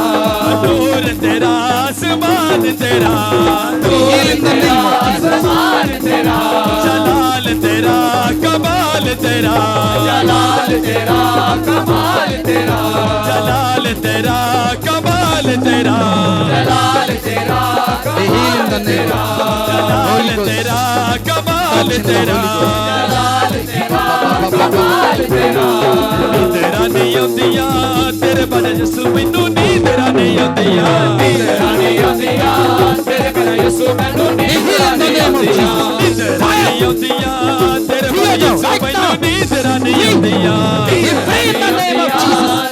नूर तेरा आसमान तेरा, नूर तेरा आसमान तेरा, जलाल तेरा कमाल तेरा, जलाल तेरा कमाल तेरा, जलाल तेरा कमाल तेरा, जलाल तेरा कमाल तेरा, जलाल तेरा कमाल तेरा, जलाल तेरा कमाल तेरा, तेरा नहीं आਉਂਦੀਆਂ तेरे बने यसू मैनू नींदरा नहीं आਉਂਦੀਆਂ, नींदरा नहीं आਉਂਦੀਆਂ तेरे बने यसू मैनू नींदरा नहीं आਉਂਦੀਆਂ, नींदरा नहीं आਉਂਦੀਆਂ तेरे बने यसू मैनू नींदरा नहीं आਉਂਦੀਆਂ,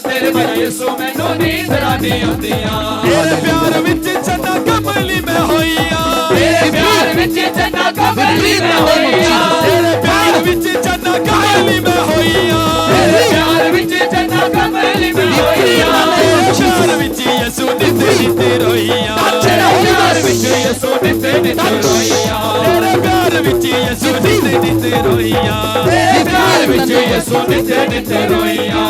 तेरे बने यसू मैनू नींदरा नहीं आਉਂਦੀਆਂ, तेरे प्यार विच चन्ना कमली मैं होईया, तेरे प्यार विच चन्ना कमली मैं होईया, तेरे प्यार विच चन्ना कमली मैं होईया, तेरे प्यार विच चन्ना कमली मैं होईया, प्यार विच यसू नित नित रोईया, प्यार विच यसू नित यसु नित्य नित्य रोइया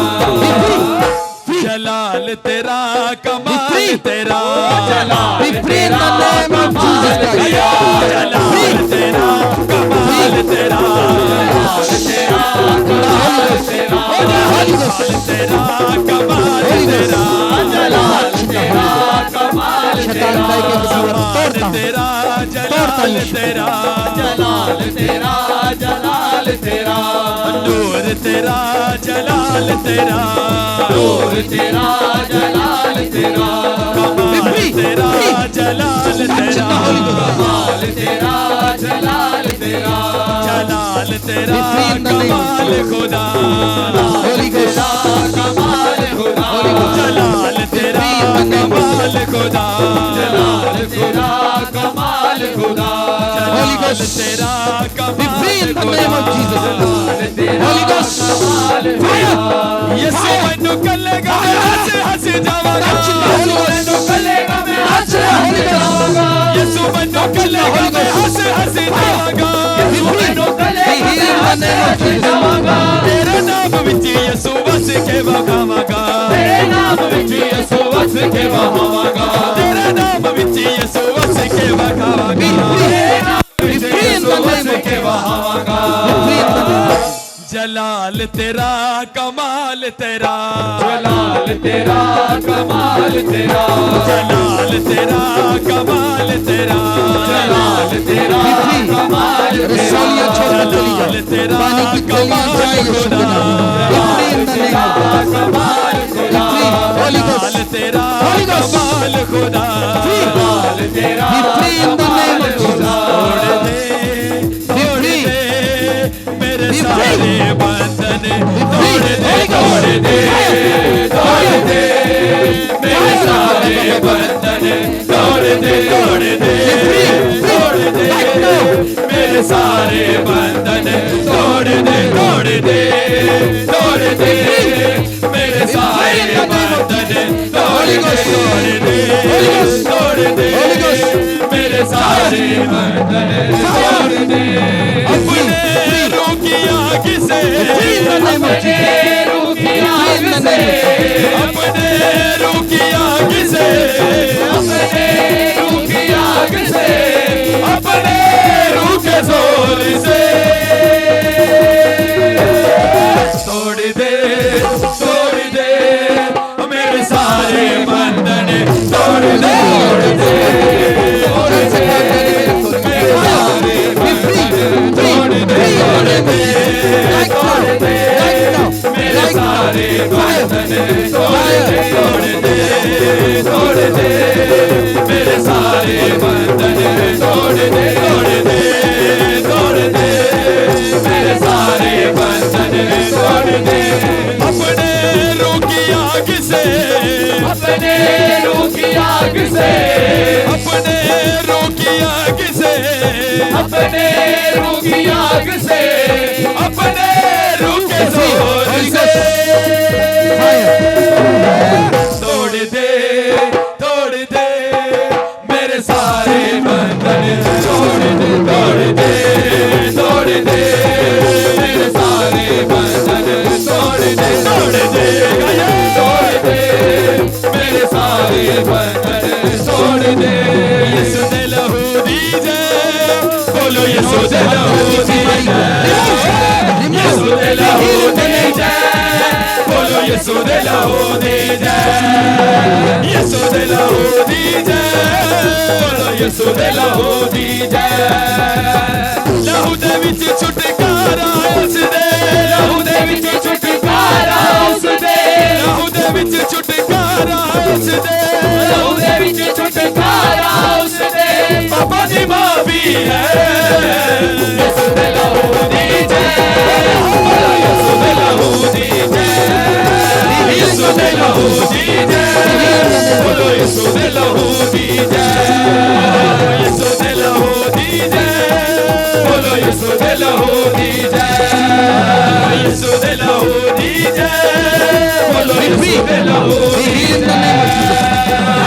जलाल तेरा कमाल तेरा जलाल तेरा कमाल तेरा जलाल तेरा कमाल तेरा जलाल तेरा कमाल तेरा जलाल तेरा कमाल तेरा तेरा जलाल तेरा जलाल तेरा जलाल तेरा नूर तेरा जलाल तेरा नूर तेरा जलाल तेरा कमाल तेरा जलाल तेरा कमाल तेरा जलाल तेरा जलाल तेरा कमाल खुदा तेरा कमाल खुदा जलाल तेरा कमाल खुदा जलाल तेरा कमाल खुदा जलाल तेरा कमाल खुदा Holy Ghost यीशु मैनू कल्लेगा मैं हंस हंस जावांगा मैनू कल्लेगा मैं हंस हंस जावांगा यीशु मैनू कल्लेगा मैं हंस हंस जावांगा मैनू कल्लेगा मैं हंस हंस जावांगा तेरे नाम विच यीशु वस के वखावांगा तेरे नाम विच यीशु वस के वखावांगा तेरे नाम विच यीशु वस के वखावांगा तेरे नाम विच यीशु वस के वखावांगा जलाल तेरा कमाल तेरा जलाल तेरा कमाल तेरा जलाल तेरा कमाल तेरा जलाल तेरा कमाल तेरा जलाल तेरा कमाल खुदा जलाल तेरा कमाल खुदा जलाल तेरा कमाल खुदा जलाल तेरा कमाल खुदा सारे बंधन तोड़ दे तोड़ दे तोड़ दे मेरे सारे बंधन तोड़ दे तोड़ दे तोड़ दे मेरे सारे बंधन तोड़ दे तोड़ दे तोड़ दे मेरे सारे बंधन तोड़ दे तोड़ दे मेरे सारे बंधन तोड़ दे अपने की आग से अपने रूह की आग से अपने रूह की आग से अपने रूह की आग से अपने रूह के जोर से तोड़ दे मेरे सारे बंधन तोड़ दे मेरे सारे बंधन तोड़ दे मेरे सारे बंधन तोड़ दे मेरे सारे बंधन तोड़ दे अपने रूह की आग से अपने रूह की आग से अपने रूह की आग से अपने रूह की आग से अपने रूह के जोर से तोड़ दे मेरे सारे बंधन तोड़ दे मेरे सारे बंधन तोड़ दे मेरे सारे बंधन तोड़ दे यीशु दे लहू दी जय बोलो यीशु दे लहू दी जय यीशु दे लहू दी जय बोलो यीशु दे लहू दी जय यीशु दे लहू दी जय बोलो यीशु दे लहू दी जय लहू दे विच छुटकारा उस दे लहू दे विच छुटकारा उस दे लहू दे विच छुटकारा उस दे लहू दे विच छुटकारा उस दे पापा दी मां भी है यीशु दे लहू दी जय बोलो यीशु दे लहू दी जय यीशु दे लहू दी जय बोलो यीशु दे लहू दी जय यीशु दे लहू दी जय बोलो यीशु दे लहू दी जय यीशु दे लहू दी जय बोलो यीशु दे लहू दी जय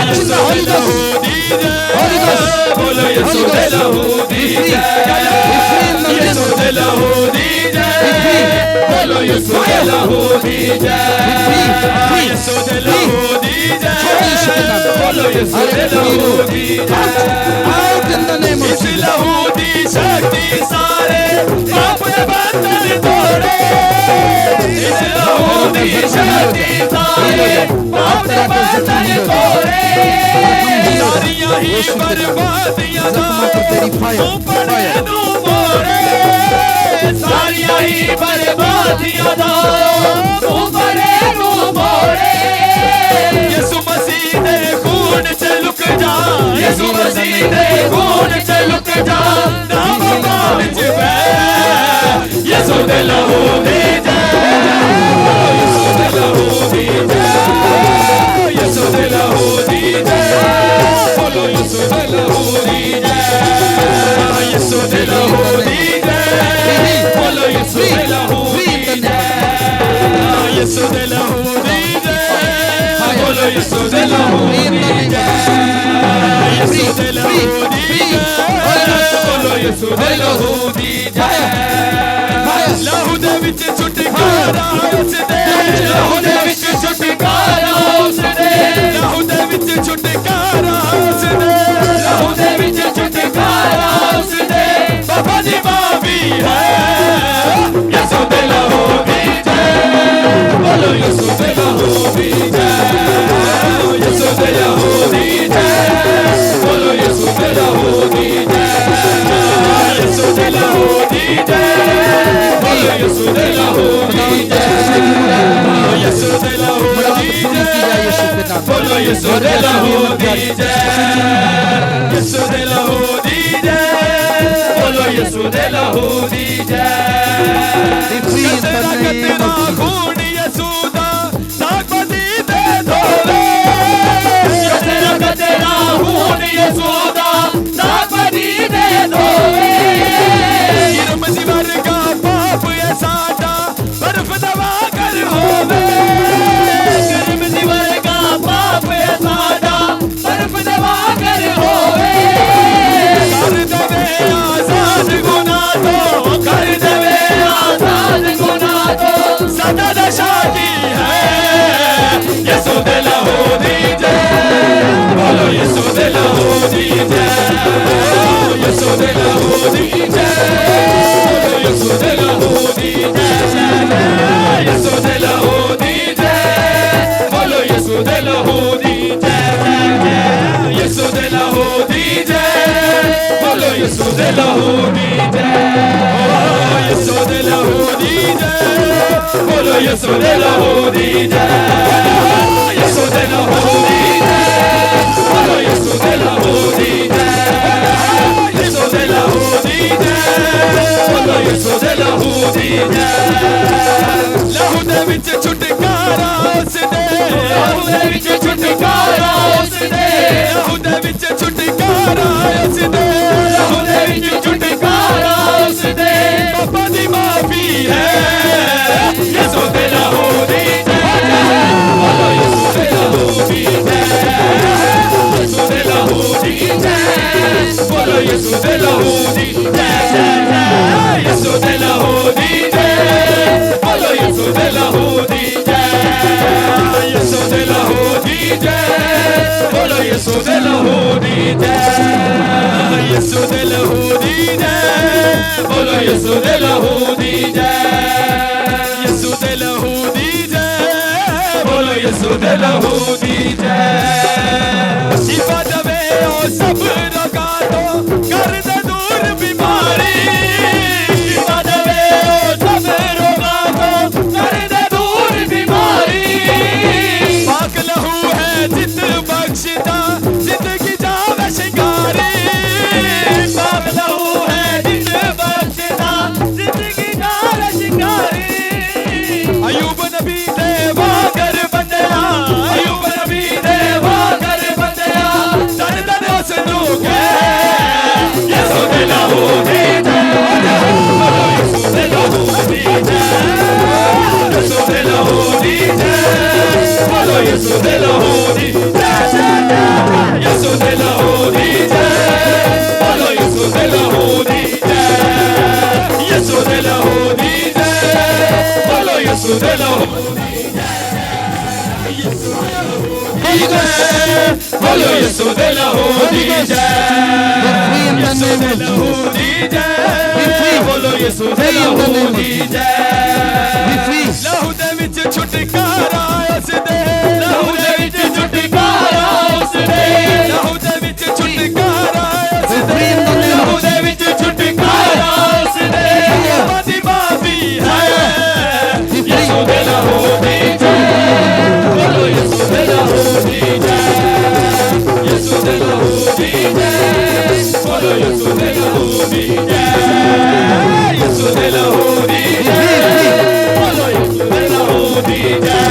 यीशु दे लहू दी जय बोलो यीशु दे लहू दी जय यीशु दे लहू दी जय बोलो यीशु दे लहू दी जय यीशु दे लहू दी जय बोलो यीशु दे लहू दी जय इस लहू दी शक्ति सारे पाप दे बंधन तोड़े इस लहू दी शक्ति सारे पाप दे बंधन तोड़े सारियां ही बर्बादियां दा ऊपर नू मोड़े सारियां ही बर्बादियां दा ऊपर नू मोड़े यीशु मसीह दे खून च लुक जा यीशु मसीह दे खून च लुक जा नाम नाम च बै यीशु दे लहू दे जय यीशु दे लहू दे जय यीशु दे लहू दे जय बोलो यीशु दे लहू दे जय यीशु दे लहू दे जय बोलो यीशु दे लहू दे जय यीशु दे लहू दे जय बोलो यीशु दे लहू दे जय यीशु दे लहू दे जय बोलो यीशु दे लहू दे जय लहू दे विच छुटकारा उस दे लहू दे विच छुटकारा उस दे लहू दे विच छुटकारा उस दे लहू दे विच छुटकारा उस दे बाबा दी माफी है यीशु दे लहू दे जय बोलो यीशु दे लहू दे जय यीशु दे लहू दे जय बोलो यीशु दे लहू दे जय यीशु दे लहू दे जय बोलो यीशु दे लहू दे जय यीशु दे लहू दे जय बोलो यीशु दे लहू दे जय यीशु दे लहू दे जय बोलो यीशु दे लहू दे जय कतरा कतरा खून यीशु दा सागपति दे धोवे कतरा कतरा खून यीशु दा सागपति दे धोवे गिरम जीवर का पाप है साडा बर्फ दवा कर होवे गिरम जीवर का पाप है साडा बर्फ दवा कर होवे कर देवे आजाद गुना तो कर देवे आजाद गुना तो सदा दशा की है यीशु दे लहू दी जय बोलो यीशु दे लहू दी जय यीशु दे लहू दी जय यीशु दे लहू दी जय यीशु दे लहू दी जय बोलो यीशु दे लहू दी जय यीशु दे लहू दी जय बोलो यीशु दे लहू दी जय यीशु दे लहू दी जय बोलो यीशु दे लहू दी जय यीशु दे लहू दी जय बोलो यीशु दे लहू दी जय यीशु दे लहू दी जय बोलो यीशु दे लहू दी जय लहू दे विच छुटकारा उस दे लहू दे विच छुटकारा उस दे लहू दे विच छुटकारा उस दे लहू दे विच छुटकारा उस दे पापा दी माफी है यीशु दे लहू दी जय बोलो यीशु दे लहू दी जय यीशु दे लहू दी जय बोलो यीशु दे लहू दी जय यीशु दे लहू दी जय बोलो यीशु दे लहू दी जय यीशु दे लहू दी जय बोलो यीशु दे लहू दी जय यीशु दे लहू दी जय बोलो यीशु दे लहू दी जय यीशु दे लहू दी जय बोलो यीशु दे लहू दी जय शिफा दवे ओ सब रोगा तो कर दे दूर बीमारी शिफा दवे ओ सब रोगा तो कर दे दूर बीमारी पाक लहू है जित बख्शता जिंदगी जावे शिकारी पाक लहू है जित बख्शता जिंदगी जावे शिकारी अयूब नबी दे वागर बंदया अयूब नबी दे वागर बंदया तन तन उस के यीशु दे लहू दी जय यीशु दे लहू दी जय यीशु दे लहू दी जय बोलो यीशु दे लहू दी जय यीशु दे लहू दी जय बोलो यीशु दे लहू दी जय यीशु दे लहू दी जय यीशु दे लहू बोलो यीशु दे लहू दी जय यीशु दे लहू दी जय बोलो यीशु दे लहू दी जय लहू दे विच छुटकारा उस दे लहू दे विच छुटकारा उस दे लहू दे विच छुटकारा उस दे लहू दे विच छुटकारा उस दे माफी माफी है यीशु दे लहू दी जय बोलो यीशु दे लहू दी जय यीशु दे लहू दी जय बोलो यीशु दे लहू दी जय यीशु दे लहू दी जय बोलो यीशु दे लहू दी जय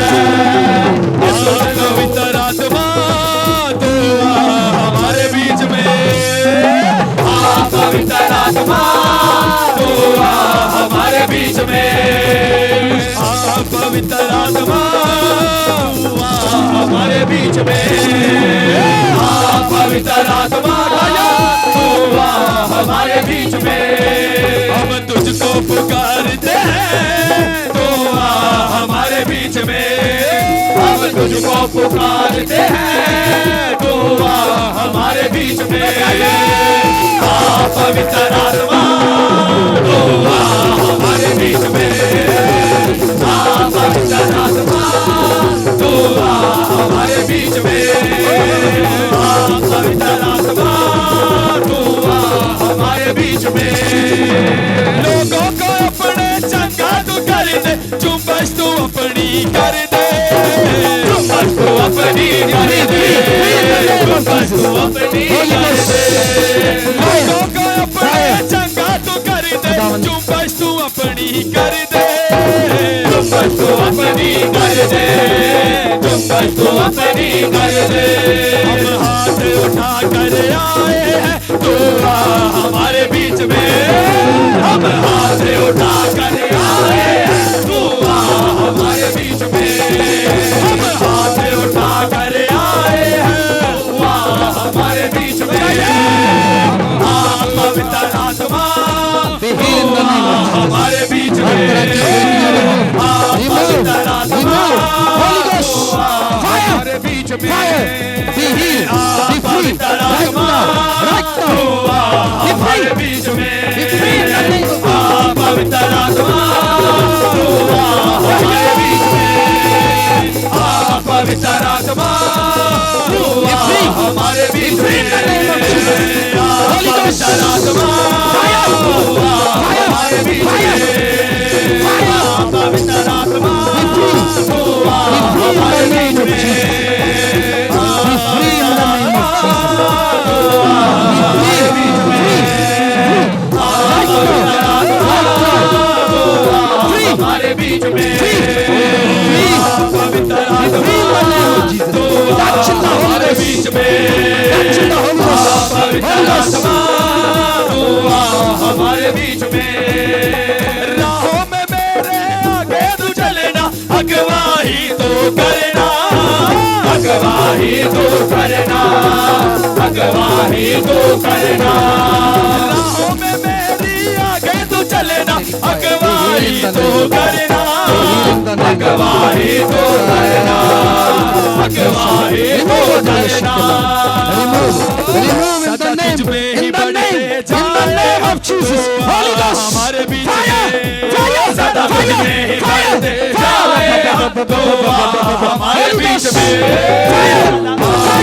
यीशु दे पवित्र आत्मा तू आ हमारे बीच में आ पवित्र आत्मा तू आ हमारे बीच में आ पवित्र आत्मा तू आ हमारे बीच में आ पवित्र आत्मा तू आ हमारे बीच में हम तुझको पुकारते हैं तू आ हमारे बीच में हम तुझको पुकारते हैं तू आ हमारे बीच में आ पवित्र आत्मा तू आ हमारे बीच में आ पवित्र आत्मा तू आ हमारे बीच में आ पवित्र आत्मा तू आ हमारे बीच में लोगों को अपने चंगा तू कर दे चुम्बस तू अपनी कर दे चुम्बस तू अपनी कर दे चुम्बस तू अपनी कर दे लोगों को अपने चंगा तू कर दे चुम्बस तू अपनी कर दे चुम्बस तू अपनी कर दे चुम्बस तू अपनी कर दे हम हाथ उठा कर आए हैं तू आ हमारे बीच में हम हाथ उठा कर आए हैं तू आ हमारे बीच में हम हाथ उठा कर आए हैं तू आ हमारे बीच में आ पवित्र आत्मा तू आ हमारे बीच में आ पवित्र आत्मा तू आ हमारे बीच में आ पवित्र आत्मा तू आ हमारे बीच में आ पवित्र आत्मा तू आ हमारे बीच में आ पवित्र आत्मा तू आ हमारे बीच में आ पवित्र आत्मा तू आ हमारे बीच में आ पवित्र आत्मा तू आ हमारे बीच में हमारे बीच में पवित्र आत्मा तो हमारे बीच में पवित्र आत्मा तो हमारे बीच में राहों में मेरे आगे तू चलेना अगवाही तो करना अगवाही तो करना अगवाही तो करना राहों में मेरी आगे तू चलेना अगवाही तो करना अगवाही तो करना अगवाही तो करना सदा तुझ में ही बढ़ते जाए हमारे बीच में सदा तुझ में ही बढ़ते जाए तो हमारे बीच में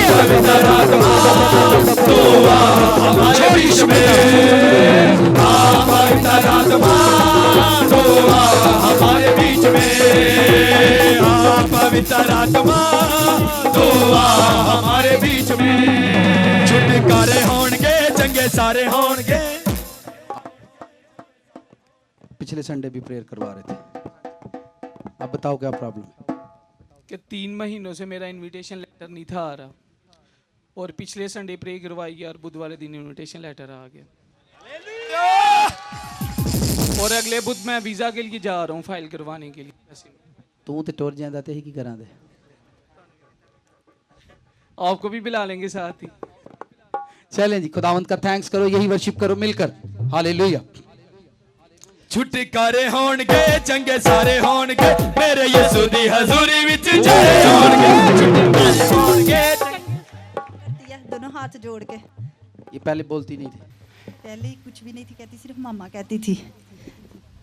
पवित्र आत्मा तो हमारे बीच में पवित्र आत्मा तो हमारे बीच में पवित्र आत्मा तो हमारे बीच में छुटकारे होंगे चंगे सारे होंगे। पिछले संडे भी प्रेयर करवा रहे थे, अब बताओ क्या प्रॉब्लम है? कि 3 महीनों से मेरा इनविटेशन लेटर नहीं था आ रहा और पिछले संडे प्रे करवाई और बुध वाले दिन इनविटेशन लेटर आ गया और अगले बुध मैं वीज़ा के लिए जा रहा हूँ फाइल करवाने के लिए। तू तो टोर जाता ही की करा दे, आपको भी बुला लेंगे साथ ही। चलें जी, खुदावंत का थैंक्स करो, यही वर्शिप करो मिलकर। हालेलुया। छुटकारे होणगे चंगे सारे होणगे मेरे यीशु दी हजूरी विच जड़े होणगे छुटकारे होणगे करती है दोनों हाथ जोड़ के। ये पहले बोलती नहीं थी, पहले कुछ भी नहीं थी कहती, सिर्फ मामा कहती थी।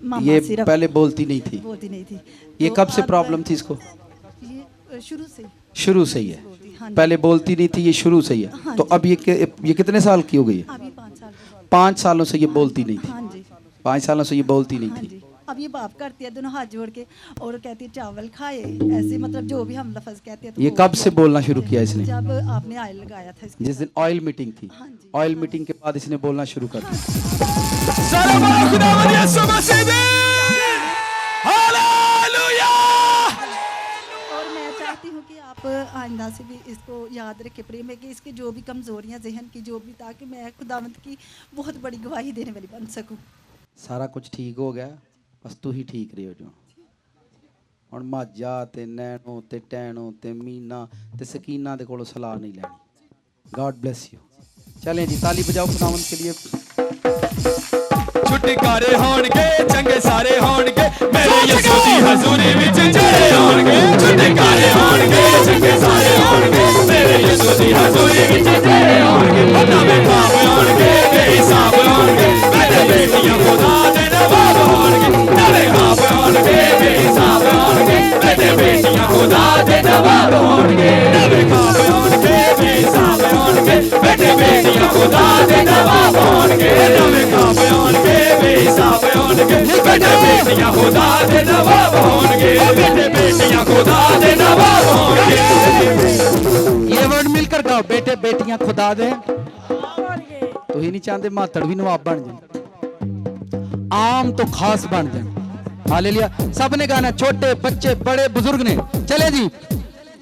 मामा ये सिर्फ पहले बोलती नहीं थी। बोलती नहीं थी। ये तो कब से अब प्रॉब्लम थी इसको? ये शुरू से ही शुरू से ही है, हाँ जी। पहले बोलती नहीं थी, ये शुरू से ही है। हाँ तो अब ये कितने साल की हो गई है? अभी 5 साल 5 सालों से ये बोलती नहीं थी। हाँ जी 5 सालों से ये बोलती नहीं हाँ थी। जी। अब ये बाप करती है दोनों हाथ जोड़ के और कहती है चावल खाए, ऐसे मतलब जो भी हम लफ्ज कहते हैं। तो ये वो- कब से बोलना शुरू किया इसने? जब आपने ऑयल लगाया था इसके जिस दिन ऑयल मीटिंग थी, हाँ जी। ऑयल मीटिंग के बाद इसने बोलना शुरू कर दिया। सारा बोलो खुदावंद यीशु मसीह दी हालेलुया। और मैं चाहती हूँ कि आप आइंदा से भी इसको याद रखें प्रेम है कि इसकी जो भी कमजोरियाँ जहन की जो भी, ताकि मैं खुदावंद की बहुत बड़ी गवाही देने वाली बन सकूँ। सारा कुछ ठीक हो गया, बस तू ही ठीक रही हो जो। ਹੁਣ ਮਾਝਾ ਤੇ ਨੈਣੋ ਤੇ ਟੈਣੋ ਤੇ ਮੀਨਾ ਤੇ ਸਕੀਨਾ ਦੇ ਕੋਲੋਂ ਸਲਾਹ ਨਹੀਂ ਲੈਣੀ। God bless you. चलें जी, ताली बजाओ खुदावंद के लिए। छुटकारे होणगे चंगे सारे होणगे मेरे यीशु दी हजूरी विच जड़े होणगे छुटकारे होणगे चंगे सारे होणगे मेरे यीशु दी हजूरी विच जड़े होणगे नवे खाब होणगे बेहिसाब होणगे मेरे बेटियां खुदा दे नवाब होणगे नवे खाब होणगे बेहिसाब होणगे मेरे बेटियां खुदा दे नवाब होणगे नवे खाब होणगे बेहिसाब होणगे मेरे बेटियां खुदा दे नवाब होणगे नवे खाब होणगे बेहिसाब होणगे बेटे बेटियां खुदा दे नवाब होणगे बेटे बेटियां खुदा दे नवाब होणगे। ये वर्ड मिलकर गाओ, बेटे बेटियां खुदा दे। तो ही नहीं चाहते मातड़ भी नवाब बन जाए, आम तो खास बन जाए। हालेलुया। सबने गाना, छोटे बच्चे बड़े बुजुर्ग ने। चले जी।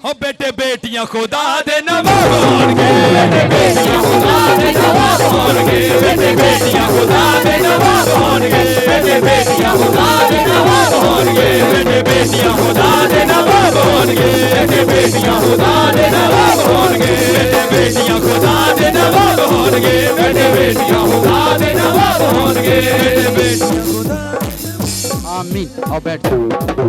हो बेटे बेटियां खुदा दे नवाब होणगे बेटे बेटियां खुदा दे नवाब होणगे बेटे बेटियां खुदा दे नवाब होणगे बेटे बेटियां खुदा दे नवाब होणगे बेटे बेटियां खुदा दे नवाब होणगे बेटे बेटियां खुदा दे नवाब होणगे बेटे बेटियां खुदा दे नवाब होणगे बेटे बेटियां खुदा दे नवाब होणगे बेटे बेटियां खुदा। आमीन। आओ बैठ जाओ।